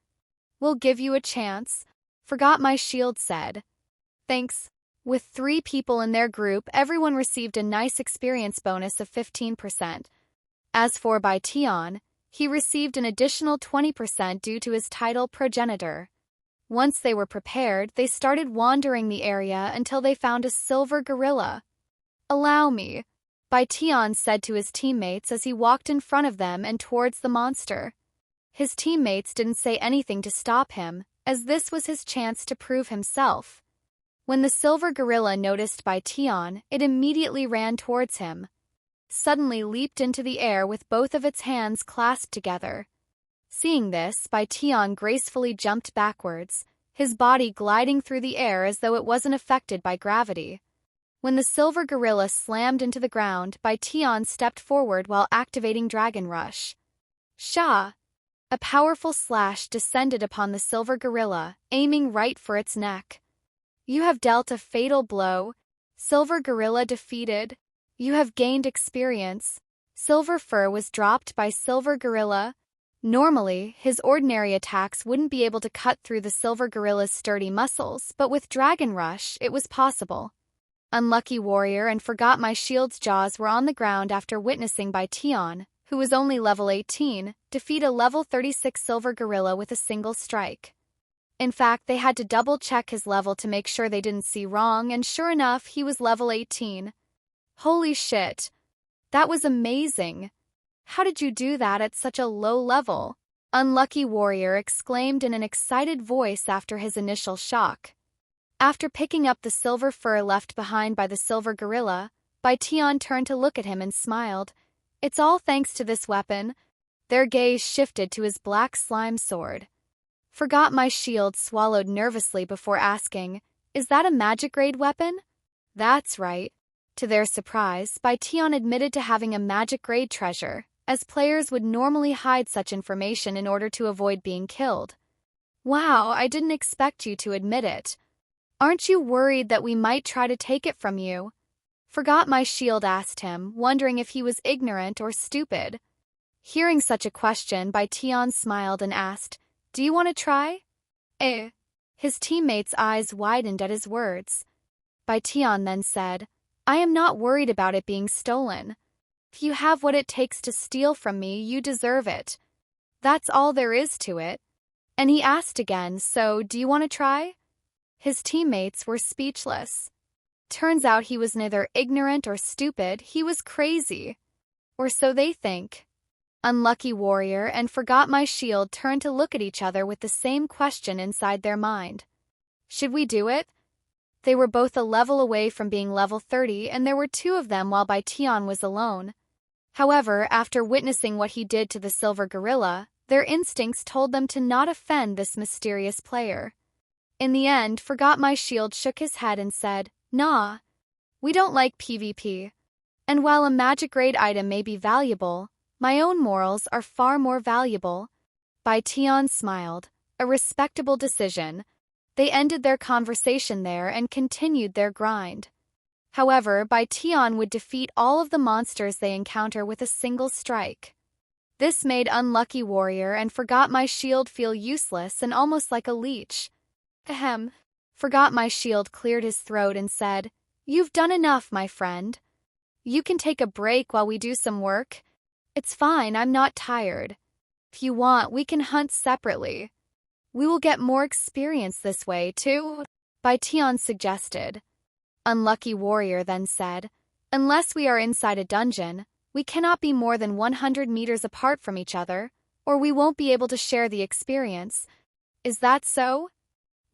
We'll give you a chance," Forgot My Shield said. "Thanks." With 3 people in their group, everyone received a nice experience bonus of 15%. As for Bai Tian, he received an additional 20% due to his title Progenitor. Once they were prepared, they started wandering the area until they found a silver gorilla. "Allow me," Bai Tian said to his teammates as he walked in front of them and towards the monster. His teammates didn't say anything to stop him, as this was his chance to prove himself. When the silver gorilla noticed Bai Tian, it immediately ran towards him. Suddenly leaped into the air with both of its hands clasped together. Seeing this, Bai Tian gracefully jumped backwards, his body gliding through the air as though it wasn't affected by gravity. When the silver gorilla slammed into the ground, Bai Tian stepped forward while activating Dragon Rush. Sha! A powerful slash descended upon the silver gorilla, aiming right for its neck. "You have dealt a fatal blow. Silver gorilla defeated. You have gained experience." Silver fur was dropped by silver gorilla. Normally, his ordinary attacks wouldn't be able to cut through the silver gorilla's sturdy muscles, but with Dragon Rush, it was possible. Unlucky Warrior and Forgot My Shield's jaws were on the ground after witnessing Bai Tian, who was only level 18, defeat a level 36 silver gorilla with a single strike. In fact, they had to double-check his level to make sure they didn't see wrong, and sure enough, he was level 18. Holy shit! That was amazing! How did you do that at such a low level? Unlucky Warrior exclaimed in an excited voice after his initial shock. After picking up the silver fur left behind by the silver gorilla, Bai Tian turned to look at him and smiled. "It's all thanks to this weapon." Their gaze shifted to his black slime sword. Forgot My Shield swallowed nervously before asking, "Is that a magic-grade weapon?" "That's right." To their surprise, Bai Tian admitted to having a magic-grade treasure, as players would normally hide such information in order to avoid being killed. "Wow, I didn't expect you to admit it. Aren't you worried that we might try to take it from you?" Forgot My Shield asked him, wondering if he was ignorant or stupid. Hearing such a question, Bai Tian smiled and asked, "Do you want to try?" His teammates' eyes widened at his words. Bai Tian then said, "I am not worried about it being stolen. If you have what it takes to steal from me, you deserve it. That's all there is to it." And he asked again, "So, do you want to try?" His teammates were speechless. Turns out he was neither ignorant or stupid, he was crazy. Or so they think. Unlucky Warrior and Forgot My Shield turned to look at each other with the same question inside their mind. Should we do it? They were both a level away from being level 30, and there were two of them while Bai Tian was alone. However, after witnessing what he did to the silver gorilla, their instincts told them to not offend this mysterious player. In the end, Forgot My Shield shook his head and said, "Nah, we don't like PvP. And while a magic grade item may be valuable, my own morals are far more valuable." Bai Tian smiled. A respectable decision. They ended their conversation there and continued their grind. However, Bai Tian would defeat all of the monsters they encounter with a single strike. This made Unlucky Warrior and Forgot My Shield feel useless and almost like a leech. Ahem. Forgot My Shield cleared his throat and said, "You've done enough, my friend. You can take a break while we do some work. It's fine, I'm not tired. If you want, we can hunt separately. We will get more experience this way, too," Bai Tian suggested. Unlucky Warrior then said, "Unless we are inside a dungeon, we cannot be more than 100 meters apart from each other, or we won't be able to share the experience. Is that so?"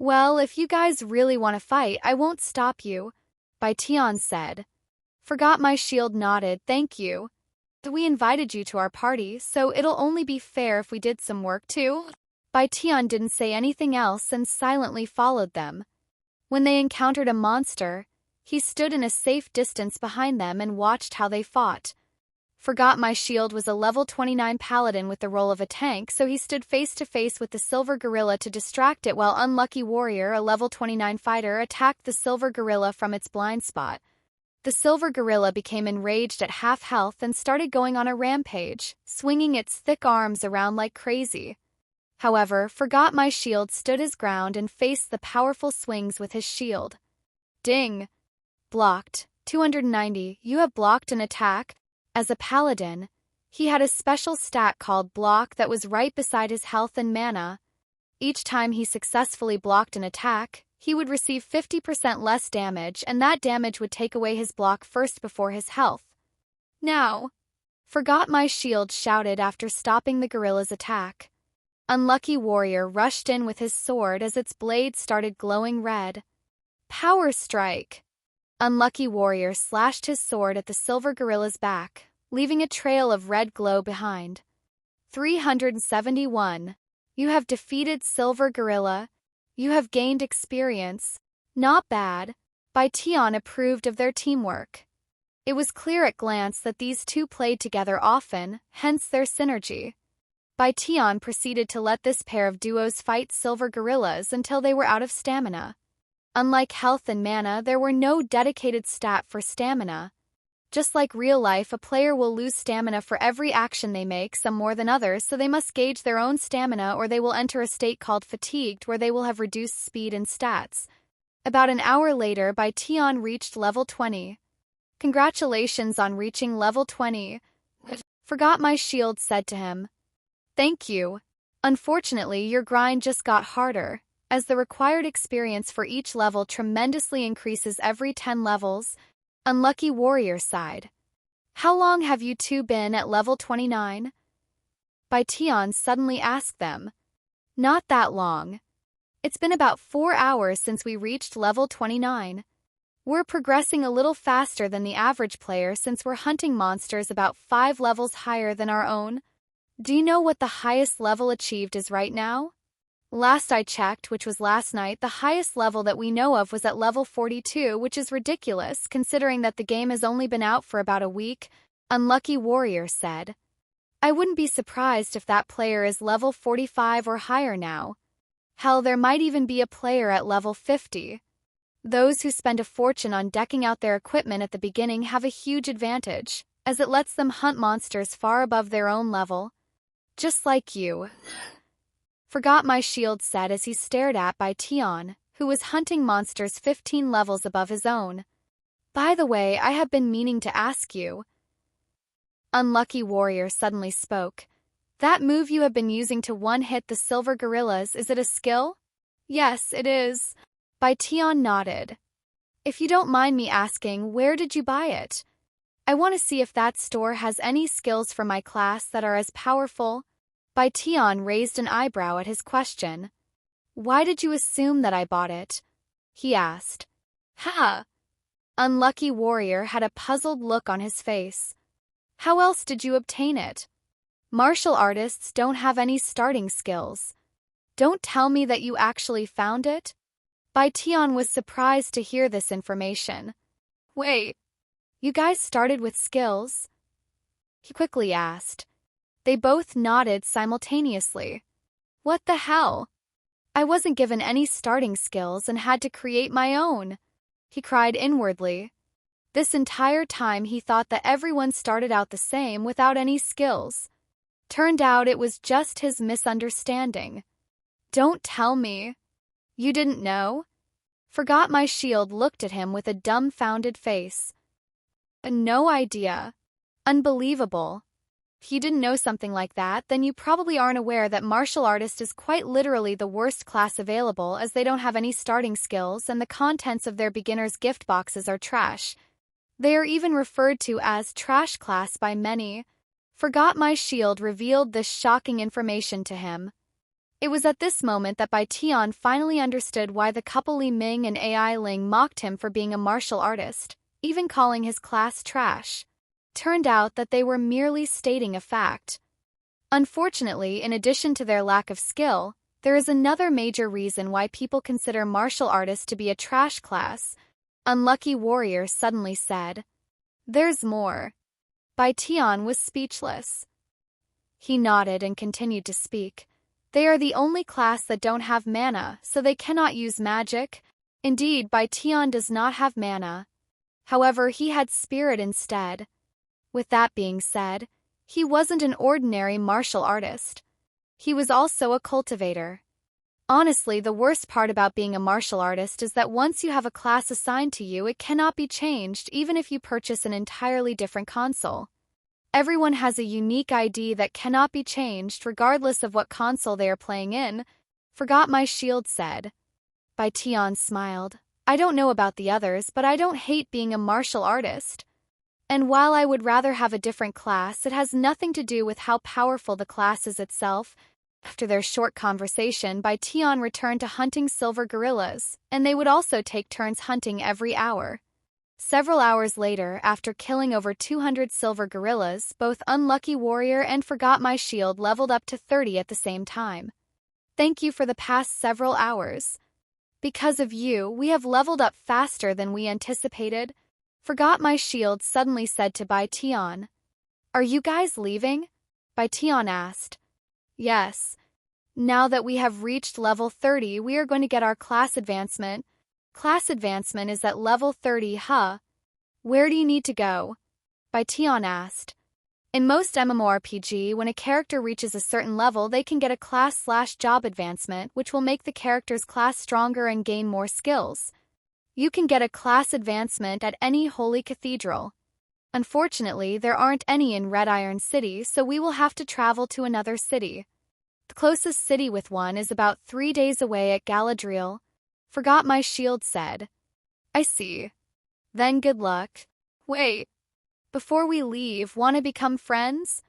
"Well, if you guys really want to fight, I won't stop you," Bai Tian said. Forgot My Shield nodded, "Thank you. We invited you to our party, so it'll only be fair if we did some work too." Bai Tian didn't say anything else and silently followed them. When they encountered a monster, he stood in a safe distance behind them and watched how they fought. Forgot My Shield was a level 29 paladin with the role of a tank, so he stood face to face with the silver gorilla to distract it, while Unlucky Warrior, a level 29 fighter, attacked the silver gorilla from its blind spot. The silver gorilla became enraged at half health and started going on a rampage, swinging its thick arms around like crazy. However, Forgot My Shield stood his ground and faced the powerful swings with his shield. Ding! Blocked. 290. You have blocked an attack. As a paladin, he had a special stat called Block that was right beside his health and mana. Each time he successfully blocked an attack, he would receive 50% less damage, and that damage would take away his block first before his health. "Now!" Forgot My Shield shouted after stopping the gorilla's attack. Unlucky Warrior rushed in with his sword as its blade started glowing red. Power Strike! Unlucky Warrior slashed his sword at the silver gorilla's back, leaving a trail of red glow behind. 371. You have defeated Silver Gorilla. You have gained experience. Not bad. Bai Tian approved of their teamwork. It was clear at glance that these two played together often, hence their synergy. Bai Tian proceeded to let this pair of duos fight silver gorillas until they were out of stamina. Unlike health and mana, there were no dedicated stat for stamina. Just like real life, a player will lose stamina for every action they make, some more than others, so they must gauge their own stamina or they will enter a state called fatigued, where they will have reduced speed and stats. About an hour later, Bai Tian reached level 20. "Congratulations on reaching level 20. Forgot My Shield said to him. "Thank you. Unfortunately, your grind just got harder, as the required experience for each level tremendously increases every 10 levels. Unlucky Warrior sighed. "How long have you two been at level 29? Bai Tian suddenly asked them. "Not that long. It's been about 4 hours since we reached level 29. We're progressing a little faster than the average player since we're hunting monsters about 5 levels higher than our own. Do you know what the highest level achieved is right now? Last I checked, which was last night, the highest level that we know of was at level 42, which is ridiculous considering that the game has only been out for about a week," Unlucky Warrior said. "I wouldn't be surprised if that player is level 45 or higher now. Hell, there might even be a player at level 50. Those who spend a fortune on decking out their equipment at the beginning have a huge advantage, as it lets them hunt monsters far above their own level. Just like you." Forgot My Shield said as he stared at Bai Tian, who was hunting monsters 15 levels above his own. "By the way, I have been meaning to ask you." Unlucky Warrior suddenly spoke. That move you have been using to one-hit the silver gorillas, is it a skill? Yes, it is. Bai Tian nodded. If you don't mind me asking, where did you buy it? I want to see if that store has any skills for my class that are as powerful. Bai Tian raised an eyebrow at his question. Why did you assume that I bought it? He asked. Ha! Unlucky Warrior had a puzzled look on his face. How else did you obtain it? Martial artists don't have any starting skills. Don't tell me that you actually found it? Bai Tian was surprised to hear this information. Wait, you guys started with skills? He quickly asked. They both nodded simultaneously. What the hell? I wasn't given any starting skills and had to create my own, he cried inwardly. This entire time he thought that everyone started out the same without any skills. Turned out it was just his misunderstanding. Don't tell me. You didn't know? Forgot My Shield looked at him with a dumbfounded face. No idea. Unbelievable. If you didn't know something like that, then you probably aren't aware that martial artist is quite literally the worst class available, as they don't have any starting skills and the contents of their beginner's gift boxes are trash. They are even referred to as trash class by many. Forgot My Shield revealed this shocking information to him. It was at this moment that Bai Tian finally understood why the couple Li Ming and AI Ling mocked him for being a martial artist, even calling his class trash. Turned out that they were merely stating a fact. Unfortunately, in addition to their lack of skill, there is another major reason why people consider martial artists to be a trash class. Unlucky Warrior suddenly said. There's more. Bai Tian was speechless. He nodded and continued to speak. They are the only class that don't have mana, so they cannot use magic. Indeed, Bai Tian does not have mana. However, he had spirit instead. With that being said, he wasn't an ordinary martial artist. He was also a cultivator. Honestly, the worst part about being a martial artist is that once you have a class assigned to you, it cannot be changed even if you purchase an entirely different console. Everyone has a unique ID that cannot be changed regardless of what console they are playing in, Forgot My Shield said. Bai Tian smiled. I don't know about the others, but I don't hate being a martial artist. And while I would rather have a different class, it has nothing to do with how powerful the class is itself. After their short conversation, Bai Tian returned to hunting silver gorillas, and they would also take turns hunting every hour. Several hours later, after killing over 200 silver gorillas, both Unlucky Warrior and Forgot My Shield leveled up to 30 at the same time. Thank you for the past several hours. Because of you, we have leveled up faster than we anticipated. Forgot My Shield suddenly said to Bai Tian. Are you guys leaving? Bai Tian asked. Yes. Now that we have reached level 30, we are going to get our class advancement. Class advancement is at level 30, huh? Where do you need to go? Bai Tian asked. In most MMORPG, when a character reaches a certain level, they can get a class/job advancement, which will make the character's class stronger and gain more skills. You can get a class advancement at any holy cathedral. Unfortunately, there aren't any in Red Iron City, so we will have to travel to another city. The closest city with one is about 3 days away at Galadriel. Forgot My Shield said. I see. Then good luck. Wait. Before we leave, want to become friends?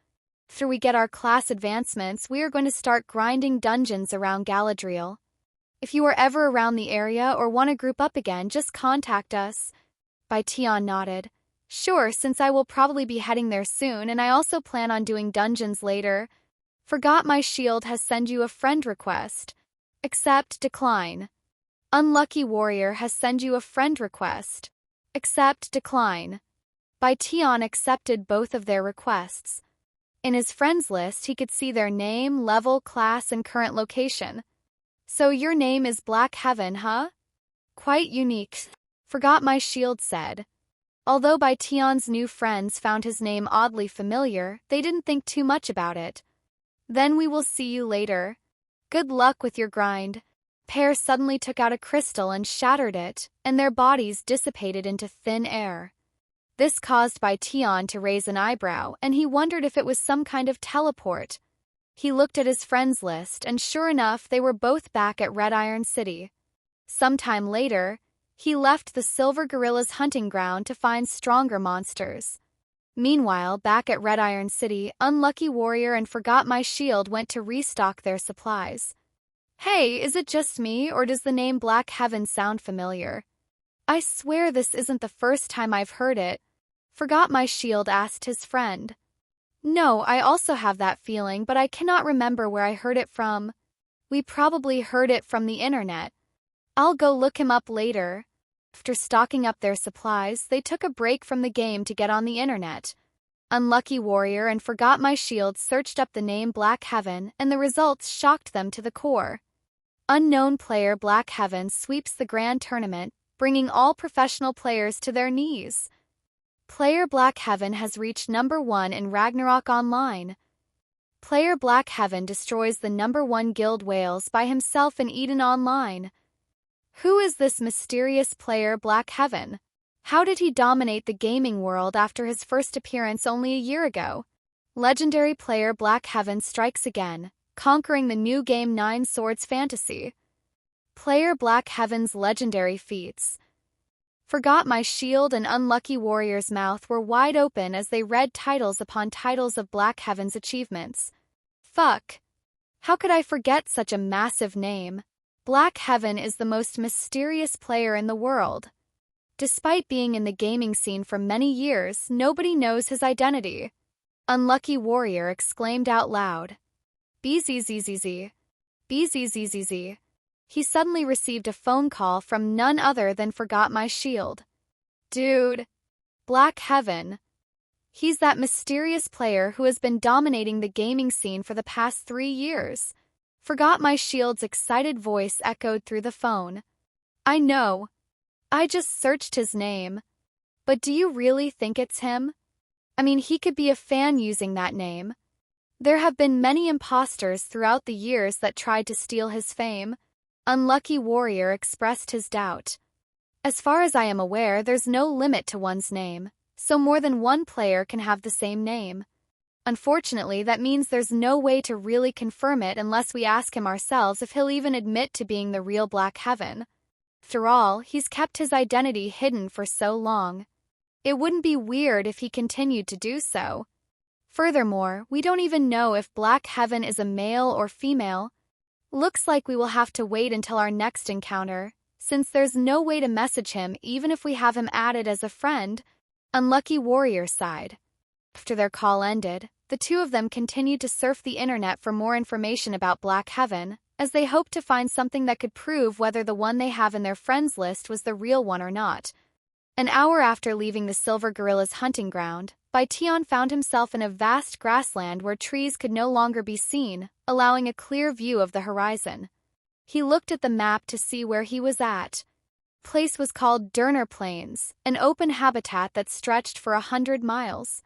After we get our class advancements, we are going to start grinding dungeons around Galadriel. If you are ever around the area or want to group up again, just contact us. Bai Tian nodded. Sure, since I will probably be heading there soon, and I also plan on doing dungeons later. Forgot My Shield has sent you a friend request. Accept, decline. Unlucky Warrior has sent you a friend request. Accept, decline. Bai Tian accepted both of their requests. In his friends list, he could see their name, level, class, and current location. So your name is Black Heaven, huh? Quite unique, Forgot My Shield said. Although Bai Tian's new friends found his name oddly familiar, they didn't think too much about it. Then we will see you later. Good luck with your grind. Pair suddenly took out a crystal and shattered it, and their bodies dissipated into thin air. This caused Bai Tian to raise an eyebrow, and he wondered if it was some kind of teleport. He looked at his friends list and sure enough they were both back at Red Iron City. Sometime later, he left the Silver Gorilla's hunting ground to find stronger monsters. Meanwhile, back at Red Iron City, Unlucky Warrior and Forgot My Shield went to restock their supplies. Hey, is it just me or does the name Black Heaven sound familiar? I swear this isn't the first time I've heard it. Forgot My Shield asked his friend. No, I also have that feeling, but I cannot remember where I heard it from. We probably heard it from the internet. I'll go look him up later. After stocking up their supplies, they took a break from the game to get on the internet. Unlucky Warrior and Forgot My Shield searched up the name Black Heaven, and the results shocked them to the core. Unknown player Black Heaven sweeps the grand tournament, bringing all professional players to their knees. Player Black Heaven has reached number 1 in Ragnarok Online. Player Black Heaven destroys the number 1 guild Whales by himself in Eden Online. Who is this mysterious player Black Heaven? How did he dominate the gaming world after his first appearance only a year ago? Legendary player Black Heaven strikes again, conquering the new game 9 Swords Fantasy. Player Black Heaven's legendary feats. Forgot My Shield and Unlucky Warrior's mouth were wide open as they read titles upon titles of Black Heaven's achievements. Fuck. How could I forget such a massive name? Black Heaven is the most mysterious player in the world. Despite being in the gaming scene for many years, nobody knows his identity. Unlucky Warrior exclaimed out loud. BZZZZ. BZZZZ. He suddenly received a phone call from none other than Forgot My Shield. Dude. Black Heaven. He's that mysterious player who has been dominating the gaming scene for the past 3 years. Forgot My Shield's excited voice echoed through the phone. I know. I just searched his name. But do you really think it's him? I mean, he could be a fan using that name. There have been many imposters throughout the years that tried to steal his fame. Unlucky Warrior expressed his doubt. As far as I am aware, there's no limit to one's name, so more than one player can have the same name. Unfortunately, that means there's no way to really confirm it unless we ask him ourselves if he'll even admit to being the real Black Heaven. After all, he's kept his identity hidden for so long. It wouldn't be weird if he continued to do so. Furthermore, we don't even know if Black Heaven is a male or female. Looks like we will have to wait until our next encounter, since there's no way to message him even if we have him added as a friend. Unlucky Warrior sighed. After their call ended, the two of them continued to surf the internet for more information about Black Heaven, as they hoped to find something that could prove whether the one they have in their friends list was the real one or not. An hour after leaving the Silver Gorilla's hunting ground, Bai Tian found himself in a vast grassland where trees could no longer be seen, allowing a clear view of the horizon. He looked at the map to see where he was at. The place was called Derner Plains, an open habitat that stretched for 100 miles.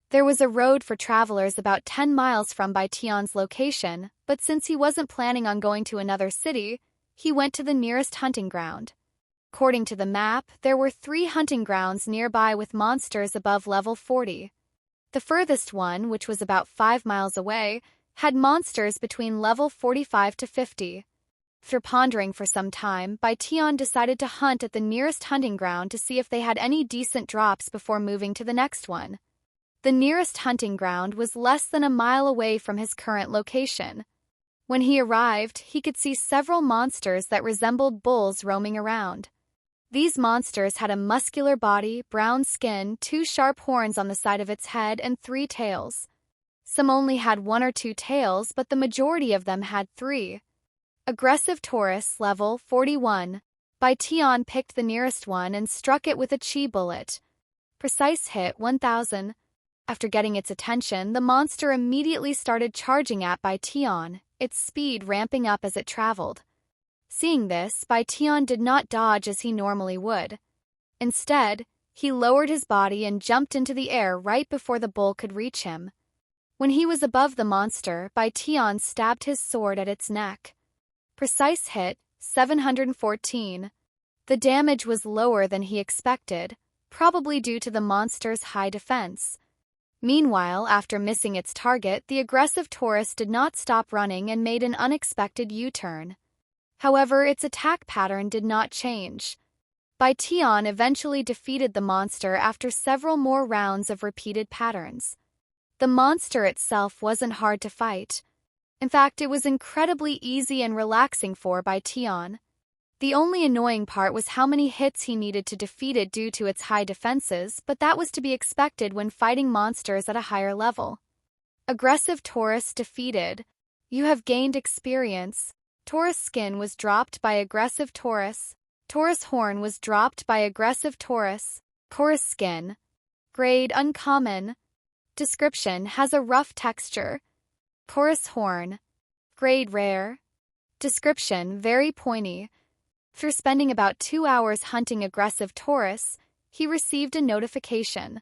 There was a road for travelers about 10 miles from Bai Tian's location, but since he wasn't planning on going to another city, he went to the nearest hunting ground. According to the map, there were 3 hunting grounds nearby with monsters above level 40. The furthest one, which was about 5 miles away, had monsters between level 45 to 50. After pondering for some time, Bai Tian decided to hunt at the nearest hunting ground to see if they had any decent drops before moving to the next one. The nearest hunting ground was less than a mile away from his current location. When he arrived, he could see several monsters that resembled bulls roaming around. These monsters had a muscular body, brown skin, 2 sharp horns on the side of its head, and 3 tails. Some only had 1 or 2 tails, but the majority of them had 3. Aggressive Taurus, level 41. Bai Tian picked the nearest one and struck it with a chi bullet. Precise hit 1000. After getting its attention, the monster immediately started charging at Bai Tian, its speed ramping up as it traveled. Seeing this, Bai Tian did not dodge as he normally would. Instead, he lowered his body and jumped into the air right before the bull could reach him. When he was above the monster, Bai Tian stabbed his sword at its neck. Precise hit 714. The damage was lower than he expected, probably due to the monster's high defense. Meanwhile, after missing its target, the aggressive Taurus did not stop running and made an unexpected U-turn. However, its attack pattern did not change. Bai Tian eventually defeated the monster after several more rounds of repeated patterns. The monster itself wasn't hard to fight. In fact, it was incredibly easy and relaxing for Bai Tian. The only annoying part was how many hits he needed to defeat it due to its high defenses, but that was to be expected when fighting monsters at a higher level. Aggressive Taurus defeated. You have gained experience. Taurus skin was dropped by aggressive Taurus. Taurus horn was dropped by aggressive Taurus. Taurus skin. Grade uncommon. Description: has a rough texture. Taurus horn. Grade rare. Description: very pointy. After spending about 2 hours hunting aggressive Taurus, he received a notification.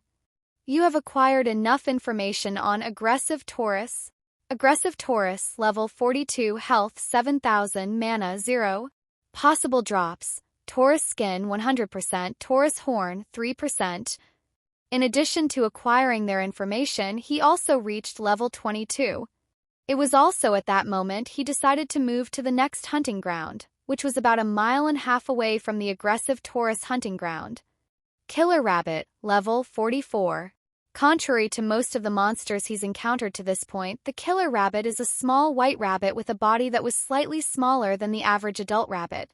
You have acquired enough information on aggressive Taurus. Aggressive Taurus, level 42, health 7000, mana 0. Possible drops: Taurus skin 100%, Taurus horn 3%. In addition to acquiring their information, he also reached level 22. It was also at that moment he decided to move to the next hunting ground, which was about 1.5 miles away from the aggressive Taurus hunting ground. Killer Rabbit, level 44. Contrary to most of the monsters he's encountered to this point, the Killer Rabbit is a small white rabbit with a body that was slightly smaller than the average adult rabbit.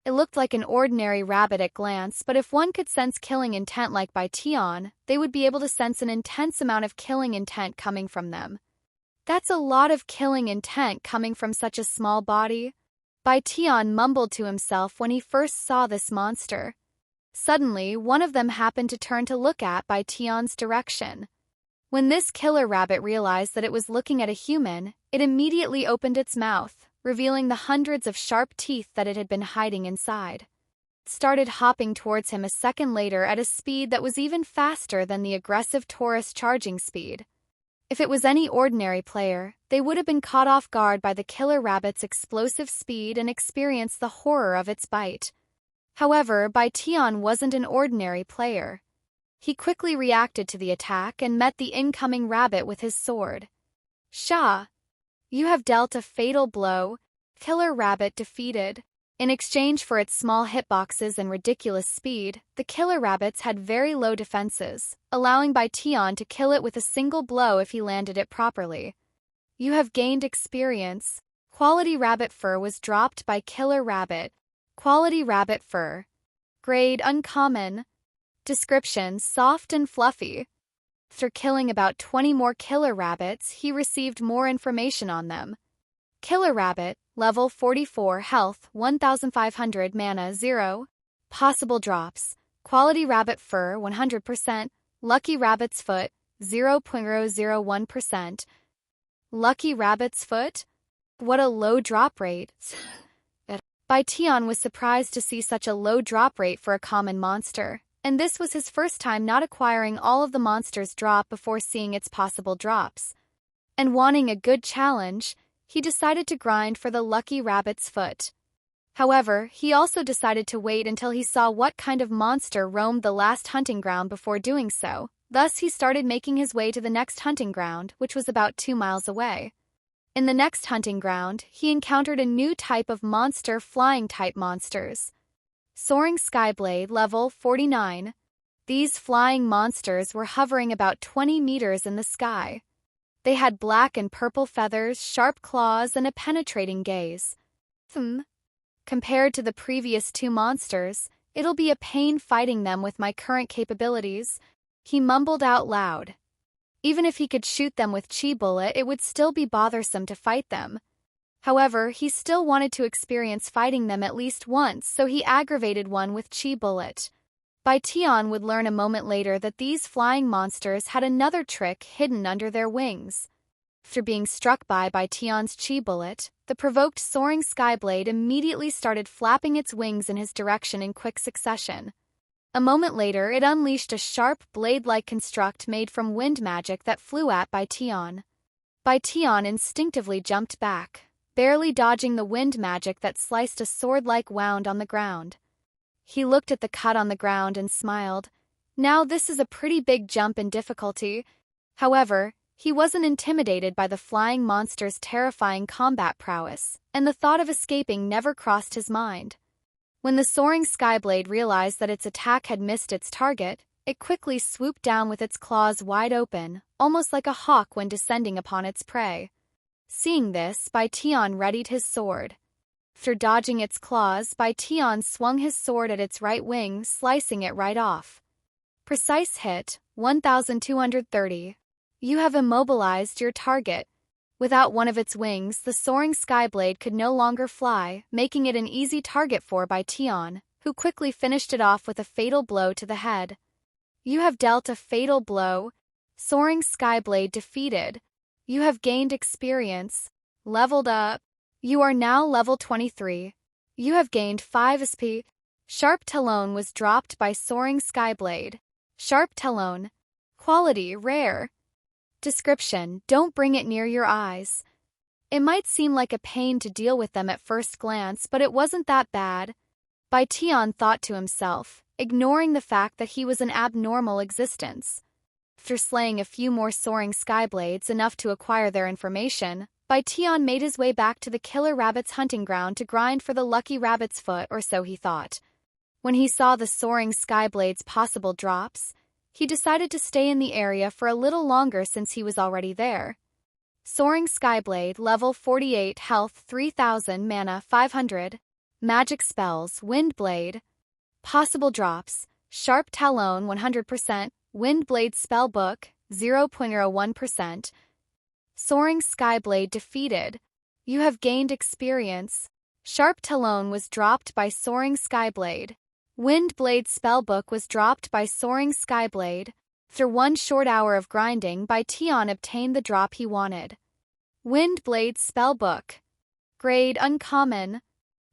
It looked like an ordinary rabbit at glance, but if one could sense killing intent like Bai Tian, they would be able to sense an intense amount of killing intent coming from them. That's a lot of killing intent coming from such a small body. Bai Tian mumbled to himself when he first saw this monster. Suddenly, one of them happened to turn to look at Bai Tian's direction. When this killer rabbit realized that it was looking at a human, it immediately opened its mouth, revealing the hundreds of sharp teeth that it had been hiding inside. It started hopping towards him a second later at a speed that was even faster than the aggressive Taurus charging speed. If it was any ordinary player, they would have been caught off guard by the killer rabbit's explosive speed and experienced the horror of its bite. However, Bai Tian wasn't an ordinary player. He quickly reacted to the attack and met the incoming rabbit with his sword. Shah! You have dealt a fatal blow. Killer Rabbit defeated. In exchange for its small hitboxes and ridiculous speed, the killer rabbits had very low defenses, allowing Bai Tian to kill it with a single blow if he landed it properly. You have gained experience. Quality rabbit fur was dropped by Killer Rabbit. Quality rabbit fur. Grade uncommon. Description: soft and fluffy. After killing about 20 more killer rabbits, he received more information on them. Killer Rabbit, level 44, health 1500, mana 0. Possible drops: quality rabbit fur 100%, lucky rabbit's foot 0.001%. Lucky rabbit's foot? What a low drop rate. Bai Tian was surprised to see such a low drop rate for a common monster, and this was his first time not acquiring all of the monster's drop before seeing its possible drops. And wanting a good challenge, he decided to grind for the lucky rabbit's foot. However, he also decided to wait until he saw what kind of monster roamed the last hunting ground before doing so. Thus, he started making his way to the next hunting ground, which was about 2 miles away. In the next hunting ground, he encountered a new type of monster, flying-type monsters. Soaring Skyblade, level 49. These flying monsters were hovering about 20 meters in the sky. They had black and purple feathers, sharp claws, and a penetrating gaze. Compared to the previous 2 monsters, it'll be a pain fighting them with my current capabilities, he mumbled out loud. Even if he could shoot them with chi bullet, it would still be bothersome to fight them. However, he still wanted to experience fighting them at least once, so he aggravated one with chi bullet. Bai Tian would learn a moment later that these flying monsters had another trick hidden under their wings. After being struck by Bai Tian's chi bullet, the provoked soaring Skyblade immediately started flapping its wings in his direction in quick succession. A moment later, it unleashed a sharp, blade-like construct made from wind magic that flew at Bai Tian. Bai Tian instinctively jumped back, barely dodging the wind magic that sliced a sword-like wound on the ground. He looked at the cut on the ground and smiled. Now this is a pretty big jump in difficulty. However, he wasn't intimidated by the flying monster's terrifying combat prowess, and the thought of escaping never crossed his mind. When the soaring Skyblade realized that its attack had missed its target, it quickly swooped down with its claws wide open, almost like a hawk when descending upon its prey. Seeing this, Bai Tian readied his sword. After dodging its claws, Bai Tian swung his sword at its right wing, slicing it right off. Precise hit, 1230. You have immobilized your target. Without one of its wings, the soaring Skyblade could no longer fly, making it an easy target for Bai Tian, who quickly finished it off with a fatal blow to the head. You have dealt a fatal blow. Soaring Skyblade defeated. You have gained experience. Leveled up. You are now level 23. You have gained 5 SP. Sharp Talon was dropped by Soaring Skyblade. Sharp Talon. Quality rare. Description: don't bring it near your eyes. It might seem like a pain to deal with them at first glance, but it wasn't that bad. Bai Tian thought to himself, ignoring the fact that he was an abnormal existence. After slaying a few more soaring Skyblades, enough to acquire their information, Bai Tian made his way back to the killer rabbit's hunting ground to grind for the lucky rabbit's foot, or so he thought. When he saw the soaring Skyblade's possible drops, he decided to stay in the area for a little longer since he was already there. Soaring Skyblade, level 48, health 3000, mana 500. Magic spells, Windblade. Possible drops, Sharp Talon 100%, Windblade Spellbook 0.01%. Soaring Skyblade defeated. You have gained experience. Sharp Talon was dropped by Soaring Skyblade. Windblade Spellbook was dropped by Soaring Skyblade. After 1 short hour of grinding, Bai Tian obtained the drop he wanted. Windblade Spellbook. Grade Uncommon.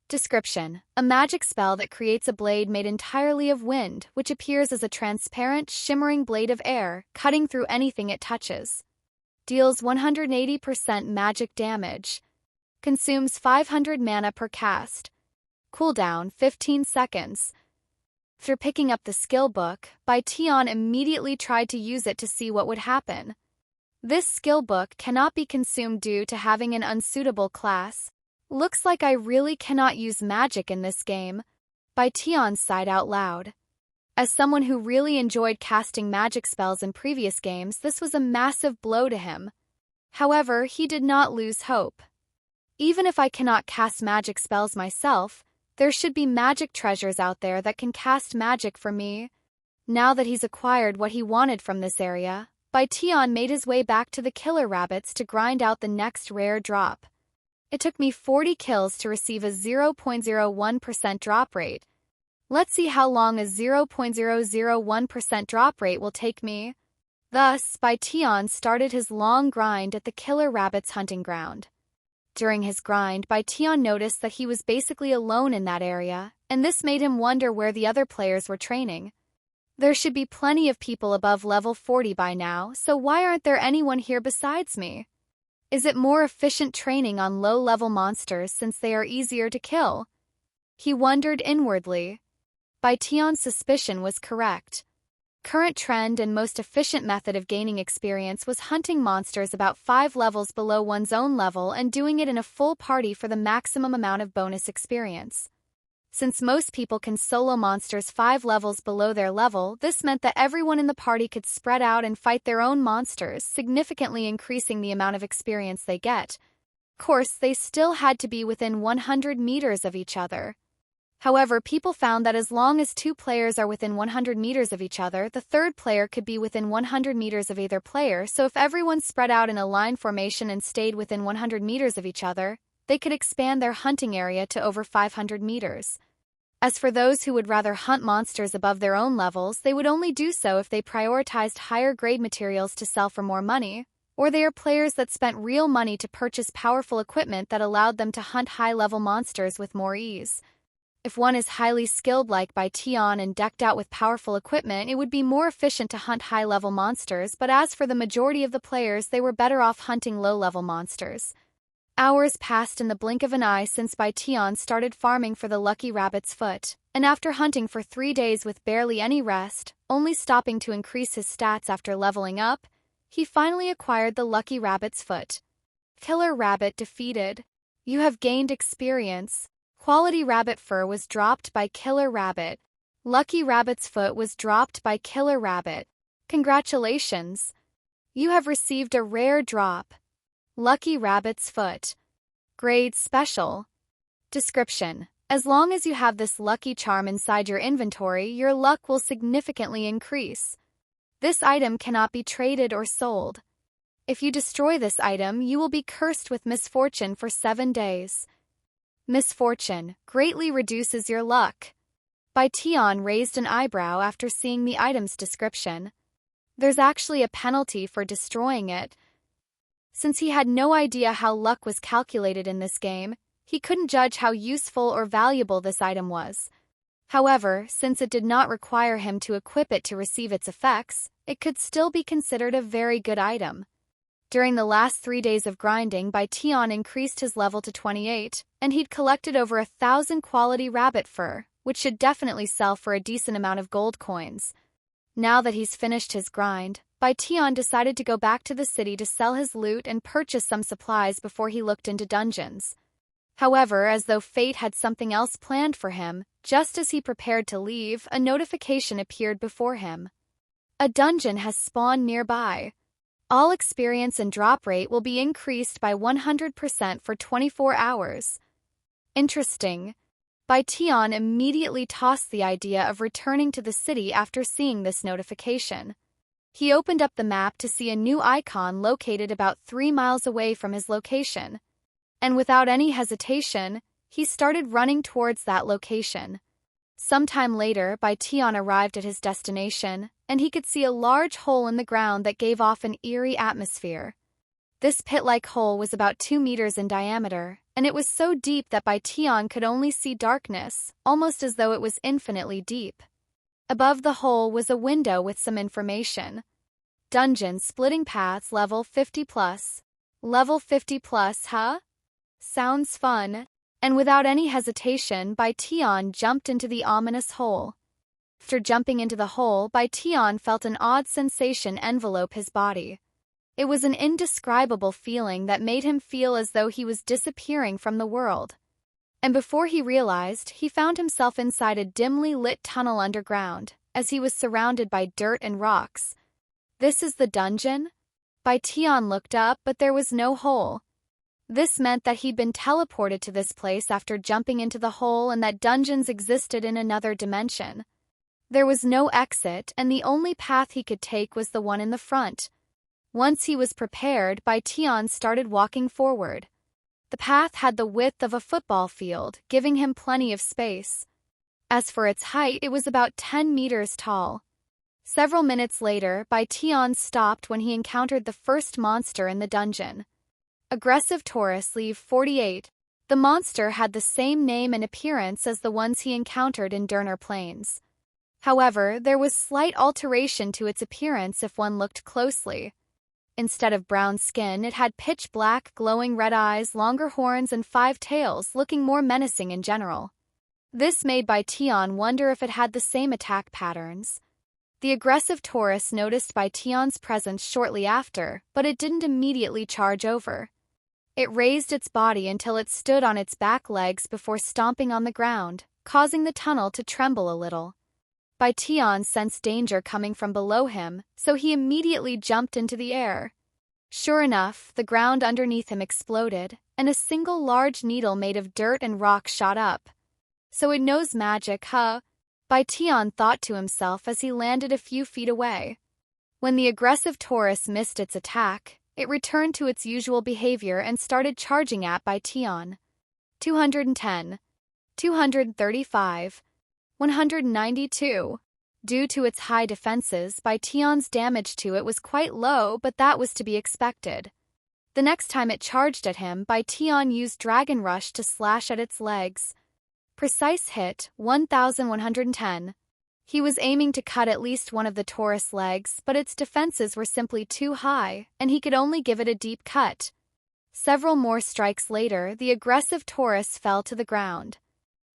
Description: a magic spell that creates a blade made entirely of wind, which appears as a transparent, shimmering blade of air, cutting through anything it touches. Deals 180% magic damage. Consumes 500 mana per cast. Cooldown 15 seconds. After picking up the skill book, Bai Tian immediately tried to use it to see what would happen. This skill book cannot be consumed due to having an unsuitable class. Looks like I really cannot use magic in this game. Bai Tian sighed out loud. As someone who really enjoyed casting magic spells in previous games, this was a massive blow to him. However, he did not lose hope. Even if I cannot cast magic spells myself, there should be magic treasures out there that can cast magic for me. Now that he's acquired what he wanted from this area, Bai Tian made his way back to the killer rabbits to grind out the next rare drop. It took me 40 kills to receive a 0.01% drop rate. Let's see how long a 0.001% drop rate will take me. Thus, Bai Tian started his long grind at the killer rabbit's hunting ground. During his grind, Bai Tian noticed that he was basically alone in that area, and this made him wonder where the other players were training. There should be plenty of people above level 40 by now, so why aren't there anyone here besides me? Is it more efficient training on low-level monsters since they are easier to kill? He wondered inwardly. Bai Tian's suspicion was correct. Current trend and most efficient method of gaining experience was hunting monsters about 5 levels below one's own level and doing it in a full party for the maximum amount of bonus experience. Since most people can solo monsters 5 levels below their level, this meant that everyone in the party could spread out and fight their own monsters, significantly increasing the amount of experience they get. Of course, they still had to be within 100 meters of each other. However, people found that as long as 2 players are within 100 meters of each other, the third player could be within 100 meters of either player, so if everyone spread out in a line formation and stayed within 100 meters of each other, they could expand their hunting area to over 500 meters. As for those who would rather hunt monsters above their own levels, they would only do so if they prioritized higher-grade materials to sell for more money, or they are players that spent real money to purchase powerful equipment that allowed them to hunt high-level monsters with more ease. If one is highly skilled like Bai Tian and decked out with powerful equipment, it would be more efficient to hunt high-level monsters, but as for the majority of the players, they were better off hunting low-level monsters. Hours passed in the blink of an eye since Bai Tian started farming for the lucky rabbit's foot, and after hunting for 3 days with barely any rest, only stopping to increase his stats after leveling up, he finally acquired the Lucky Rabbit's foot. Killer Rabbit defeated. You have gained experience. Quality Rabbit fur was dropped by Killer Rabbit. Lucky Rabbit's foot was dropped by Killer Rabbit. Congratulations! You have received a rare drop. Lucky Rabbit's foot. Grade Special. Description: as long as you have this lucky charm inside your inventory, your luck will significantly increase. This item cannot be traded or sold. If you destroy this item, you will be cursed with misfortune for 7 days. Misfortune greatly reduces your luck. Bai Tian raised an eyebrow after seeing the item's description. There's actually a penalty for destroying it. Since he had no idea how luck was calculated in this game, he couldn't judge how useful or valuable this item was. However, since it did not require him to equip it to receive its effects, it could still be considered a very good item. During the last 3 days of grinding, Bai Tian increased his level to 28, and he'd collected over 1,000 quality rabbit fur, which should definitely sell for a decent amount of gold coins. Now that he's finished his grind, Bai Tian decided to go back to the city to sell his loot and purchase some supplies before he looked into dungeons. However, as though fate had something else planned for him, just as he prepared to leave, a notification appeared before him. A dungeon has spawned nearby. All experience and drop rate will be increased by 100% for 24 hours. Interesting. Bai Tian immediately tossed the idea of returning to the city after seeing this notification. He opened up the map to see a new icon located about 3 miles away from his location. And without any hesitation, he started running towards that location. Sometime later, Bai Tian arrived at his destination, and he could see a large hole in the ground that gave off an eerie atmosphere. This pit-like hole was about 2 meters in diameter, and it was so deep that Bai Tian could only see darkness, almost as though it was infinitely deep. Above the hole was a window with some information. Dungeon Splitting Paths Level 50+. Level 50+, huh? Sounds fun. And without any hesitation, Bai Tian jumped into the ominous hole. After jumping into the hole, Bai Tian felt an odd sensation envelope his body. It was an indescribable feeling that made him feel as though he was disappearing from the world. And before he realized, he found himself inside a dimly lit tunnel underground, as he was surrounded by dirt and rocks. This is the dungeon? Bai Tian looked up, but there was no hole. This meant that he'd been teleported to this place after jumping into the hole and that dungeons existed in another dimension. There was no exit, and the only path he could take was the one in the front. Once he was prepared, Bai Tian started walking forward. The path had the width of a football field, giving him plenty of space. As for its height, it was about 10 meters tall. Several minutes later, Bai Tian stopped when he encountered the first monster in the dungeon. Aggressive Taurus Leave 48. The monster had the same name and appearance as the ones he encountered in Durner Plains. However, there was slight alteration to its appearance if one looked closely. Instead of brown skin, it had pitch black, glowing red eyes, longer horns, and 5 tails, looking more menacing in general. This made Bai Tian wonder if it had the same attack patterns. The aggressive Taurus noticed Bai Tian's presence shortly after, but it didn't immediately charge over. It raised its body until it stood on its back legs before stomping on the ground, causing the tunnel to tremble a little. Bai Tian sensed danger coming from below him, so he immediately jumped into the air. Sure enough, the ground underneath him exploded, and a single large needle made of dirt and rock shot up. So it knows magic, huh? Bai Tian thought to himself as he landed a few feet away. When the aggressive Taurus missed its attack, it returned to its usual behavior and started charging at Bai Tian. 210. 235. 192. Due to its high defenses, Bai Tian's damage to it was quite low, but that was to be expected. The next time it charged at him, Bai Tian used Dragon Rush to slash at its legs. Precise hit, 1110. He was aiming to cut at least one of the Taurus legs, but its defenses were simply too high, and he could only give it a deep cut. Several more strikes later, the aggressive Taurus fell to the ground.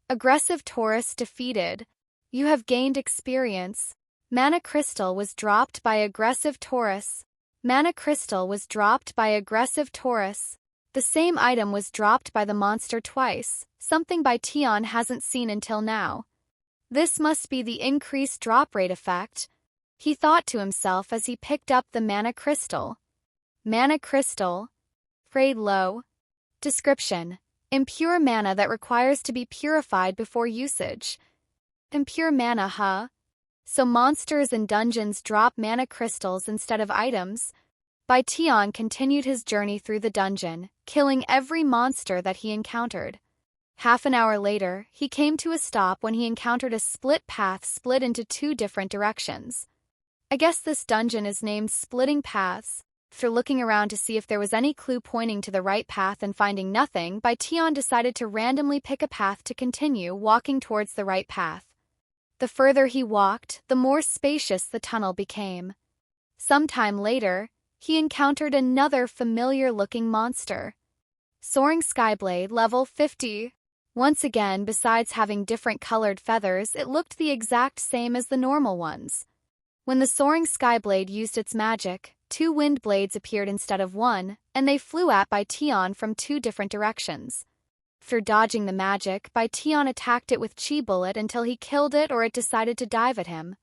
Aggressive Taurus defeated. You have gained experience. Mana Crystal was dropped by aggressive Taurus. Mana crystal was dropped by aggressive Taurus. The same item was dropped by the monster twice, something Bai Tian hasn't seen until now. This must be the increased drop rate effect, he thought to himself as he picked up the mana crystal. Mana crystal. Grade low. Description: impure mana that requires to be purified before usage. Impure mana, huh? So monsters in dungeons drop mana crystals instead of items? Bai Tian continued his journey through the dungeon, killing every monster that he encountered. Half an hour later, he came to a stop when he encountered a split path split into two different directions. I guess this dungeon is named Splitting Paths. After looking around to see if there was any clue pointing to the right path and finding nothing, Bai Tian decided to randomly pick a path to continue walking towards the right path. The further he walked, the more spacious the tunnel became. Sometime later, he encountered another familiar-looking monster. Soaring Skyblade, level 50. Once again, besides having different colored feathers, it looked the exact same as the normal ones. When the Soaring Skyblade used its magic, two wind blades appeared instead of one, and they flew at Bai Tian from two different directions. After dodging the magic, Bai Tian attacked it with Chi Bullet until he killed it or it decided to dive at him.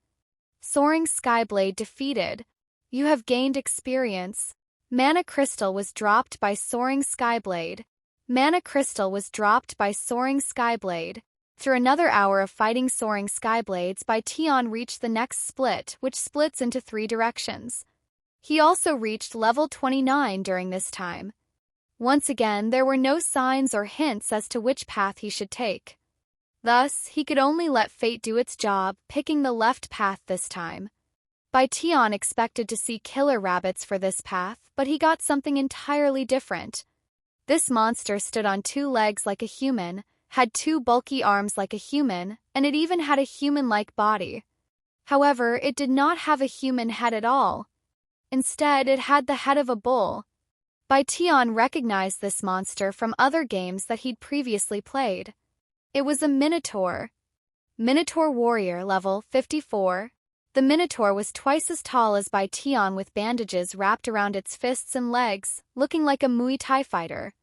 Soaring Skyblade defeated. You have gained experience. Mana crystal was dropped by Soaring Skyblade. Mana crystal was dropped by Soaring Skyblade. After another hour of fighting Soaring Skyblades, Bai Tian reached the next split, which splits into three directions. He also reached level 29 during this time. Once again, there were no signs or hints as to which path he should take. Thus, he could only let fate do its job, picking the left path this time. Bai Tian expected to see killer rabbits for this path, but he got something entirely different. This monster stood on two legs like a human, had two bulky arms like a human, and it even had a human-like body. However, it did not have a human head at all. Instead, it had the head of a bull. Bai Tian recognized this monster from other games that he'd previously played. It was a Minotaur. Minotaur Warrior, level 54. The Minotaur was twice as tall as Bai Tian with bandages wrapped around its fists and legs, looking like a Muay Thai fighter.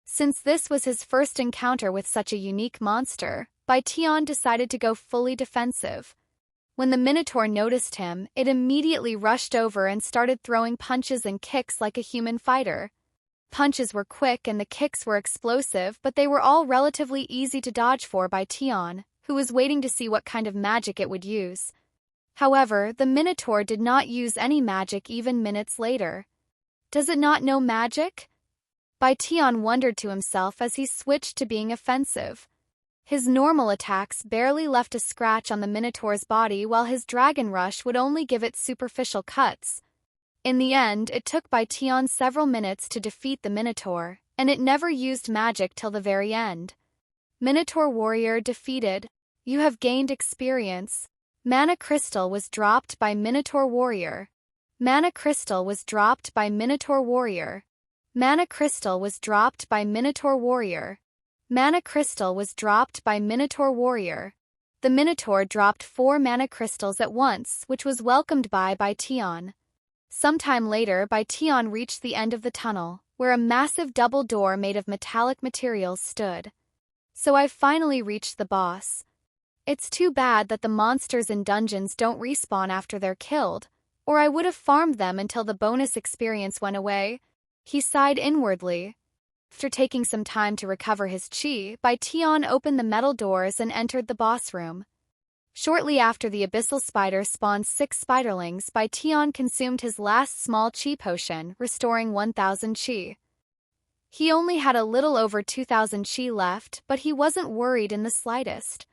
Since this was his first encounter with such a unique monster, Bai Tian decided to go fully defensive. When the Minotaur noticed him, it immediately rushed over and started throwing punches and kicks like a human fighter. Punches were quick and the kicks were explosive, but they were all relatively easy to dodge for Bai Tian, who was waiting to see what kind of magic it would use. However, the Minotaur did not use any magic even minutes later. Does it not know magic? Bai Tian wondered to himself as he switched to being offensive. His normal attacks barely left a scratch on the Minotaur's body, while his Dragon Rush would only give it superficial cuts. In the end, it took Bai Tian several minutes to defeat the Minotaur, and it never used magic till the very end. Minotaur Warrior defeated. You have gained experience. Mana Crystal was dropped by Minotaur Warrior. Mana Crystal was dropped by Minotaur Warrior. Mana Crystal was dropped by Minotaur Warrior. Mana Crystal was dropped by Minotaur Warrior. The Minotaur dropped 4 mana crystals at once, which was welcomed by Bai Tian. Sometime later, Bai Tian reached the end of the tunnel, where a massive double door made of metallic materials stood. So I've finally reached the boss. It's too bad that the monsters in dungeons don't respawn after they're killed, or I would have farmed them until the bonus experience went away. He sighed inwardly. After taking some time to recover his chi, Bai Tian opened the metal doors and entered the boss room. Shortly after the abyssal spider spawned 6 spiderlings, Bai Tian consumed his last small chi potion, restoring 1,000 chi. He only had a little over 2,000 chi left, but he wasn't worried in the slightest.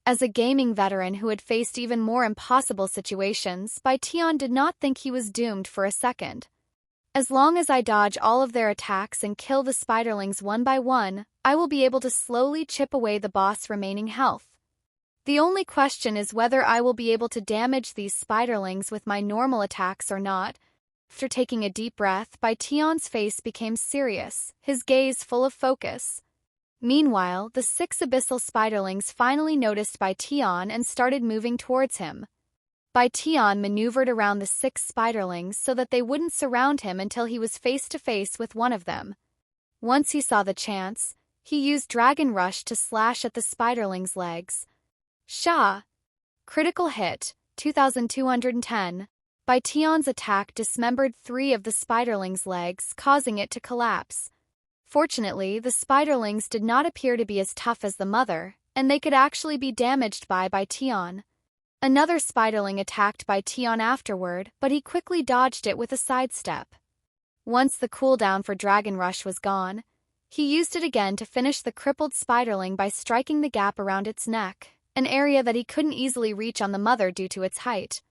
As a gaming veteran who had faced even more impossible situations, Bai Tian did not think he was doomed for a second. As long as I dodge all of their attacks and kill the spiderlings one by one, I will be able to slowly chip away the boss' remaining health. The only question is whether I will be able to damage these spiderlings with my normal attacks or not. After taking a deep breath, Bai Tian's face became serious, his gaze full of focus. Meanwhile, the 6 abyssal spiderlings finally noticed Bai Tian and started moving towards him. Bai Tian maneuvered around the 6 spiderlings so that they wouldn't surround him until he was face to face with one of them. Once he saw the chance, he used Dragon Rush to slash at the spiderling's legs. Sha! Critical hit, 2210. Bai Tian's attack dismembered 3 of the spiderling's legs, causing it to collapse. Fortunately, the spiderlings did not appear to be as tough as the mother, and they could actually be damaged by Bai Tian. Another spiderling attacked Bai Tian afterward, but he quickly dodged it with a sidestep. Once the cooldown for Dragon Rush was gone, he used it again to finish the crippled spiderling by striking the gap around its neck, an area that he couldn't easily reach on the mother due to its height.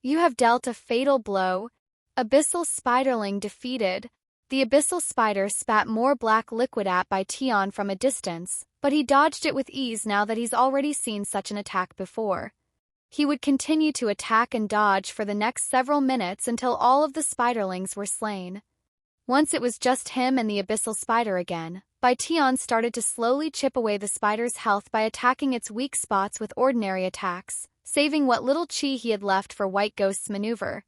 You have dealt a fatal blow. Abyssal Spiderling defeated. The abyssal spider spat more black liquid at Bai Tian from a distance, but he dodged it with ease now that he's already seen such an attack before. He would continue to attack and dodge for the next several minutes until all of the spiderlings were slain. Once it was just him and the abyssal spider again, Bai Tian started to slowly chip away the spider's health by attacking its weak spots with ordinary attacks, saving what little chi he had left for White Ghost's maneuver.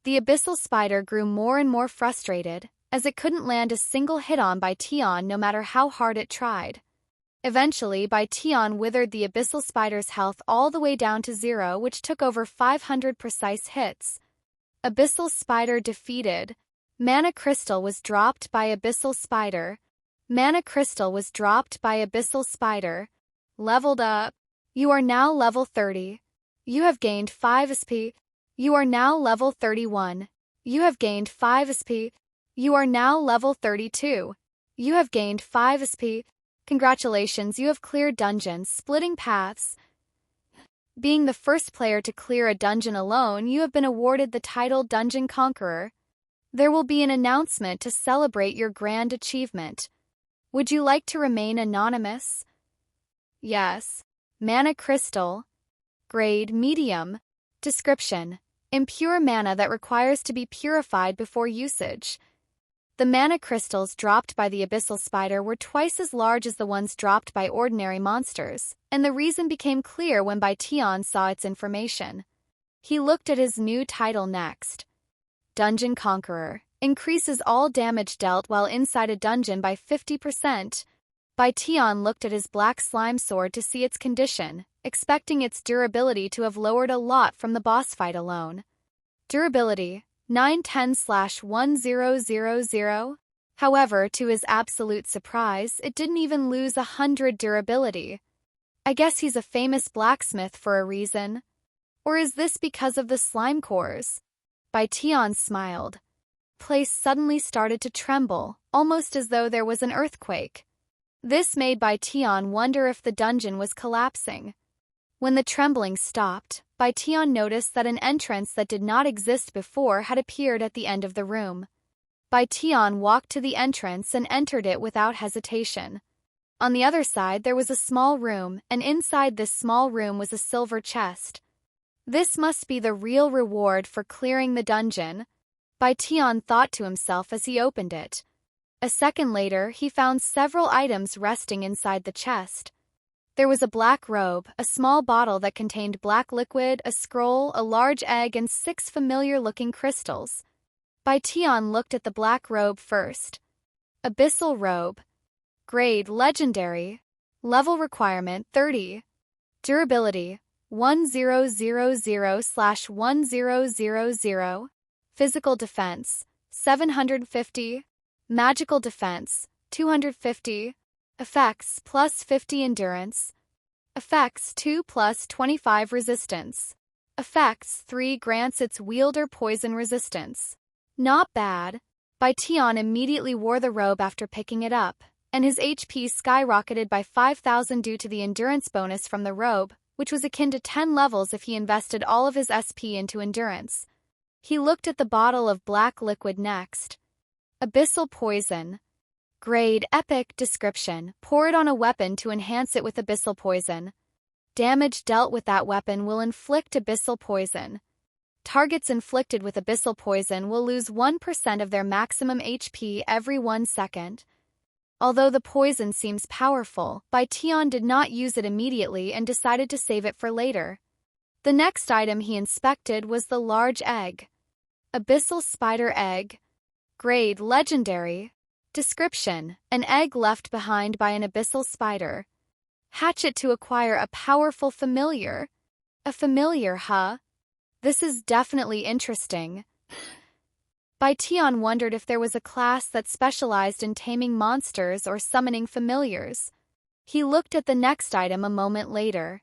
The abyssal spider grew more and more frustrated, as it couldn't land a single hit on Bai Tian no matter how hard it tried. Eventually, Bai Tian withered the abyssal spider's health all the way down to 0, which took over 500 precise hits. Abyssal spider defeated. Mana crystal was dropped by abyssal spider. Mana crystal was dropped by abyssal spider. Leveled up. You are now level 30. You have gained 5 SP. You are now level 31. You have gained 5 SP. You are now level 32. You have gained 5 SP. Congratulations, you have cleared dungeons, splitting paths. Being the first player to clear a dungeon alone, you have been awarded the title Dungeon Conqueror. There will be an announcement to celebrate your grand achievement. Would you like to remain anonymous? Yes. Mana crystal. Grade medium. Description: impure mana that requires to be purified before usage. The mana crystals dropped by the abyssal spider were twice as large as the ones dropped by ordinary monsters, and the reason became clear when Bai Tian saw its information. He looked at his new title next. Dungeon Conqueror. Increases all damage dealt while inside a dungeon by 50%. Bai Tian looked at his black slime sword to see its condition, expecting its durability to have lowered a lot from the boss fight alone. Durability: 910/1000. However, to his absolute surprise, it didn't even lose 100 durability. I guess he's a famous blacksmith for a reason. Or is this because of the slime cores? Bai Tian smiled. Place suddenly started to tremble, almost as though there was an earthquake. This made Bai Tian wonder if the dungeon was collapsing. When the trembling stopped, Bai Tian noticed that an entrance that did not exist before had appeared at the end of the room. Bai Tian walked to the entrance and entered it without hesitation. On the other side there was a small room, and inside this small room was a silver chest. This must be the real reward for clearing the dungeon, Bai Tian thought to himself as he opened it. A second later, he found several items resting inside the chest. There was a black robe, a small bottle that contained black liquid, a scroll, a large egg, and 6 familiar-looking crystals. Bai Tian looked at the black robe first. Abyssal robe. Grade legendary. Level requirement 30. Durability 1000/1000. Physical defense 750. Magical defense 250. Effects plus 50 endurance. Effects 2 plus 25 resistance. Effects 3 grants its wielder poison resistance. Not bad. Bai Tian immediately wore the robe after picking it up, and his HP skyrocketed by 5,000 due to the endurance bonus from the robe, which was akin to 10 levels if he invested all of his SP into endurance. He looked at the bottle of black liquid next. Abyssal poison. Grade epic. Description: pour it on a weapon to enhance it with abyssal poison. Damage dealt with that weapon will inflict abyssal poison. Targets inflicted with abyssal poison will lose 1% of their maximum HP every 1 second. Although the poison seems powerful, Bai Tian did not use it immediately and decided to save it for later. The next item he inspected was the large egg. Abyssal spider egg. Grade legendary. Description: an egg left behind by an abyssal spider. Hatch it to acquire a powerful familiar. A familiar, huh? This is definitely interesting. Bai Tian wondered if there was a class that specialized in taming monsters or summoning familiars. He looked at the next item a moment later.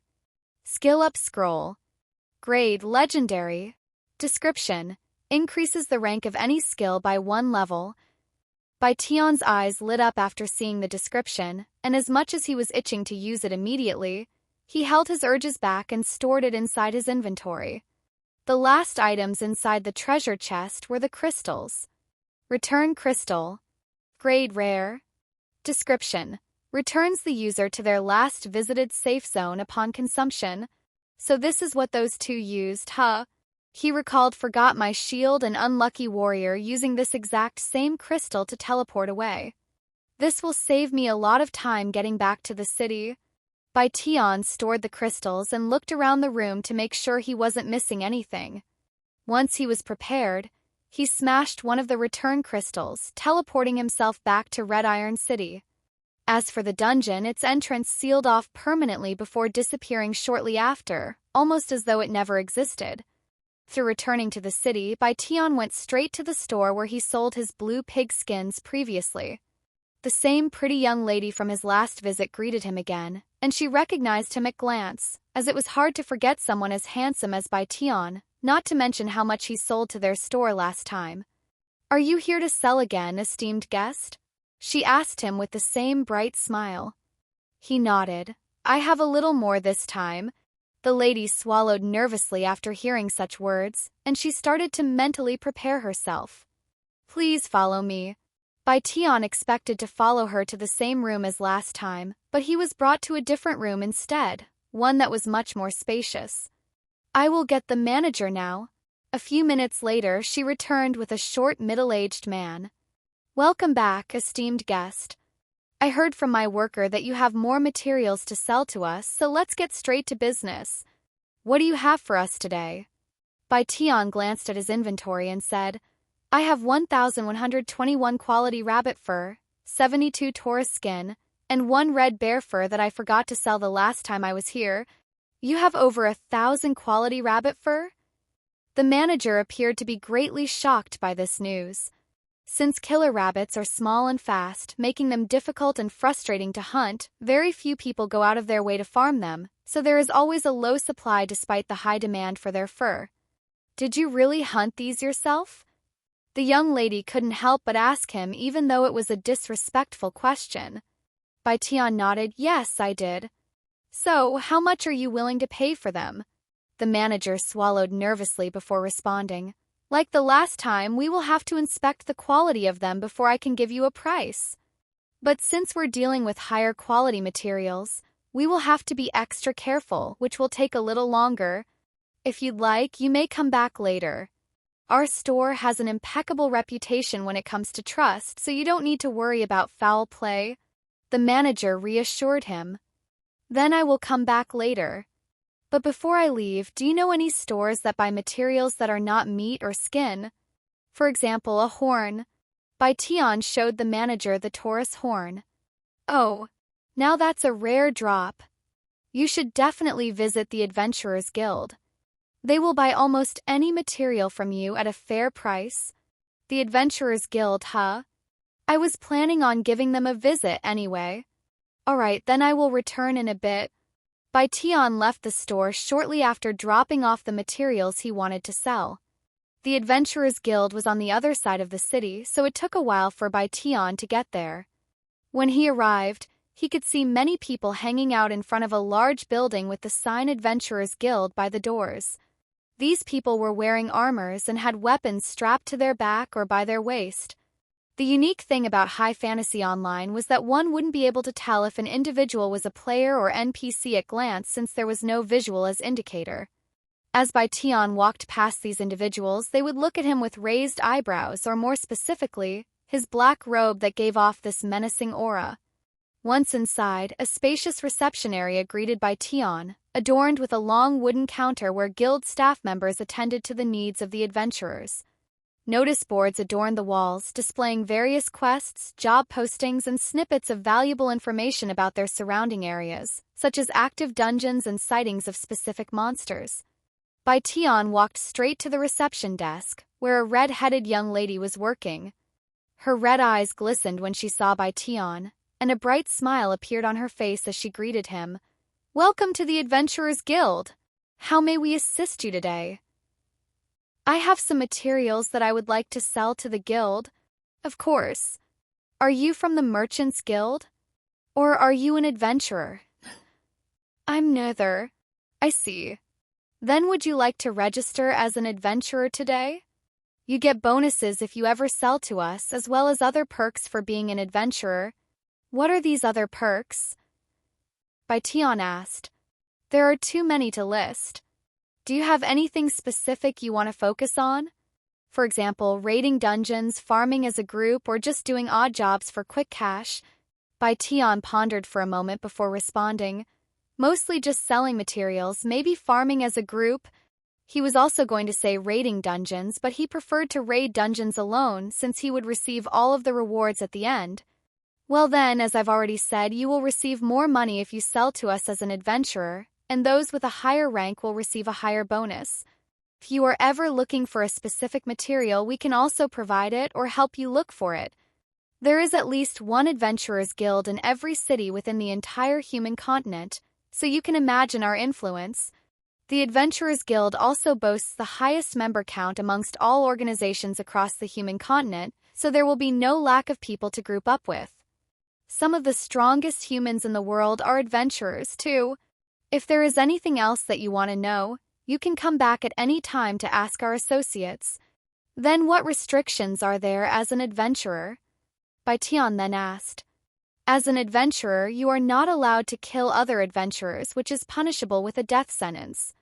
Skill up scroll. Grade legendary. Description: increases the rank of any skill by 1 level. Bai Tian's eyes lit up after seeing the description, and as much as he was itching to use it immediately, he held his urges back and stored it inside his inventory. The last items inside the treasure chest were the crystals. Return crystal. Grade rare. Description: returns the user to their last visited safe zone upon consumption. So this is what those two used, huh? He recalled forgot my shield and unlucky warrior using this exact same crystal to teleport away. This will save me a lot of time getting back to the city. Bai Tian stored the crystals and looked around the room to make sure he wasn't missing anything. Once he was prepared, he smashed one of the return crystals, teleporting himself back to Red Iron City. As for the dungeon, its entrance sealed off permanently before disappearing shortly after, almost as though it never existed. Through returning to the city, Bai Tian went straight to the store where he sold his blue pig skins previously. The same pretty young lady from his last visit greeted him again, and she recognized him at glance, as it was hard to forget someone as handsome as Bai Tian, not to mention how much he sold to their store last time. "Are you here to sell again, esteemed guest?" she asked him with the same bright smile. He nodded. "I have a little more this time." The lady swallowed nervously after hearing such words, and she started to mentally prepare herself. "Please follow me." Bai Tian expected to follow her to the same room as last time, but he was brought to a different room instead, one that was much more spacious. "I will get the manager now." A few minutes later, she returned with a short middle-aged man. "Welcome back, esteemed guest. I heard from my worker that you have more materials to sell to us, so let's get straight to business. What do you have for us today?" Bai Tian glanced at his inventory and said, "I have 1,121 quality rabbit fur, 72 Taurus skin, and 1 red bear fur that I forgot to sell the last time I was here. You have over 1,000 quality rabbit fur?" The manager appeared to be greatly shocked by this news. Since killer rabbits are small and fast, making them difficult and frustrating to hunt, very few people go out of their way to farm them, so there is always a low supply despite the high demand for their fur. "Did you really hunt these yourself?" The young lady couldn't help but ask him, even though it was a disrespectful question. Bai Tian nodded. "Yes, I did." "So, how much are you willing to pay for them?" The manager swallowed nervously before responding. "Like the last time, we will have to inspect the quality of them before I can give you a price. But since we're dealing with higher quality materials, we will have to be extra careful, which will take a little longer. If you'd like, you may come back later. Our store has an impeccable reputation when it comes to trust, so you don't need to worry about foul play." The manager reassured him. "Then I will come back later. But before I leave, do you know any stores that buy materials that are not meat or skin? For example, a horn." Bai Tian showed the manager the Taurus horn. "Oh, now that's a rare drop. You should definitely visit the Adventurers Guild. They will buy almost any material from you at a fair price." "The Adventurers Guild, huh? I was planning on giving them a visit anyway." "Alright, then I will return in a bit." Bai Tian left the store shortly after dropping off the materials he wanted to sell. The Adventurers Guild was on the other side of the city, so it took a while for Bai Tian to get there. When he arrived, he could see many people hanging out in front of a large building with the sign Adventurers Guild by the doors. These people were wearing armors and had weapons strapped to their back or by their waist. The unique thing about High Fantasy Online was that one wouldn't be able to tell if an individual was a player or NPC at glance since there was no visual as indicator. As Bai Tian walked past these individuals, they would look at him with raised eyebrows, or more specifically, his black robe that gave off this menacing aura. Once inside, a spacious reception area greeted Bai Tian, adorned with a long wooden counter where guild staff members attended to the needs of the adventurers. Notice boards adorned the walls, displaying various quests, job postings, and snippets of valuable information about their surrounding areas, such as active dungeons and sightings of specific monsters. Bai Tian walked straight to the reception desk, where a red-headed young lady was working. Her red eyes glistened when she saw Bai Tian, and a bright smile appeared on her face as she greeted him. "Welcome to the Adventurers Guild. How may we assist you today?" "I have some materials that I would like to sell to the guild." "Of course. Are you from the Merchants Guild? Or are you an adventurer?" "I'm neither." "I see. Then would you like to register as an adventurer today? You get bonuses if you ever sell to us, as well as other perks for being an adventurer." "What are these other perks?" Bai Tian asked. "There are too many to list. Do you have anything specific you want to focus on? For example, raiding dungeons, farming as a group, or just doing odd jobs for quick cash?" Bai Tian pondered for a moment before responding. "Mostly just selling materials, maybe farming as a group." He was also going to say raiding dungeons, but he preferred to raid dungeons alone since he would receive all of the rewards at the end. "Well then, as I've already said, you will receive more money if you sell to us as an adventurer, and those with a higher rank will receive a higher bonus. If you are ever looking for a specific material, we can also provide it or help you look for it. There is at least one adventurers guild in every city within the entire human continent, so you can imagine our influence. The Adventurers Guild also boasts the highest member count amongst all organizations across the human continent, so there will be no lack of people to group up with. Some of the strongest humans in the world are adventurers, too. If there is anything else that you want to know, you can come back at any time to ask our associates." "Then what restrictions are there as an adventurer?" Bai Tian then asked. "As an adventurer, you are not allowed to kill other adventurers, which is punishable with a death sentence.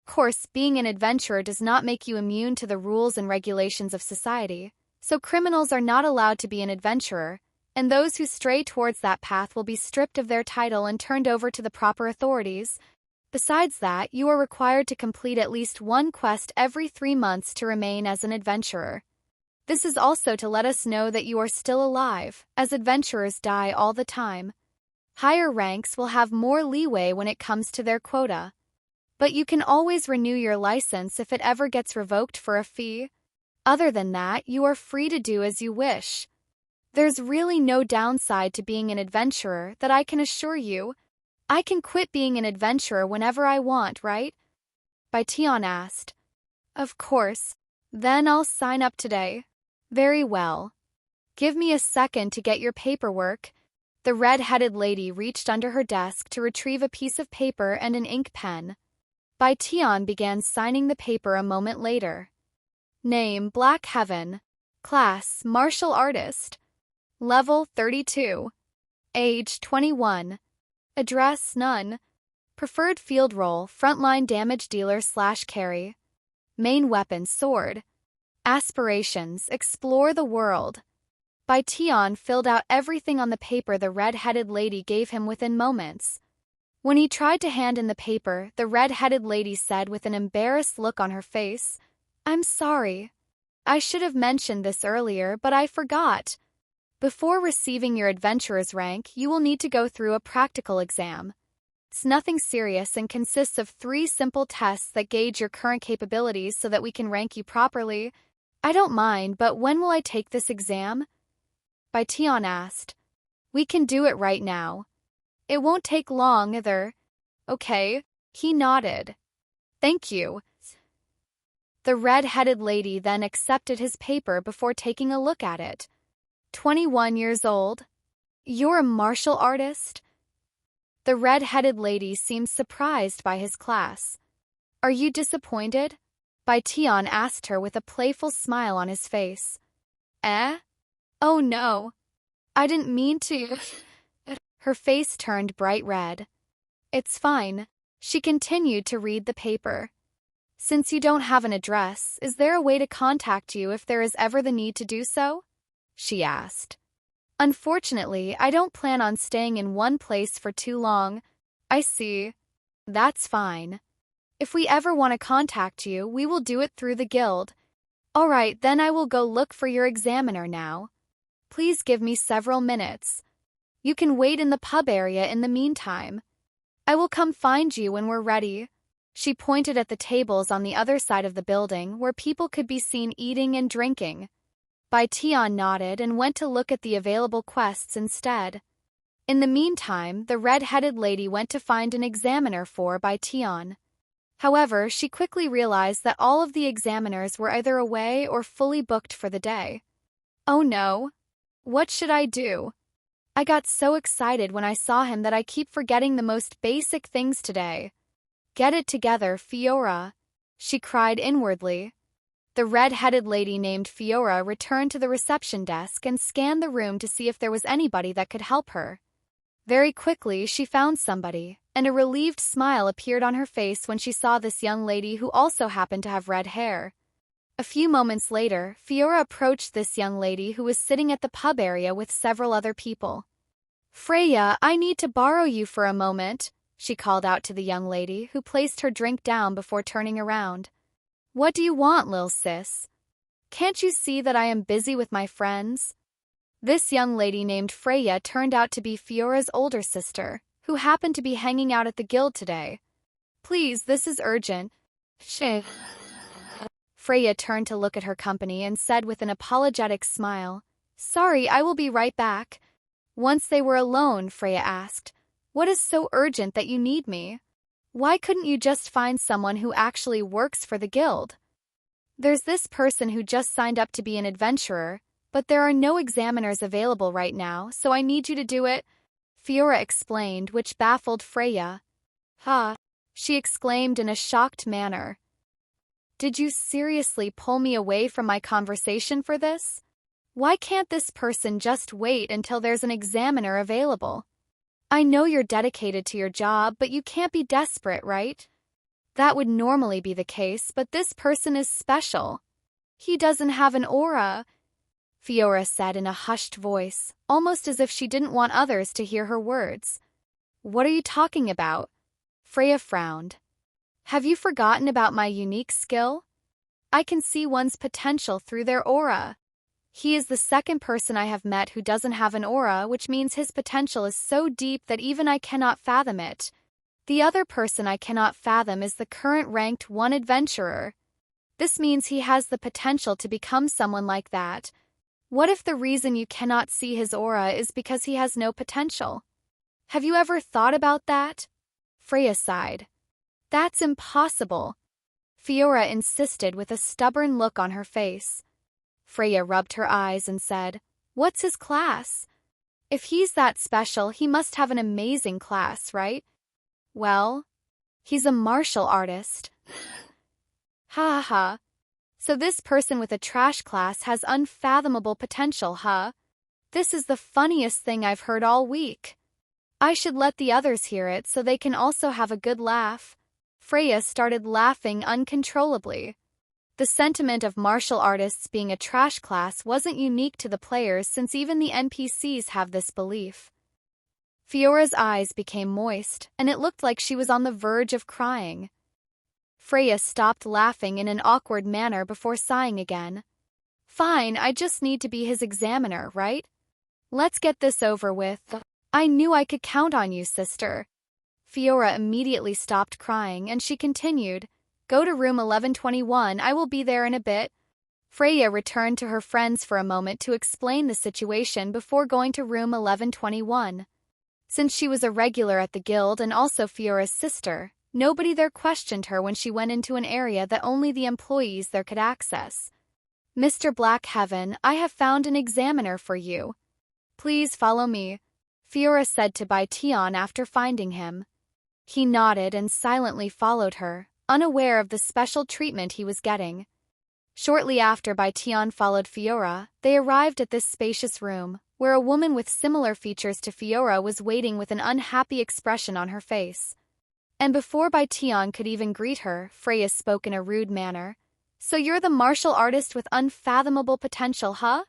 Of course, being an adventurer does not make you immune to the rules and regulations of society, so criminals are not allowed to be an adventurer, and those who stray towards that path will be stripped of their title and turned over to the proper authorities. Besides that, you are required to complete at least one quest every 3 months to remain as an adventurer. This is also to let us know that you are still alive, as adventurers die all the time. Higher ranks will have more leeway when it comes to their quota. But you can always renew your license if it ever gets revoked for a fee. Other than that, you are free to do as you wish. There's really no downside to being an adventurer, that I can assure you. I can quit being an adventurer whenever I want, right?" Bai Tian asked. "Of course. Then I'll sign up today." "Very well. Give me a second to get your paperwork." The red-headed lady reached under her desk to retrieve a piece of paper and an ink pen. Bai Tian began signing the paper a moment later. Name, Black Heaven. Class, Martial Artist. Level 32. Age, 21. Address, none. Preferred field role, frontline damage dealer/carry. Main weapon, sword. Aspirations, explore the world. Bai Tian filled out everything on the paper the red-headed lady gave him within moments. When he tried to hand in the paper, the red-headed lady said with an embarrassed look on her face, "I'm sorry. I should have mentioned this earlier, but I forgot. Before receiving your adventurer's rank, you will need to go through a practical exam. It's nothing serious and consists of 3 simple tests that gauge your current capabilities so that we can rank you properly. I don't mind, but when will I take this exam?" Bai Tian asked. "We can do it right now. It won't take long either." "Okay." He nodded. "Thank you." The red-headed lady then accepted his paper before taking a look at it. 21 years old. "You're a martial artist?" The red-headed lady seemed surprised by his class. "Are you disappointed?" Bai Tian asked her with a playful smile on his face. "Eh? Oh no. I didn't mean to." Her face turned bright red. "It's fine." She continued to read the paper. "Since you don't have an address, is there a way to contact you if there is ever the need to do so?" she asked. "Unfortunately, I don't plan on staying in one place for too long." "I see. That's fine. If we ever want to contact you, we will do it through the guild. Alright, then I will go look for your examiner now. Please give me several minutes. You can wait in the pub area in the meantime. I will come find you when we're ready. She pointed at the tables on the other side of the building where people could be seen eating and drinking. Bai Tian nodded and went to look at the available quests instead. In the meantime, the red-headed lady went to find an examiner for Bai Tian. However, she quickly realized that all of the examiners were either away or fully booked for the day. Oh no! What should I do? I got so excited when I saw him that I keep forgetting the most basic things today. Get it together, Fiora, she cried inwardly. The red-headed lady named Fiora returned to the reception desk and scanned the room to see if there was anybody that could help her. Very quickly, she found somebody, and a relieved smile appeared on her face when she saw this young lady who also happened to have red hair. A few moments later, Fiora approached this young lady who was sitting at the pub area with several other people. Freya, I need to borrow you for a moment, she called out to the young lady, who placed her drink down before turning around. What do you want, lil sis? Can't you see that I am busy with my friends? This young lady named Freya turned out to be Fiora's older sister, who happened to be hanging out at the guild today. Please, this is urgent. Freya turned to look at her company and said with an apologetic smile, Sorry, I will be right back. Once they were alone, Freya asked, What is so urgent that you need me? Why couldn't you just find someone who actually works for the guild? There's this person who just signed up to be an adventurer, but there are no examiners available right now, so I need you to do it, Fiora explained, which baffled Freya. Ha! She exclaimed in a shocked manner. Did you seriously pull me away from my conversation for this? Why can't this person just wait until there's an examiner available? I know you're dedicated to your job, but you can't be desperate, right? That would normally be the case, but this person is special. He doesn't have an aura, Fiora said in a hushed voice, almost as if she didn't want others to hear her words. What are you talking about? Freya frowned. Have you forgotten about my unique skill? I can see one's potential through their aura. He is the second person I have met who doesn't have an aura, which means his potential is so deep that even I cannot fathom it. The other person I cannot fathom is the current ranked 1 adventurer. This means he has the potential to become someone like that. What if the reason you cannot see his aura is because he has no potential? Have you ever thought about that? Freya sighed. That's impossible, Fiora insisted with a stubborn look on her face. Freya rubbed her eyes and said, What's his class? If he's that special, he must have an amazing class, right? Well, he's a martial artist. Ha ha. So this person with a trash class has unfathomable potential, huh? This is the funniest thing I've heard all week. I should let the others hear it so they can also have a good laugh. Freya started laughing uncontrollably. The sentiment of martial artists being a trash class wasn't unique to the players since even the NPCs have this belief. Fiora's eyes became moist, and it looked like she was on the verge of crying. Freya stopped laughing in an awkward manner before sighing again. Fine, I just need to be his examiner, right? Let's get this over with. I knew I could count on you, sister. Fiora immediately stopped crying and she continued, Go to room 1121, I will be there in a bit. Freya returned to her friends for a moment to explain the situation before going to room 1121. Since she was a regular at the guild and also Fiora's sister, nobody there questioned her when she went into an area that only the employees there could access. Mr. Blackheaven, I have found an examiner for you. Please follow me, Fiora said to Bai Tian after finding him. He nodded and silently followed her, unaware of the special treatment he was getting. Shortly after Bai Tian followed Fiora, they arrived at this spacious room, where a woman with similar features to Fiora was waiting with an unhappy expression on her face. And before Bai Tian could even greet her, Freya spoke in a rude manner. So you're the martial artist with unfathomable potential, huh?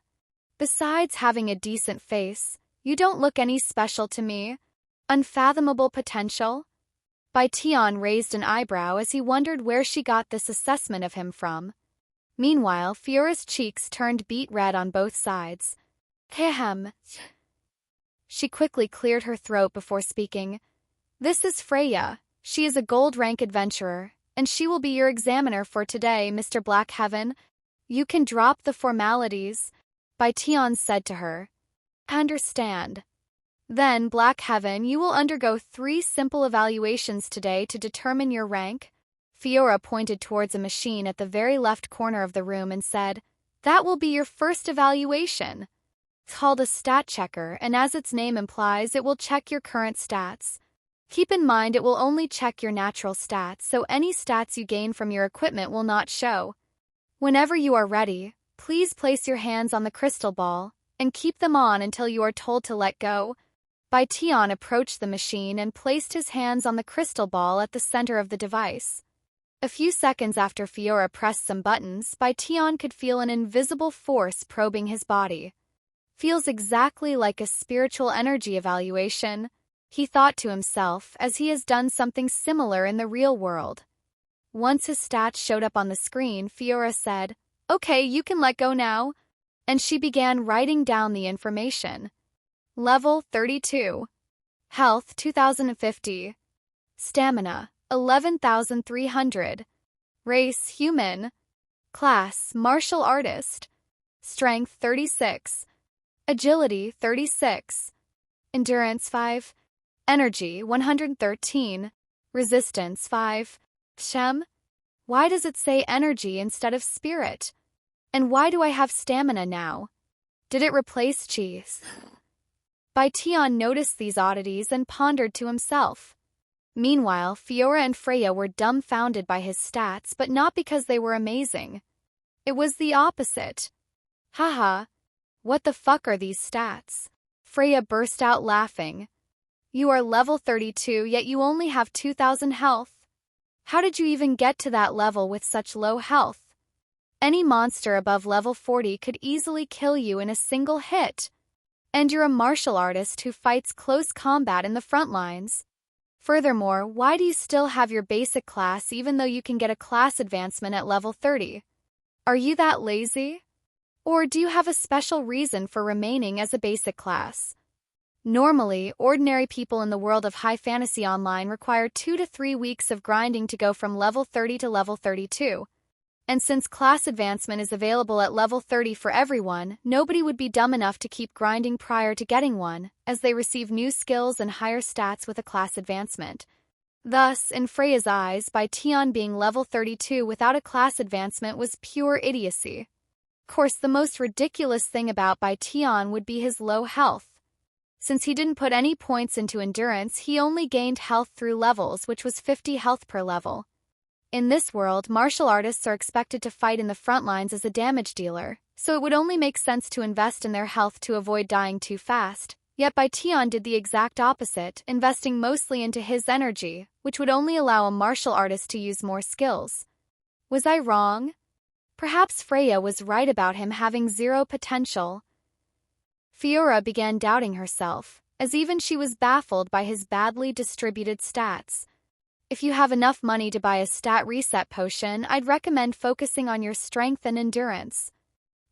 Besides having a decent face, you don't look any special to me. Unfathomable potential? Bai Tian raised an eyebrow as he wondered where she got this assessment of him from. Meanwhile, Fiora's cheeks turned beet red on both sides. Ahem. She quickly cleared her throat before speaking. This is Freya. She is a gold-rank adventurer, and she will be your examiner for today, Mr. Blackheaven. You can drop the formalities, Bai Tian said to her. Understand. Then, Blackheaven, you will undergo 3 simple evaluations today to determine your rank. Fiora pointed towards a machine at the very left corner of the room and said, That will be your first evaluation. It's called a stat checker, and as its name implies, it will check your current stats. Keep in mind it will only check your natural stats, so any stats you gain from your equipment will not show. Whenever you are ready, please place your hands on the crystal ball, and keep them on until you are told to let go. Bai Tian approached the machine and placed his hands on the crystal ball at the center of the device. A few seconds after Fiora pressed some buttons, Bai Tian could feel an invisible force probing his body. Feels exactly like a spiritual energy evaluation, he thought to himself, as he has done something similar in the real world. Once his stats showed up on the screen, Fiora said, Okay, you can let go now. And she began writing down the information. Level 32. Health 2050. Stamina 11,300. Race human. Class martial artist. Strength 36. Agility 36. Endurance 5. Energy 113. Resistance 5. Shem? Why does it say energy instead of spirit? And why do I have stamina now? Did it replace cheese? Bai Tian noticed these oddities and pondered to himself. Meanwhile, Fiora and Freya were dumbfounded by his stats, but not because they were amazing. It was the opposite. Haha, what the fuck are these stats? Freya burst out laughing. You are level 32, yet you only have 2,000 health. How did you even get to that level with such low health? Any monster above level 40 could easily kill you in a single hit. And you're a martial artist who fights close combat in the front lines. Furthermore, why do you still have your basic class even though you can get a class advancement at level 30? Are you that lazy? Or do you have a special reason for remaining as a basic class? Normally, ordinary people in the world of high fantasy online require 2 to 3 weeks of grinding to go from level 30 to level 32. And since class advancement is available at level 30 for everyone, nobody would be dumb enough to keep grinding prior to getting one, as they receive new skills and higher stats with a class advancement. Thus, in Freya's eyes, Bai Tian being level 32 without a class advancement was pure idiocy. Of course, the most ridiculous thing about Bai Tian would be his low health. Since he didn't put any points into endurance, he only gained health through levels, which was 50 health per level. In this world, martial artists are expected to fight in the front lines as a damage dealer, so it would only make sense to invest in their health to avoid dying too fast. Yet Bai Tian did the exact opposite, investing mostly into his energy, which would only allow a martial artist to use more skills. Was I wrong? Perhaps Freya was right about him having zero potential. Fiora began doubting herself, as even she was baffled by his badly distributed stats. If you have enough money to buy a stat reset potion, I'd recommend focusing on your strength and endurance.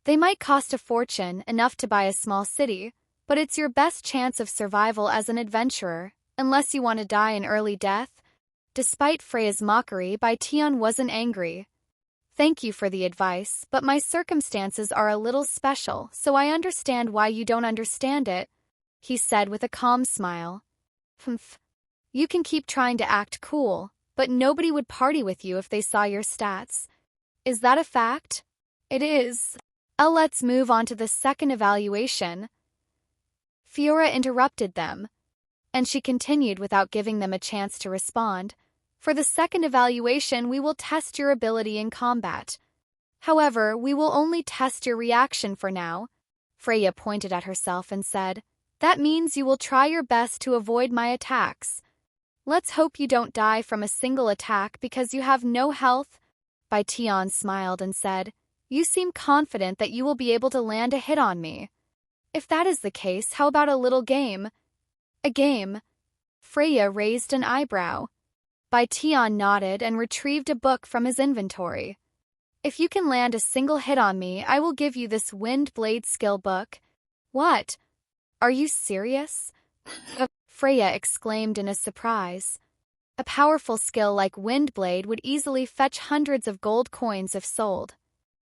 They might cost a fortune, enough to buy a small city, but it's your best chance of survival as an adventurer, unless you want to die an early death. Despite Freya's mockery, Bai Tian wasn't angry. Thank you for the advice, but my circumstances are a little special, so I understand why you don't understand it, he said with a calm smile. Humph. You can keep trying to act cool, but nobody would party with you if they saw your stats. Is that a fact? It is. Let's move on to the second evaluation. Fiora interrupted them, and she continued without giving them a chance to respond. For the second evaluation, we will test your ability in combat. However, we will only test your reaction for now. Freya pointed at herself and said, That means you will try your best to avoid my attacks. Let's hope you don't die from a single attack because you have no health. Bai Tian smiled and said, You seem confident that you will be able to land a hit on me. If that is the case, how about a little game? A game? Freya raised an eyebrow. Bai Tian nodded and retrieved a book from his inventory. If you can land a single hit on me, I will give you this Wind Blade skill book. What? Are you serious? Freya exclaimed in a surprise. A powerful skill like Wind Blade would easily fetch hundreds of gold coins if sold.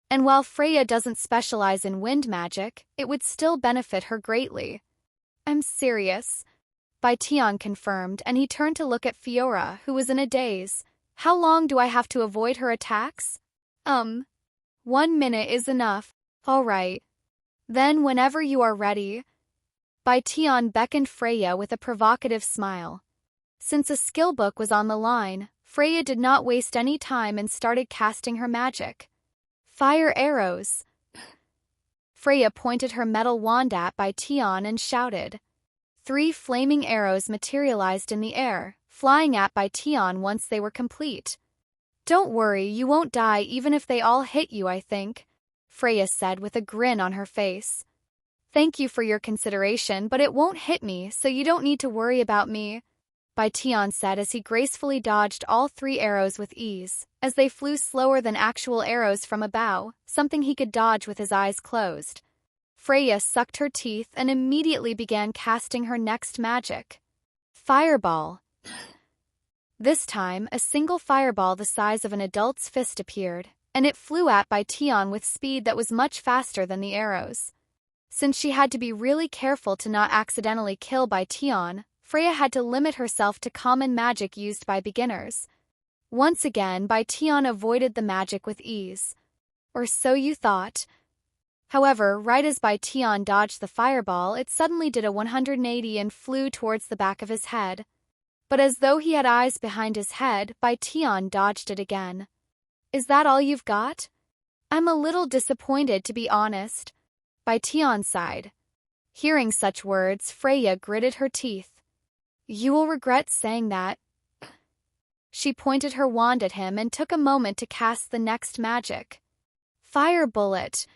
And while Freya doesn't specialize in wind magic, it would still benefit her greatly. I'm serious, Bai Tian confirmed, and he turned to look at Fiora, who was in a daze. How long do I have to avoid her attacks? 1 minute is enough. All right. Then whenever you are ready. Bai Tian beckoned Freya with a provocative smile. Since a skill book was on the line, Freya did not waste any time and started casting her magic. Fire arrows! Freya pointed her metal wand at Bai Tian and shouted. 3 flaming arrows materialized in the air, flying at Bai Tian once they were complete. Don't worry, you won't die even if they all hit you, I think, Freya said with a grin on her face. Thank you for your consideration, but it won't hit me, so you don't need to worry about me, Bai Tian said as he gracefully dodged all 3 arrows with ease, as they flew slower than actual arrows from a bow, something he could dodge with his eyes closed. Freya sucked her teeth and immediately began casting her next magic. Fireball. This time, a single fireball the size of an adult's fist appeared, and it flew at Bai Tian with speed that was much faster than the arrows. Since she had to be really careful to not accidentally kill Bai Tian, Freya had to limit herself to common magic used by beginners. Once again, Bai Tian avoided the magic with ease. Or so you thought. However, right as Bai Tian dodged the fireball, it suddenly did a 180 and flew towards the back of his head. But as though he had eyes behind his head, Bai Tian dodged it again. Is that all you've got? I'm a little disappointed, to be honest, Bai Tian sighed. Hearing such words, Freya gritted her teeth. You will regret saying that. She pointed her wand at him and took a moment to cast the next magic. Fire bullet.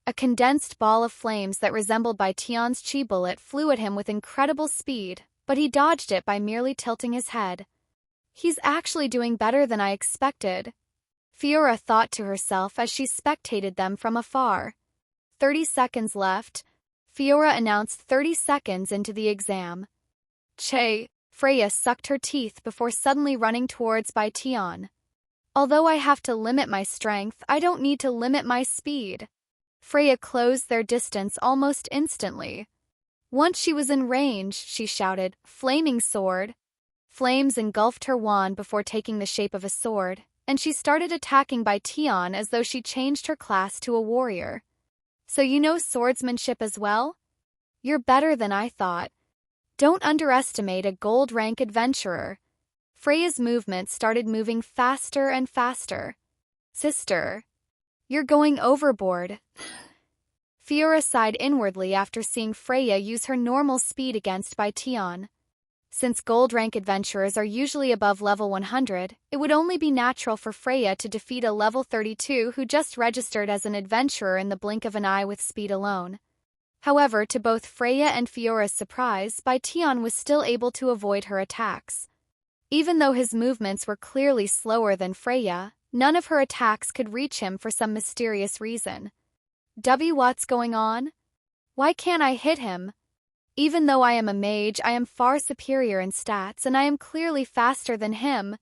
A condensed ball of flames that resembled Bai Tian's chi bullet flew at him with incredible speed, but he dodged it by merely tilting his head. He's actually doing better than I expected, Fiora thought to herself as she spectated them from afar. 30 seconds left. Fiora announced 30 seconds into the exam. Che, Freya sucked her teeth before suddenly running towards Bai Tian. Although I have to limit my strength, I don't need to limit my speed. Freya closed their distance almost instantly. Once she was in range, she shouted, Flaming sword. Flames engulfed her wand before taking the shape of a sword, and she started attacking Bai Tian as though she changed her class to a warrior. So you know swordsmanship as well? You're better than I thought. Don't underestimate a gold-rank adventurer. Freya's movements started moving faster and faster. Sister, you're going overboard. Fiora sighed inwardly after seeing Freya use her normal speed against Bai Tian. Since gold-rank adventurers are usually above level 100, it would only be natural for Freya to defeat a level 32 who just registered as an adventurer in the blink of an eye with speed alone. However, to both Freya and Fiora's surprise, Bai Tian was still able to avoid her attacks. Even though his movements were clearly slower than Freya, none of her attacks could reach him for some mysterious reason. What's going on? Why can't I hit him? Even though I am a mage, I am far superior in stats and I am clearly faster than him.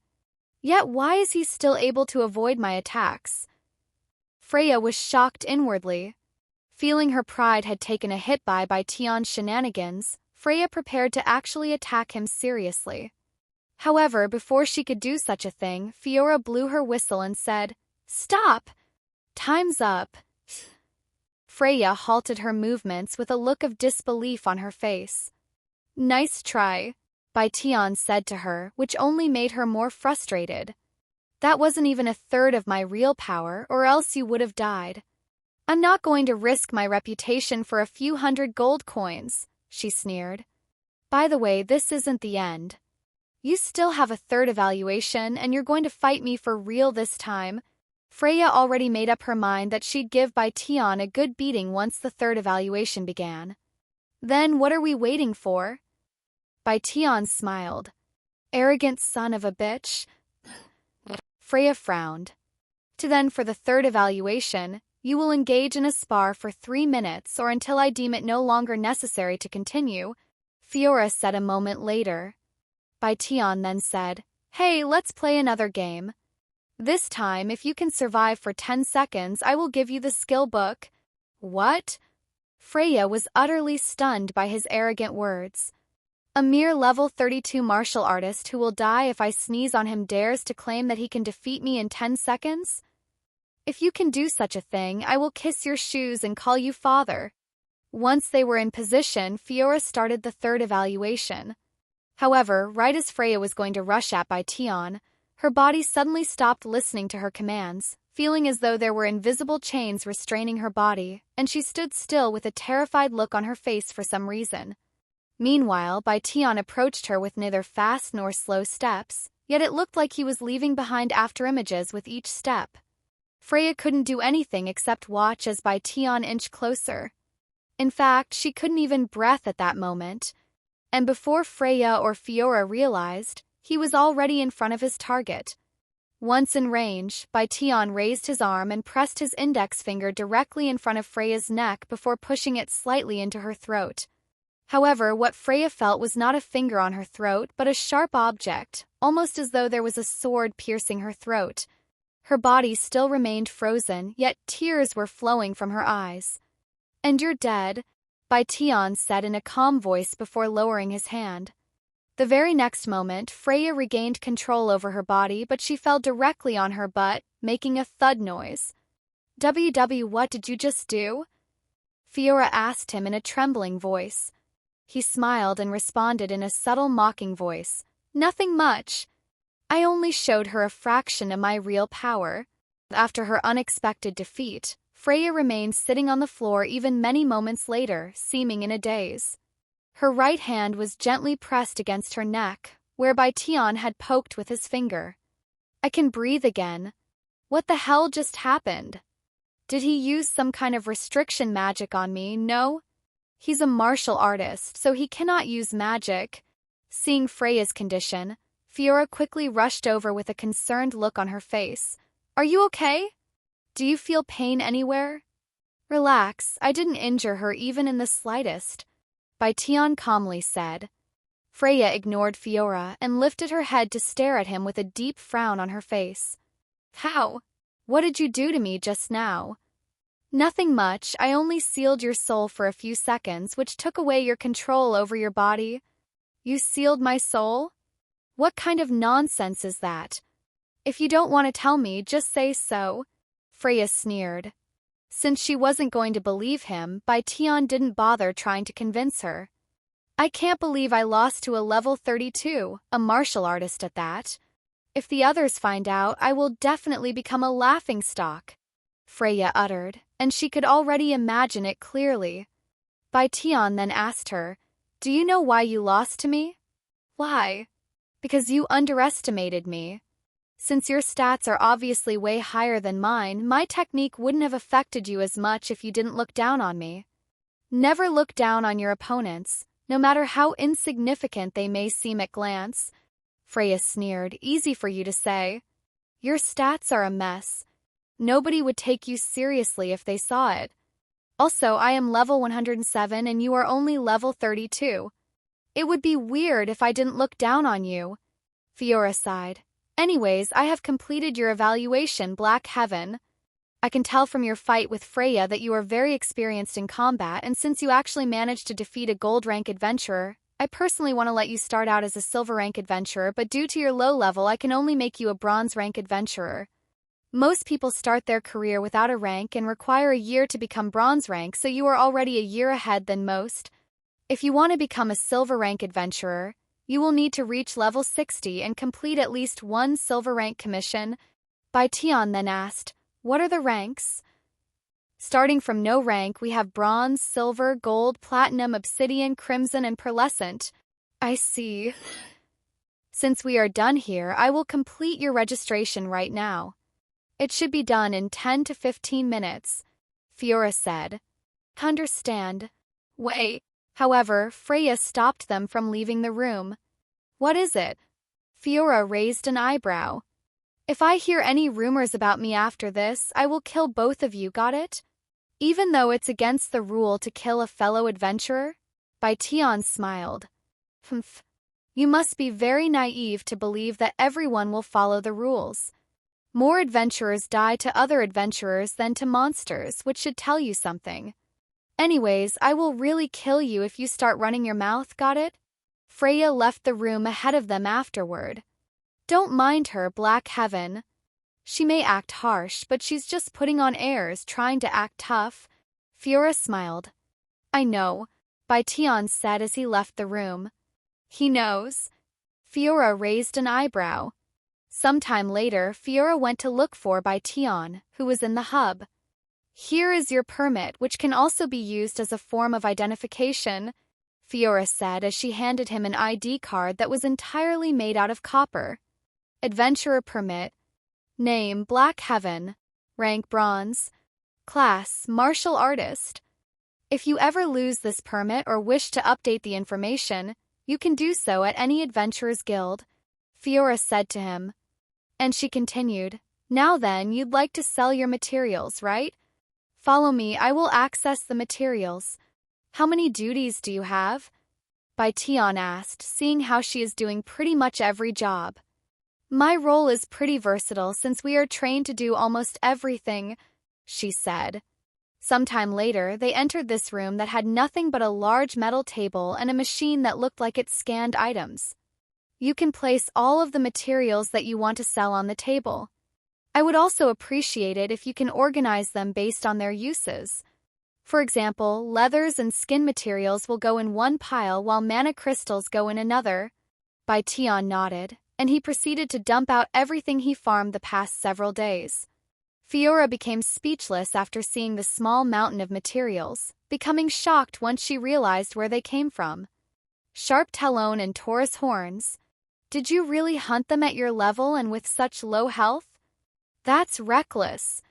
Yet why is he still able to avoid my attacks? Freya was shocked inwardly. Feeling her pride had taken a hit by Tian's shenanigans, Freya prepared to actually attack him seriously. However, before she could do such a thing, Fiora blew her whistle and said, Stop! Time's up. Freya halted her movements with a look of disbelief on her face. Nice try, Bai Tian said to her, which only made her more frustrated. That wasn't even a third of my real power, or else you would have died. I'm not going to risk my reputation for a few hundred gold coins, she sneered. By the way, this isn't the end. You still have a third evaluation, and you're going to fight me for real this time. Freya already made up her mind that she'd give Bai Tian a good beating once the third evaluation began. Then what are we waiting for? Bai Tian smiled. Arrogant son of a bitch. Freya frowned. Then for the third evaluation, you will engage in a spar for 3 minutes or until I deem it no longer necessary to continue, Fiora said a moment later. Bai Tian then said, "Hey, let's play another game. This time, if you can survive for 10 seconds, I will give you the skill book." What? Freya was utterly stunned by his arrogant words. A mere level 32 martial artist who will die if I sneeze on him dares to claim that he can defeat me in 10 seconds? If you can do such a thing, I will kiss your shoes and call you father. Once they were in position, Fiora started the third evaluation. However, right as Freya was going to rush at Bai Tian, her body suddenly stopped listening to her commands, feeling as though there were invisible chains restraining her body, and she stood still with a terrified look on her face for some reason. Meanwhile, Bai Tian approached her with neither fast nor slow steps, yet it looked like he was leaving behind afterimages with each step. Freya couldn't do anything except watch as Bai Tian inched closer. In fact, she couldn't even breathe at that moment. And before Freya or Fiora realized, he was already in front of his target. Once in range, Bai Tian raised his arm and pressed his index finger directly in front of Freya's neck before pushing it slightly into her throat. However, what Freya felt was not a finger on her throat, but a sharp object, almost as though there was a sword piercing her throat. Her body still remained frozen, yet tears were flowing from her eyes. "And you're dead," Bai Tian said in a calm voice before lowering his hand. The very next moment, Freya regained control over her body, but she fell directly on her butt, making a thud noise. What did you just do?" Fiora asked him in a trembling voice. He smiled and responded in a subtle mocking voice, "Nothing much. I only showed her a fraction of my real power." After her unexpected defeat, Freya remained sitting on the floor even many moments later, seeming in a daze. Her right hand was gently pressed against her neck, where Bai Tian had poked with his finger. "I can breathe again. What the hell just happened? Did he use some kind of restriction magic on me? No? He's a martial artist, so he cannot use magic." Seeing Freya's condition, Fiora quickly rushed over with a concerned look on her face. "Are you okay? Do you feel pain anywhere?" "Relax, I didn't injure her even in the slightest," Bai Tian calmly said. Freya ignored Fiora and lifted her head to stare at him with a deep frown on her face. "How? What did you do to me just now?" "Nothing much, I only sealed your soul for a few seconds, which took away your control over your body." "You sealed my soul? What kind of nonsense is that? If you don't want to tell me, just say so," Freya sneered. Since she wasn't going to believe him, Bai Tian didn't bother trying to convince her. "I can't believe I lost to a level 32, a martial artist at that. If the others find out, I will definitely become a laughingstock," Freya uttered, and she could already imagine it clearly. Bai Tian then asked her, "Do you know why you lost to me?" "Why?" "Because you underestimated me. Since your stats are obviously way higher than mine, my technique wouldn't have affected you as much if you didn't look down on me. Never look down on your opponents, no matter how insignificant they may seem at glance," Freya sneered. "Easy for you to say. Your stats are a mess. Nobody would take you seriously if they saw it. Also, I am level 107 and you are only level 32. It would be weird if I didn't look down on you." Fiora sighed. "Anyways, I have completed your evaluation, Black Heaven. I can tell from your fight with Freya that you are very experienced in combat, and since you actually managed to defeat a gold rank adventurer, I personally want to let you start out as a silver rank adventurer, but due to your low level, I can only make you a bronze rank adventurer. Most people start their career without a rank and require a year to become bronze rank, so you are already a year ahead than most. If you want to become a silver rank adventurer, you will need to reach level 60 and complete at least one silver rank commission." Bai Tian then asked, "What are the ranks?" "Starting from no rank, we have bronze, silver, gold, platinum, obsidian, crimson, and pearlescent." "I see. Since we are done here, I will complete your registration right now. It should be done in 10 to 15 minutes, Fiora said. "Understand." "Wait." However, Freya stopped them from leaving the room. "What is it?" Fiora raised an eyebrow. If I hear any rumors about me after this, I will kill both of you, got it? Even though it's against the rule to kill a fellow adventurer? Bai Tian smiled. Humph. You must be very naive to believe that everyone will follow the rules. More adventurers die to other adventurers than to monsters, which should tell you something. Anyways, I will really kill you if you start running your mouth, got it? Freya left the room ahead of them afterward. Don't mind her, Black Heaven. She may act harsh, but she's just putting on airs, trying to act tough. Fiora smiled. I know, Bai Tian said as he left the room. He knows. Fiora raised an eyebrow. Sometime later, Fiora went to look for Bai Tian, who was in the hub. Here is your permit, which can also be used as a form of identification, Fiora said as she handed him an ID card that was entirely made out of copper. Adventurer permit. Name, Black Heaven. Rank, Bronze. Class, Martial Artist. If you ever lose this permit or wish to update the information, you can do so at any Adventurers Guild, Fiora said to him. And she continued, Now then, you'd like to sell your materials, right? Follow me, I will access the materials. How many duties do you have? Bai Tian asked, seeing how she is doing pretty much every job. My role is pretty versatile since we are trained to do almost everything, she said. Sometime later, they entered this room that had nothing but a large metal table and a machine that looked like it scanned items. You can place all of the materials that you want to sell on the table. I would also appreciate it if you can organize them based on their uses. For example, leathers and skin materials will go in one pile while mana crystals go in another. Bai Tian nodded, and he proceeded to dump out everything he farmed the past several days. Fiora became speechless after seeing the small mountain of materials, becoming shocked once she realized where they came from. Sharp talon and Taurus horns. Did you really hunt them at your level and with such low health? That's reckless.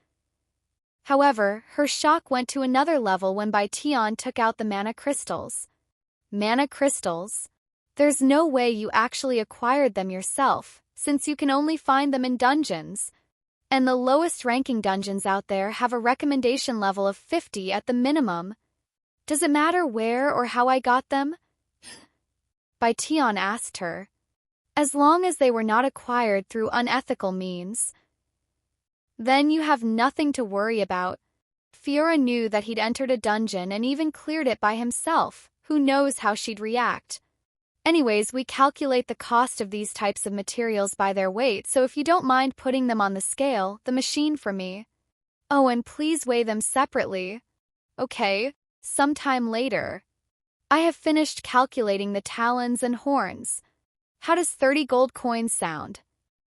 However, her shock went to another level when Bai Tian took out the mana crystals. Mana crystals? There's no way you actually acquired them yourself, since you can only find them in dungeons. And the lowest ranking dungeons out there have a recommendation level of 50 at the minimum. Does it matter where or how I got them? Bai Tian asked her. As long as they were not acquired through unethical means. Then you have nothing to worry about. Fiora knew that he'd entered a dungeon and even cleared it by himself. Who knows how she'd react? Anyways, we calculate the cost of these types of materials by their weight, so if you don't mind putting them on the scale, the machine for me. Oh, and please weigh them separately. Okay, sometime later. I have finished calculating the talons and horns. How does 30 gold coins sound?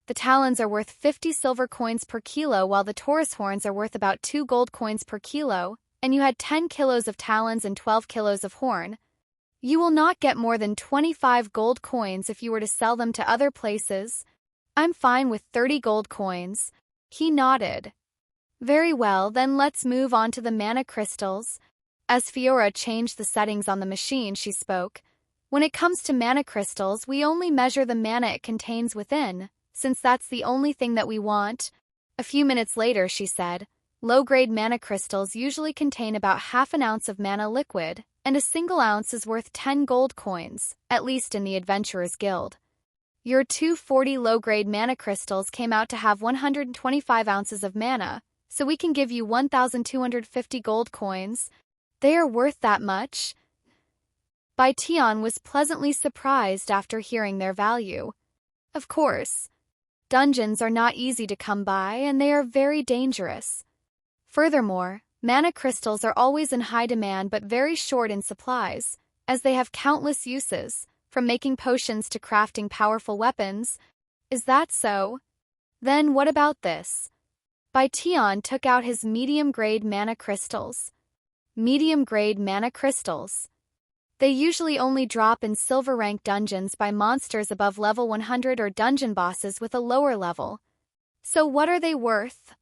The talons are worth 50 silver coins per kilo, while the Taurus horns are worth about 2 gold coins per kilo, and you had 10 kilos of talons and 12 kilos of horn. You will not get more than 25 gold coins if you were to sell them to other places. I'm fine with 30 gold coins. He nodded. Very well, then let's move on to the mana crystals. As Fiora changed the settings on the machine, she spoke. When it comes to mana crystals, we only measure the mana it contains within, since that's the only thing that we want. A few minutes later, she said, low-grade mana crystals usually contain about half an ounce of mana liquid, and a single ounce is worth 10 gold coins, at least in the Adventurers Guild. Your 240 low-grade mana crystals came out to have 125 ounces of mana, so we can give you 1,250 gold coins. They are worth that much? Bai Tian was pleasantly surprised after hearing their value. Of course. Dungeons are not easy to come by, and they are very dangerous. Furthermore, mana crystals are always in high demand but very short in supplies, as they have countless uses, from making potions to crafting powerful weapons. Is that so? Then what about this? Bai Tian took out his medium-grade mana crystals. Medium-grade mana crystals. They usually only drop in silver-rank dungeons by monsters above level 100 or dungeon bosses with a lower level. So what are they worth?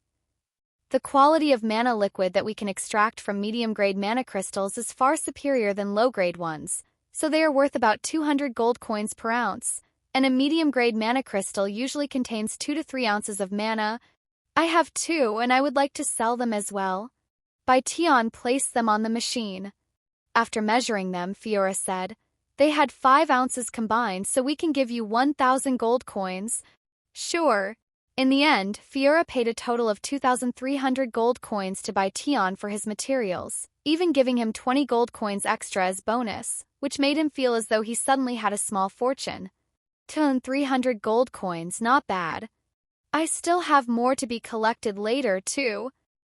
The quality of mana liquid that we can extract from medium-grade mana crystals is far superior than low-grade ones, so they are worth about 200 gold coins per ounce. and a medium-grade mana crystal usually contains 2 to 3 ounces of mana. I have 2 and I would like to sell them as well. Bai Tian placed them on the machine. After measuring them, Fiora said, they had 5 ounces combined, so we can give you 1,000 gold coins. Sure. In the end, Fiora paid a total of 2,300 gold coins to Bai Tian for his materials, even giving him 20 gold coins extra as bonus, which made him feel as though he suddenly had a small fortune. 2,300 gold coins, not bad. I still have more to be collected later, too.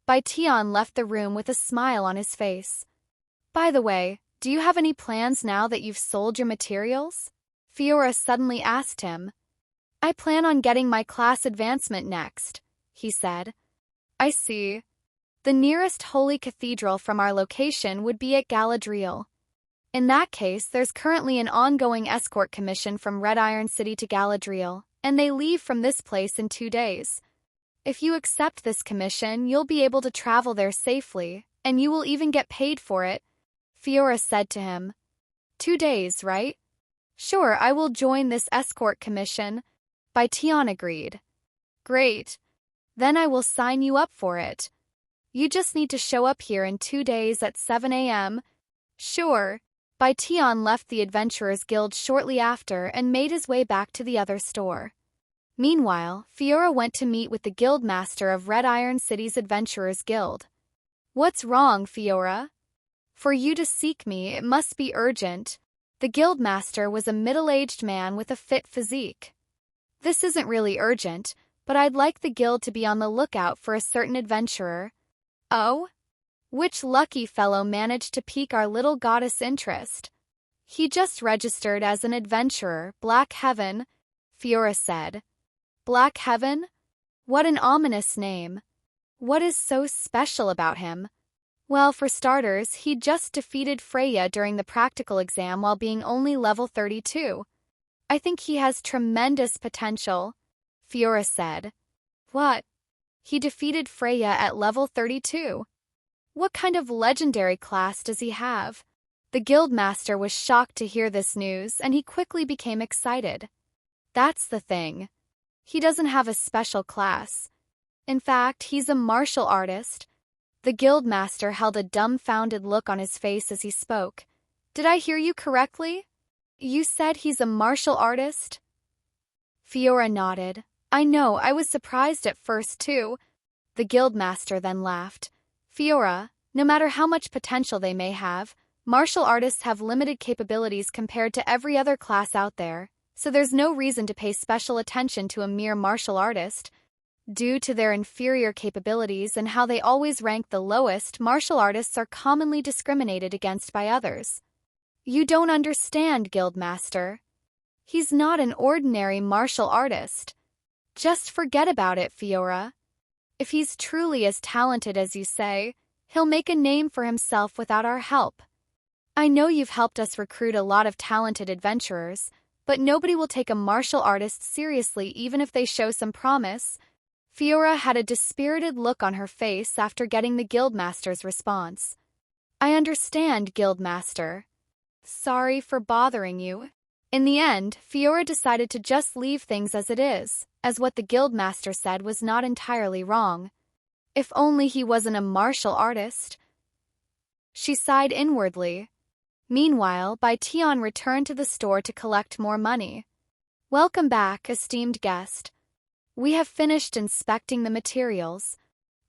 Bai Tian left the room with a smile on his face. By the way, do you have any plans now that you've sold your materials? Fiora suddenly asked him. I plan on getting my class advancement next, he said. I see. The nearest holy cathedral from our location would be at Galadriel. In that case, there's currently an ongoing escort commission from Red Iron City to Galadriel, and they leave from this place in 2 days. If you accept this commission, you'll be able to travel there safely, and you will even get paid for it, Fiora said to him. 2 days, right? Sure, I will join this escort commission. Bai Tian agreed. Great. Then I will sign you up for it. You just need to show up here in 2 days at 7 a.m. Sure. Bai Tian left the Adventurers Guild shortly after and made his way back to the other store. Meanwhile, Fiora went to meet with the Guildmaster of Red Iron City's Adventurers Guild. What's wrong, Fiora? For you to seek me, it must be urgent. The Guildmaster was a middle-aged man with a fit physique. This isn't really urgent, but I'd like the guild to be on the lookout for a certain adventurer. Oh? Which lucky fellow managed to pique our little goddess' interest? He just registered as an adventurer, Black Heaven, Fiora said. Black Heaven? What an ominous name. What is so special about him? Well, for starters, he just defeated Freya during the practical exam while being only level 32. I think he has tremendous potential, Fiora said. What? He defeated Freya at level 32. What kind of legendary class does he have? The Guildmaster was shocked to hear this news, and he quickly became excited. That's the thing. He doesn't have a special class. In fact, he's a martial artist. The Guildmaster held a dumbfounded look on his face as he spoke. Did I hear you correctly? You said he's a martial artist? Fiora nodded. I know, I was surprised at first too. The Guildmaster then laughed. Fiora, no matter how much potential they may have, martial artists have limited capabilities compared to every other class out there, so there's no reason to pay special attention to a mere martial artist. Due to their inferior capabilities and how they always rank the lowest, martial artists are commonly discriminated against by others. You don't understand, Guildmaster. He's not an ordinary martial artist. Just forget about it, Fiora. If he's truly as talented as you say, he'll make a name for himself without our help. I know you've helped us recruit a lot of talented adventurers, but nobody will take a martial artist seriously even if they show some promise. Fiora had a dispirited look on her face after getting the Guildmaster's response. I understand, Guildmaster. Sorry for bothering you. In the end, Fiora decided to just leave things as it is, as what the Guildmaster said was not entirely wrong. If only he wasn't a martial artist. She sighed inwardly. Meanwhile, Bai Tian returned to the store to collect more money. Welcome back, esteemed guest. We have finished inspecting the materials,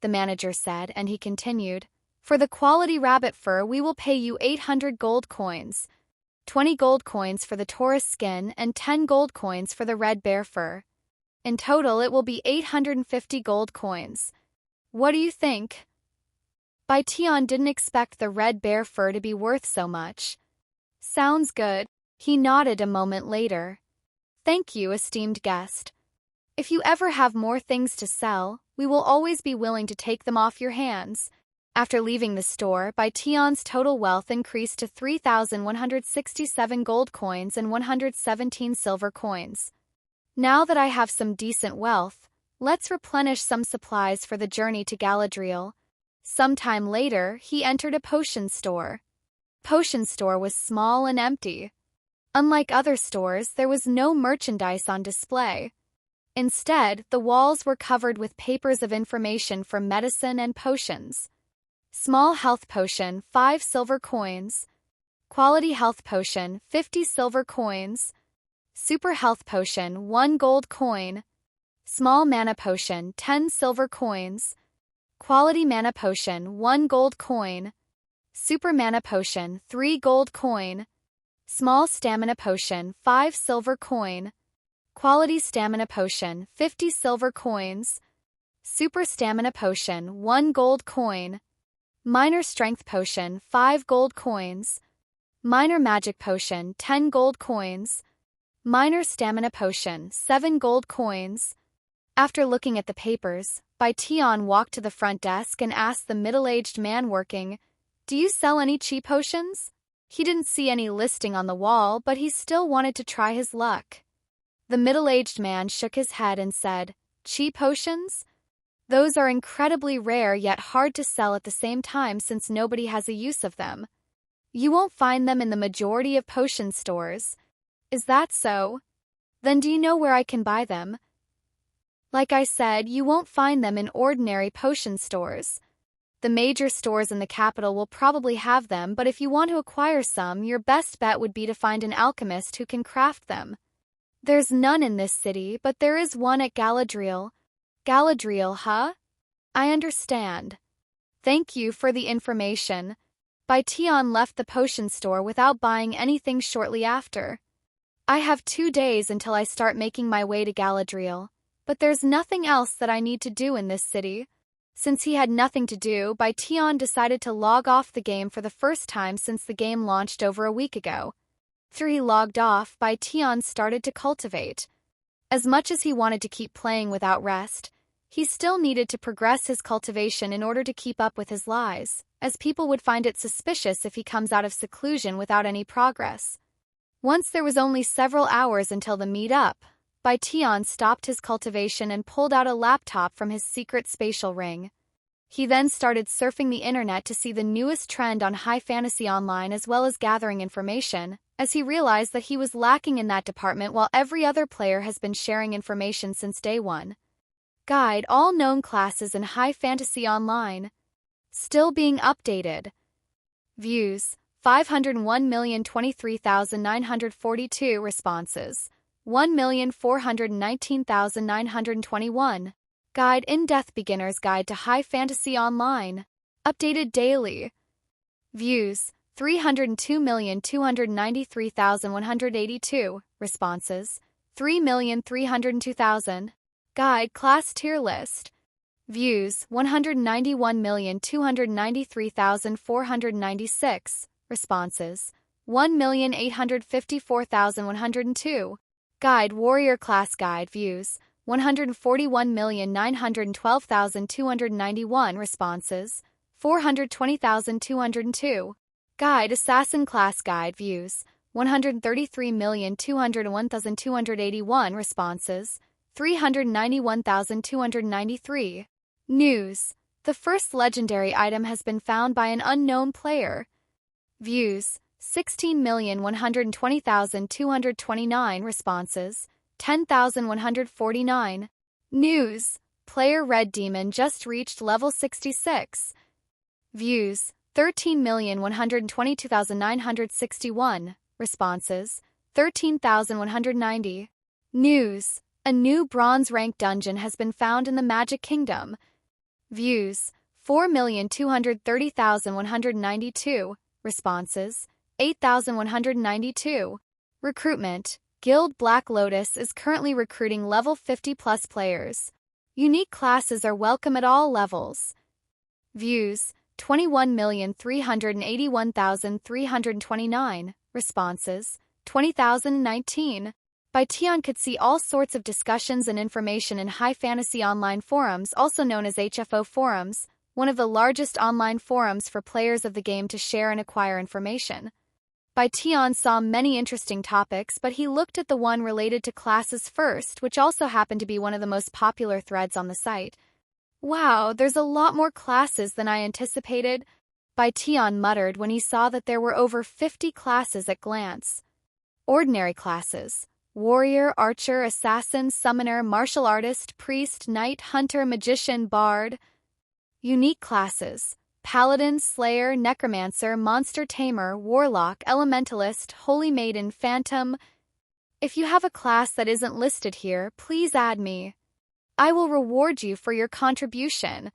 the manager said, and he continued. For the quality rabbit fur, we will pay you 800 gold coins, 20 gold coins for the Taurus skin, and 10 gold coins for the red bear fur. In total, it will be 850 gold coins. What do you think? Bai Tian didn't expect the red bear fur to be worth so much. Sounds good. He nodded a moment later. Thank you, esteemed guest. If you ever have more things to sell, we will always be willing to take them off your hands. After leaving the store, Bai Tian's total wealth increased to 3,167 gold coins and 117 silver coins. Now that I have some decent wealth, let's replenish some supplies for the journey to Galadriel. Sometime later, he entered a potion store. Potion store was small and empty. Unlike other stores, there was no merchandise on display. Instead, the walls were covered with papers of information for medicine and potions. Small health potion, 5 silver coins. Quality health potion, 50 silver coins. Super health potion, 1 gold coin. Small mana potion, 10 silver coins. Quality mana potion, 1 gold coin. Super mana potion, 3 gold coin. Small stamina potion, 5 silver coin. Quality stamina potion, 50 silver coins. Super stamina potion, 1 gold coin. Minor strength potion, 5 gold coins. Minor magic potion, 10 gold coins. Minor stamina potion, 7 gold coins. After looking at the papers, Bai Tian walked to the front desk and asked the middle-aged man working, "Do you sell any chi potions?" He didn't see any listing on the wall, but he still wanted to try his luck. The middle-aged man shook his head and said, "Chi potions? Those are incredibly rare yet hard to sell at the same time since nobody has a use of them. You won't find them in the majority of potion stores. Is that so? Then do you know where I can buy them?" Like I said, you won't find them in ordinary potion stores. The major stores in the capital will probably have them, but if you want to acquire some, your best bet would be to find an alchemist who can craft them. There's none in this city, but there is one at Galadriel. Galadriel, huh? I understand. Thank you for the information. Bai Tian left the potion store without buying anything shortly after. I have 2 days until I start making my way to Galadriel, but there's nothing else that I need to do in this city. Since he had nothing to do, Bai Tian decided to log off the game for the first time since the game launched over a week ago. After he logged off, Bai Tian started to cultivate. As much as he wanted to keep playing without rest, he still needed to progress his cultivation in order to keep up with his lies, as people would find it suspicious if he comes out of seclusion without any progress. Once there was only several hours until the meet-up, Bai Tian stopped his cultivation and pulled out a laptop from his secret spatial ring. He then started surfing the internet to see the newest trend on high fantasy online as well as gathering information, as he realized that he was lacking in that department while every other player has been sharing information since day one. Guide all known classes in high fantasy online. Still being updated. Views, 501,023,942 responses. 1,419,921. Guide In-Depth Beginner's Guide to High Fantasy Online. Updated daily. Views, 302,293,182. Responses, 3,302,000. Guide Class Tier List. Views, 191,293,496. Responses, 1,854,102. Guide Warrior Class Guide Views, 141,912,291 responses, 420,202. Guide Assassin Class Guide Views, 133,201,281 responses, 391,293. News: the first legendary item has been found by an unknown player. Views: 16,120,229 responses, 10,149. News: player Red Demon just reached level 66. Views: 13,122,961. Responses: 13,190. News: a new bronze rank dungeon has been found in the Magic Kingdom. Views: 4,230,192. Responses: 8,192. Recruitment: Guild Black Lotus is currently recruiting level 50+ players. Unique classes are welcome at all levels. Views: 21,381,329. Responses: 20,019. Bai Tian could see all sorts of discussions and information in high fantasy online forums, also known as HFO forums, one of the largest online forums for players of the game to share and acquire information. Bai Tian saw many interesting topics, but he looked at the one related to classes first, which also happened to be one of the most popular threads on the site. Wow, there's a lot more classes than I anticipated, Bai Tian muttered when he saw that there were over 50 classes at glance. Ordinary classes: warrior, archer, assassin, summoner, martial artist, priest, knight, hunter, magician, bard. Unique classes: paladin, slayer, necromancer, monster tamer, warlock, elementalist, holy maiden, phantom. If you have a class that isn't listed here, please add me. I will reward you for your contribution.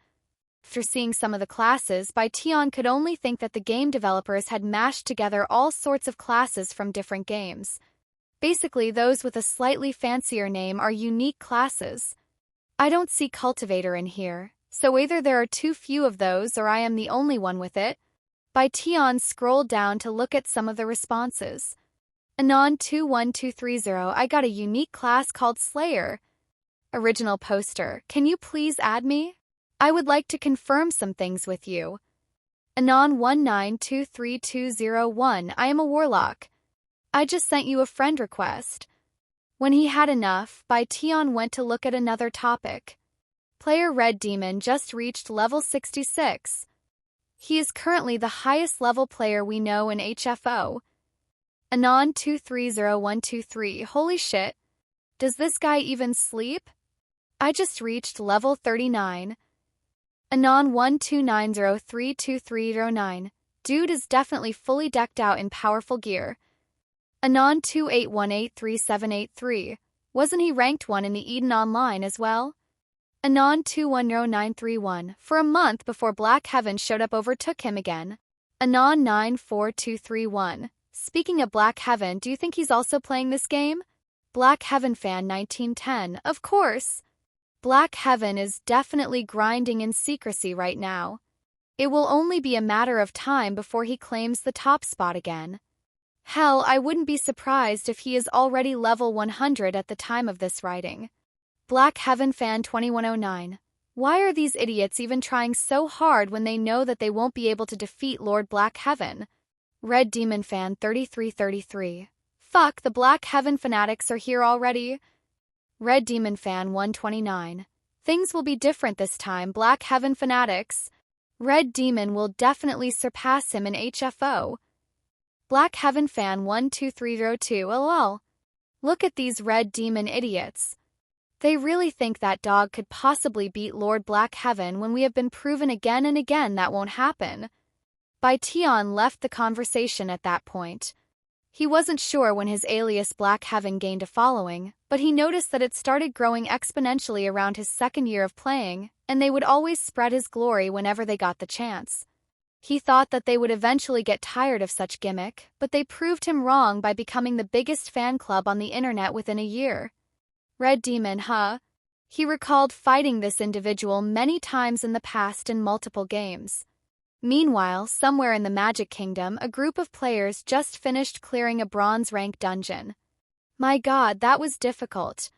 After seeing some of the classes, Bai Tian could only think that the game developers had mashed together all sorts of classes from different games. Basically, those with a slightly fancier name are unique classes. I don't see cultivator in here, so either there are too few of those or I am the only one with it. Bai Tian scrolled down to look at some of the responses. Anon 21230, I got a unique class called Slayer. Original poster, can you please add me? I would like to confirm some things with you. Anon 1923201, I am a warlock. I just sent you a friend request. When he had enough, Bai Tian went to look at another topic. Player Red Demon just reached level 66. He is currently the highest level player we know in HFO. Anon 230123, holy shit. Does this guy even sleep? I just reached level 39. Anon 129032309. Dude is definitely fully decked out in powerful gear. Anon 28183783. Wasn't he ranked 1 in the Eden Online as well? Anon 210931. For a month before Black Heaven showed up overtook him again. Anon 94231. Speaking of Black Heaven, do you think he's also playing this game? Black Heaven fan 1910. Of course. Black Heaven is definitely grinding in secrecy right now. It will only be a matter of time before he claims the top spot again. Hell, I wouldn't be surprised if he is already level 100 at the time of this writing. Black Heaven fan 2109. Why are these idiots even trying so hard when they know that they won't be able to defeat Lord Black Heaven? Red Demon fan 3333. Fuck, the Black Heaven fanatics are here already. Red Demon fan 129. Things will be different this time, Black Heaven fanatics. Red Demon will definitely surpass him in HFO. Black Heaven fan 12302. Lol. Look at these Red Demon idiots. They really think that dog could possibly beat Lord Black Heaven when we have been proven again and again that won't happen. Bai Tian left the conversation at that point. He wasn't sure when his alias Black Heaven gained a following, but he noticed that it started growing exponentially around his second year of playing, and they would always spread his glory whenever they got the chance. He thought that they would eventually get tired of such gimmick, but they proved him wrong by becoming the biggest fan club on the internet within a year. Red Demon, huh? He recalled fighting this individual many times in the past in multiple games. Meanwhile, somewhere in the Magic Kingdom, a group of players just finished clearing a bronze rank dungeon. My god, that was difficult.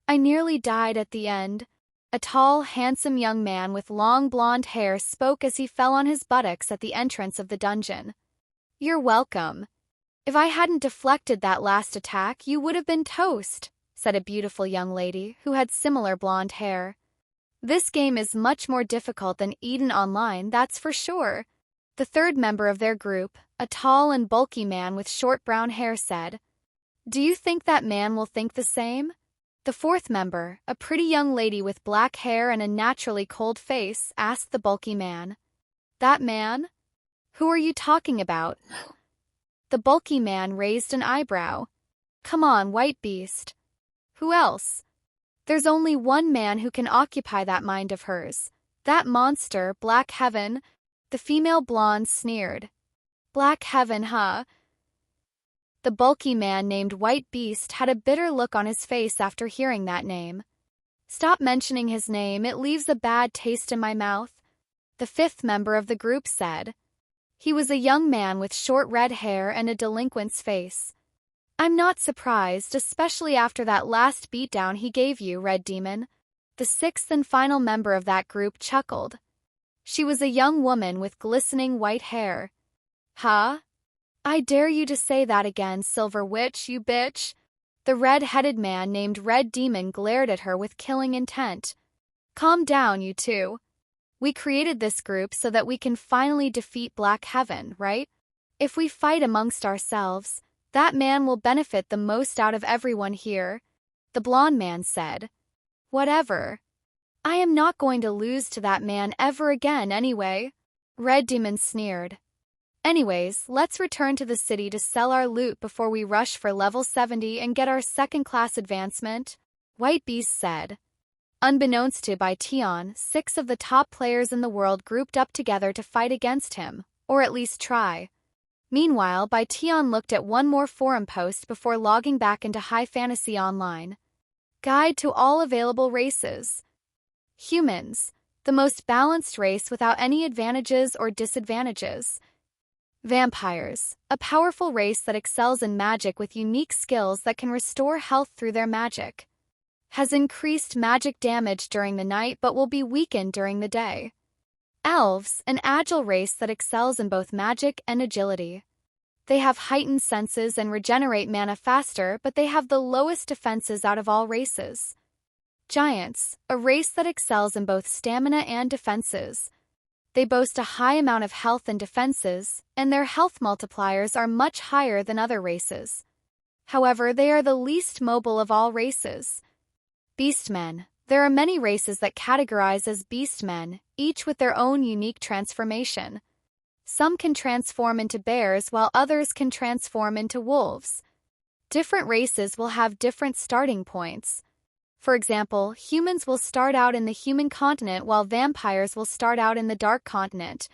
I nearly died at the end. A tall, handsome young man with long blonde hair spoke as he fell on his buttocks at the entrance of the dungeon. You're welcome. If I hadn't deflected that last attack, you would have been toast, said a beautiful young lady who had similar blonde hair. This game is much more difficult than Eden Online, that's for sure. The third member of their group, a tall and bulky man with short brown hair, said. Do you think that man will think the same? The fourth member, a pretty young lady with black hair and a naturally cold face, asked the bulky man. That man? Who are you talking about? The bulky man raised an eyebrow. Come on, white beast. Who else? There's only one man who can occupy that mind of hers. That monster, Black Heaven. The female blonde sneered. Black Heaven, huh? The bulky man named White Beast had a bitter look on his face after hearing that name. Stop mentioning his name, it leaves a bad taste in my mouth, the fifth member of the group said. He was a young man with short red hair and a delinquent's face. I'm not surprised, especially after that last beatdown he gave you, Red Demon. The sixth and final member of that group chuckled. She was a young woman with glistening white hair. Huh? I dare you to say that again, Silver Witch, you bitch. The red-headed man named Red Demon glared at her with killing intent. Calm down, you two. We created this group so that we can finally defeat Black Heaven, right? If we fight amongst ourselves, That man will benefit the most out of everyone here, the blonde man said. Whatever. I am not going to lose to that man ever again anyway. Red Demon sneered. Anyways, let's return to the city to sell our loot before we rush for level 70 and get our second-class advancement, White Beast said. Unbeknownst to Bai Tian, 6 of the top players in the world grouped up together to fight against him, or at least try. Meanwhile, Bai Tian looked at one more forum post before logging back into High Fantasy Online. Guide to all available races. Humans, the most balanced race without any advantages or disadvantages. Vampires, a powerful race that excels in magic with unique skills that can restore health through their magic. Has increased magic damage during the night but will be weakened during the day. Elves, an agile race that excels in both magic and agility. They have heightened senses and regenerate mana faster, but they have the lowest defenses out of all races. Giants, a race that excels in both stamina and defenses. They boast a high amount of health and defenses, and their health multipliers are much higher than other races. However, they are the least mobile of all races. Beastmen. There are many races that categorize as beastmen, each with their own unique transformation. Some can transform into bears while others can transform into wolves. Different races will have different starting points. For example, humans will start out in the human continent while vampires will start out in the dark continent.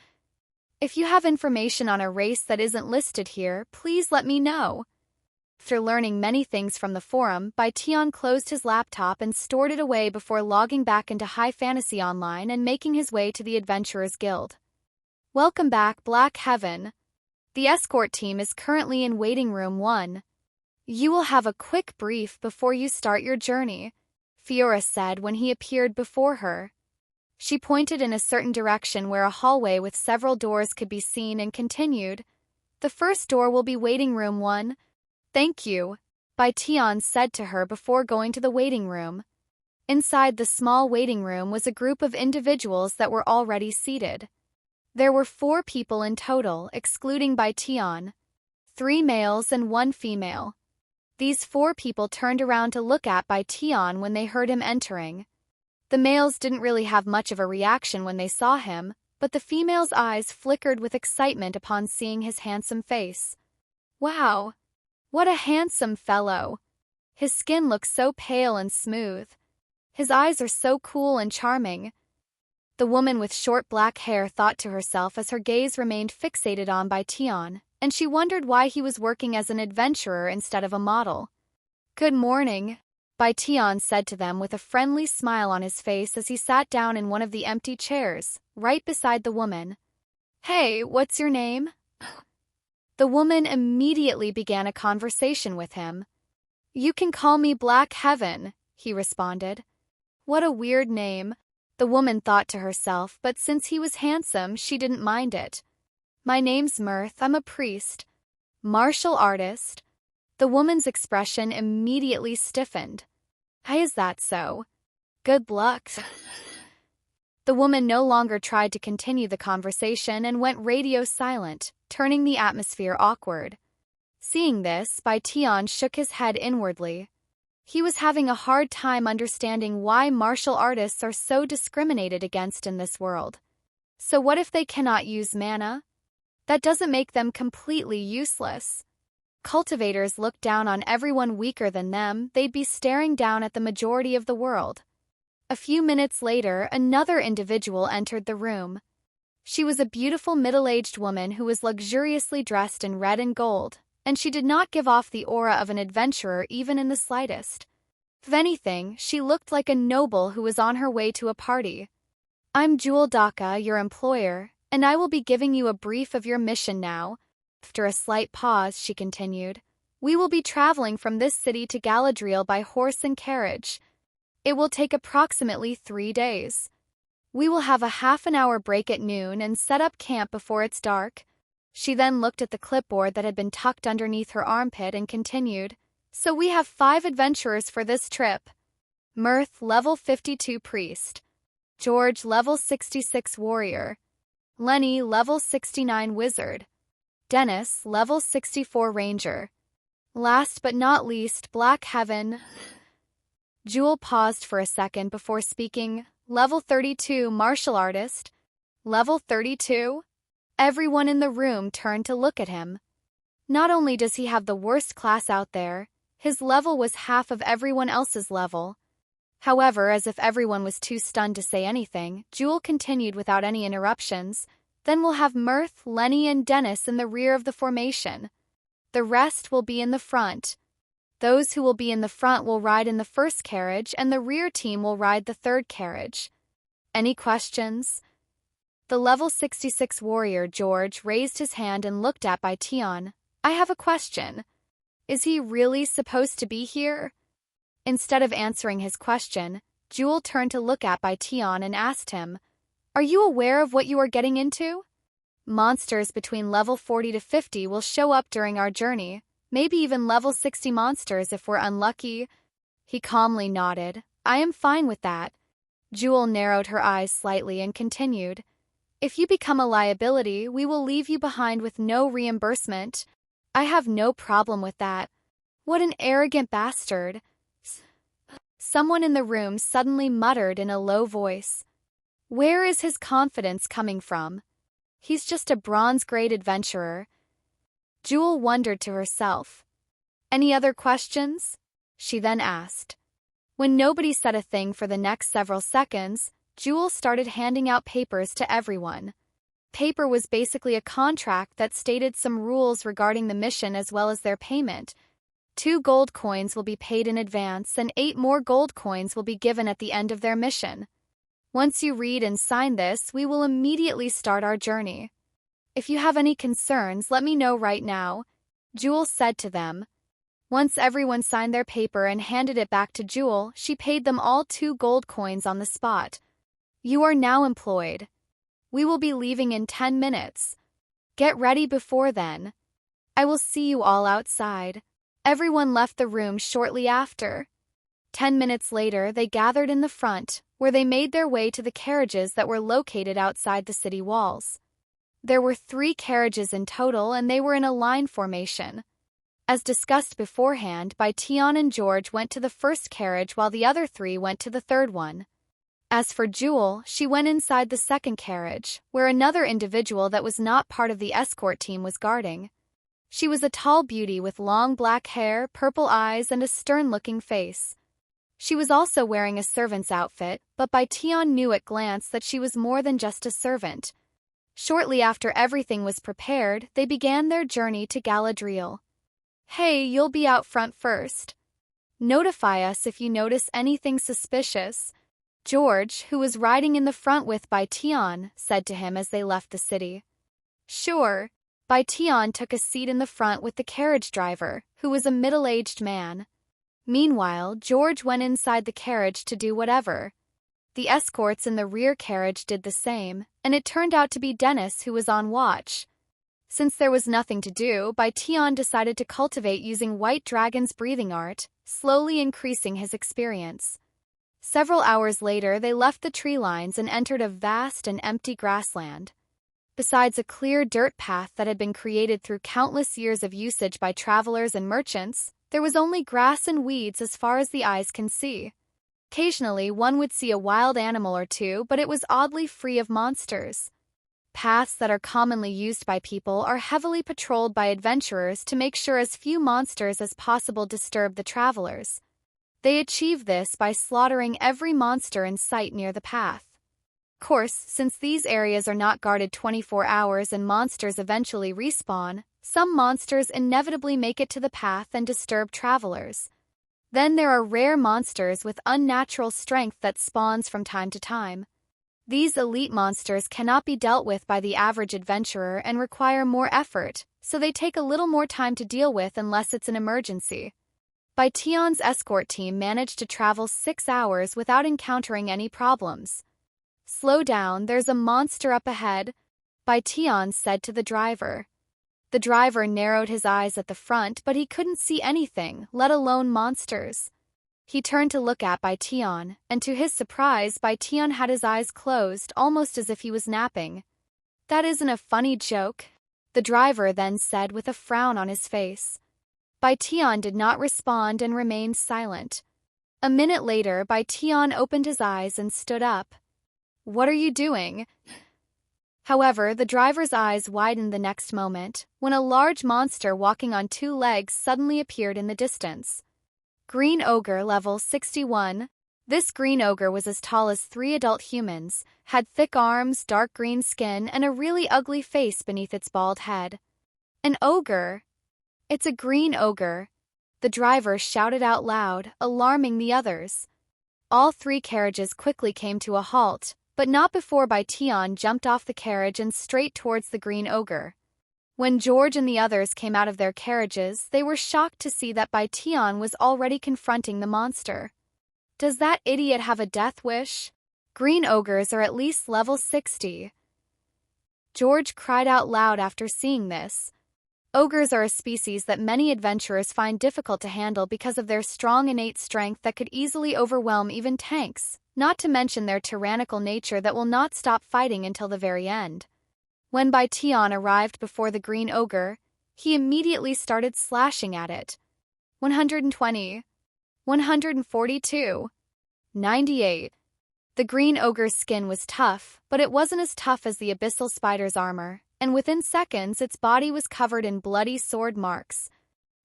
If you have information on a race that isn't listed here, please let me know. After learning many things from the forum, Bai Tian closed his laptop and stored it away before logging back into High Fantasy Online and making his way to the Adventurers Guild. Welcome back, Black Heaven. The escort team is currently in Waiting Room 1. You will have a quick brief before you start your journey, Fiora said when he appeared before her. She pointed in a certain direction where a hallway with several doors could be seen and continued. The first door will be Waiting Room 1. Thank you, Bai Tian said to her before going to the waiting room. Inside the small waiting room was a group of individuals that were already seated. There were 4 people in total, excluding Bai Tian. 3 males and 1 female. These 4 people turned around to look at Bai Tian when they heard him entering. The males didn't really have much of a reaction when they saw him, but the female's eyes flickered with excitement upon seeing his handsome face. Wow! What a handsome fellow! His skin looks so pale and smooth. His eyes are so cool and charming. The woman with short black hair thought to herself as her gaze remained fixated on Bai Tian, and she wondered why he was working as an adventurer instead of a model. Good morning, Bai Tian said to them with a friendly smile on his face as he sat down in one of the empty chairs, right beside the woman. Hey, what's your name? The woman immediately began a conversation with him. You can call me Black Heaven, he responded. What a weird name, the woman thought to herself, but since he was handsome, she didn't mind it. My name's Mirth, I'm a priest. Martial artist. The woman's expression immediately stiffened. Why is that so? Good luck. The woman no longer tried to continue the conversation and went radio silent, turning the atmosphere awkward. Seeing this, Bai Tian shook his head inwardly. He was having a hard time understanding why martial artists are so discriminated against in this world. So what if they cannot use mana? That doesn't make them completely useless. Cultivators look down on everyone weaker than them, they'd be staring down at the majority of the world. A few minutes later, another individual entered the room. She was a beautiful middle-aged woman who was luxuriously dressed in red and gold, and she did not give off the aura of an adventurer even in the slightest. If anything, she looked like a noble who was on her way to a party. I'm Jewel Daka, your employer, and I will be giving you a brief of your mission now. After a slight pause, she continued, we will be traveling from this city to Galadriel by horse and carriage. It will take approximately 3 days. We will have a half-an-hour break at noon and set up camp before it's dark. She then looked at the clipboard that had been tucked underneath her armpit and continued, so we have 5 adventurers for this trip. Mirth, level 52 priest. George, level 66 warrior. Lenny, level 69 wizard. Dennis, level 64 ranger. Last but not least, Black Heaven. Jewel paused for a second before speaking. Level 32, martial artist. Level 32? Everyone in the room turned to look at him. Not only does he have the worst class out there, his level was half of everyone else's level. However, as if everyone was too stunned to say anything, Jewel continued without any interruptions. Then we'll have Mirth, Lenny, and Dennis in the rear of the formation. The rest will be in the front. Those who will be in the front will ride in the first carriage, and the rear team will ride the third carriage. Any questions? The level 66 warrior, George, raised his hand and looked at Bai Tian. I have a question. Is he really supposed to be here? Instead of answering his question, Jewel turned to look at Bai Tian and asked him, Are you aware of what you are getting into? Monsters between level 40 to 50 will show up during our journey, maybe even level 60 monsters if we're unlucky. He calmly nodded. I am fine with that. Jewel narrowed her eyes slightly and continued. If you become a liability, we will leave you behind with no reimbursement. I have no problem with that. What an arrogant bastard. Someone in the room suddenly muttered in a low voice. Where is his confidence coming from? He's just a bronze-grade adventurer. Jewel wondered to herself. Any other questions? She then asked. When nobody said a thing for the next several seconds, Jewel started handing out papers to everyone. Paper was basically a contract that stated some rules regarding the mission as well as their payment. 2 gold coins will be paid in advance and 8 more gold coins will be given at the end of their mission. Once you read and sign this, we will immediately start our journey. If you have any concerns, let me know right now, Jewel said to them. Once everyone signed their paper and handed it back to Jewel, she paid them all 2 gold coins on the spot. You are now employed. We will be leaving in 10 minutes. Get ready before then. I will see you all outside. Everyone left the room shortly after. 10 minutes later, they gathered in the front, where they made their way to the carriages that were located outside the city walls. There were 3 carriages in total, and they were in a line formation. As discussed beforehand, Bai Tian and George went to the first carriage while the other 3 went to the third one. As for Jewel, she went inside the second carriage, where another individual that was not part of the escort team was guarding. She was a tall beauty with long black hair, purple eyes, and a stern-looking face. She was also wearing a servant's outfit, but Bai Tian knew at glance that she was more than just a servant. Shortly after everything was prepared, they began their journey to Galadriel. Hey, you'll be out front first. Notify us if you notice anything suspicious. George, who was riding in the front with Bai Tian, said to him as they left the city. Sure. Bai Tian took a seat in the front with the carriage driver, who was a middle-aged man. Meanwhile, George went inside the carriage to do whatever. The escorts in the rear carriage did the same, and it turned out to be Dennis who was on watch. Since there was nothing to do, Bai Tian decided to cultivate using White Dragon's breathing art, slowly increasing his experience. Several hours later, they left the tree lines and entered a vast and empty grassland. Besides a clear dirt path that had been created through countless years of usage by travelers and merchants, there was only grass and weeds as far as the eyes can see. Occasionally, one would see a wild animal or two, but it was oddly free of monsters. Paths that are commonly used by people are heavily patrolled by adventurers to make sure as few monsters as possible disturb the travelers. They achieve this by slaughtering every monster in sight near the path. Of course, since these areas are not guarded 24 hours and monsters eventually respawn, some monsters inevitably make it to the path and disturb travelers. Then there are rare monsters with unnatural strength that spawns from time to time. These elite monsters cannot be dealt with by the average adventurer and require more effort, so they take a little more time to deal with unless it's an emergency. Bai Tian's escort team managed to travel 6 hours without encountering any problems. Slow down, there's a monster up ahead, Bai Tian said to the driver. The driver narrowed his eyes at the front, but he couldn't see anything, let alone monsters. He turned to look at Bai Tian, and to his surprise, Bai Tian had his eyes closed, almost as if he was napping. That isn't a funny joke, the driver then said with a frown on his face. Bai Tian did not respond and remained silent. A minute later, Bai Tian opened his eyes and stood up. "What are you doing?" However, the driver's eyes widened the next moment, when a large monster walking on two legs suddenly appeared in the distance. Green Ogre level 61. This green ogre was as tall as 3 adult humans, had thick arms, dark green skin, and a really ugly face beneath its bald head. "An ogre? It's a green ogre," the driver shouted out loud, alarming the others. All 3 carriages quickly came to a halt, but not before Bai Tian jumped off the carriage and straight towards the green ogre. When George and the others came out of their carriages, they were shocked to see that Bai Tian was already confronting the monster. "Does that idiot have a death wish? Green ogres are at least level 60. George cried out loud after seeing this. Ogres are a species that many adventurers find difficult to handle because of their strong innate strength that could easily overwhelm even tanks, not to mention their tyrannical nature that will not stop fighting until the very end. When Bai Tian arrived before the green ogre, he immediately started slashing at it. 120. 142. 98. The green ogre's skin was tough, but it wasn't as tough as the abyssal spider's armor, and within seconds its body was covered in bloody sword marks.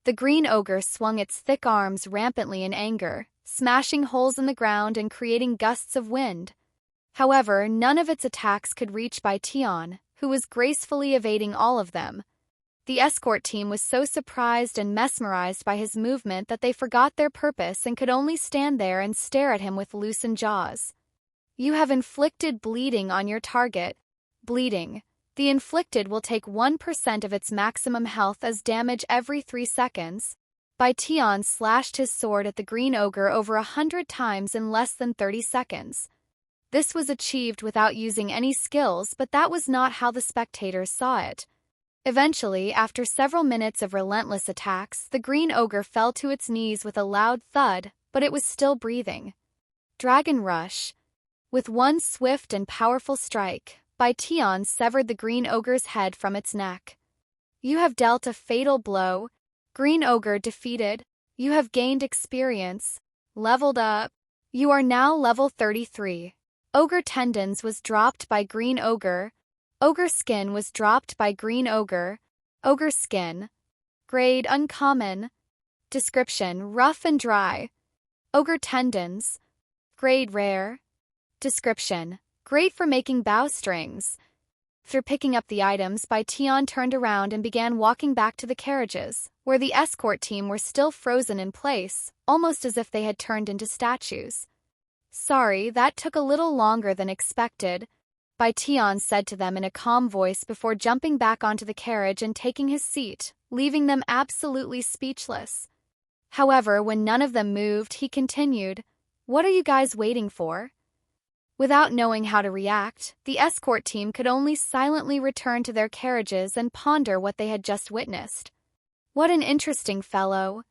The green ogre swung its thick arms rampantly in anger, smashing holes in the ground and creating gusts of wind. However, none of its attacks could reach Bai Tian, who was gracefully evading all of them. The escort team was so surprised and mesmerized by his movement that they forgot their purpose and could only stand there and stare at him with loosened jaws. "You have inflicted bleeding on your target. Bleeding. The inflicted will take 1% of its maximum health as damage every 3 seconds. Bai Tian slashed his sword at the green ogre over 100 times in less than 30 seconds. This was achieved without using any skills, but that was not how the spectators saw it. Eventually, after several minutes of relentless attacks, the green ogre fell to its knees with a loud thud, but it was still breathing. Dragon Rush. With one swift and powerful strike, Bai Tian severed the green ogre's head from its neck. "You have dealt a fatal blow. Green ogre defeated. You have gained experience. Leveled up. You are now level 33. Ogre Tendons was dropped by Green Ogre. Ogre Skin was dropped by Green Ogre. Ogre Skin. Grade Uncommon. Description: Rough and dry. Ogre Tendons. Grade Rare. Description: Great for making bowstrings. After picking up the items, Bai Tian turned around and began walking back to the carriages, where the escort team were still frozen in place, almost as if they had turned into statues. "Sorry, that took a little longer than expected," Bai Tian said to them in a calm voice before jumping back onto the carriage and taking his seat, leaving them absolutely speechless. However, when none of them moved, he continued, "What are you guys waiting for?" Without knowing how to react, the escort team could only silently return to their carriages and ponder what they had just witnessed. "What an interesting fellow,"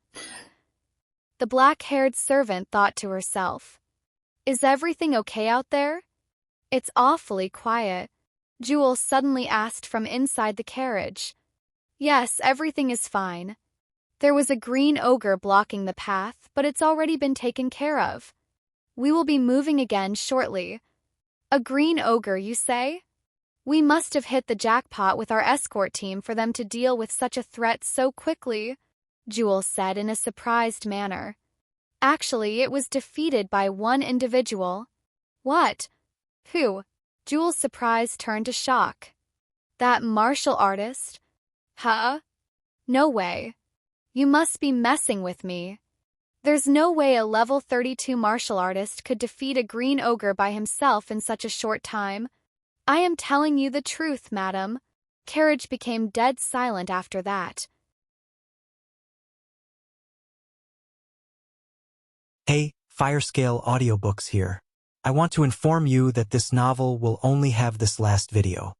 the black-haired servant thought to herself. "Is everything okay out there?" "It's awfully quiet," Jewel suddenly asked from inside the carriage. "Yes, everything is fine. There was a green ogre blocking the path, but it's already been taken care of. We will be moving again shortly." "A green ogre, you say? We must have hit the jackpot with our escort team for them to deal with such a threat so quickly," Jewel said in a surprised manner. "Actually, it was defeated by one individual." "What? Who?" Jewel's surprise turned to shock. "That martial artist?" "Huh? No way. You must be messing with me. There's no way a level 32 martial artist could defeat a green ogre by himself in such a short time. I am telling you the truth, madam." Carriage became dead silent after that. Hey, Firescale Audiobooks here. I want to inform you that this novel will only have this last video.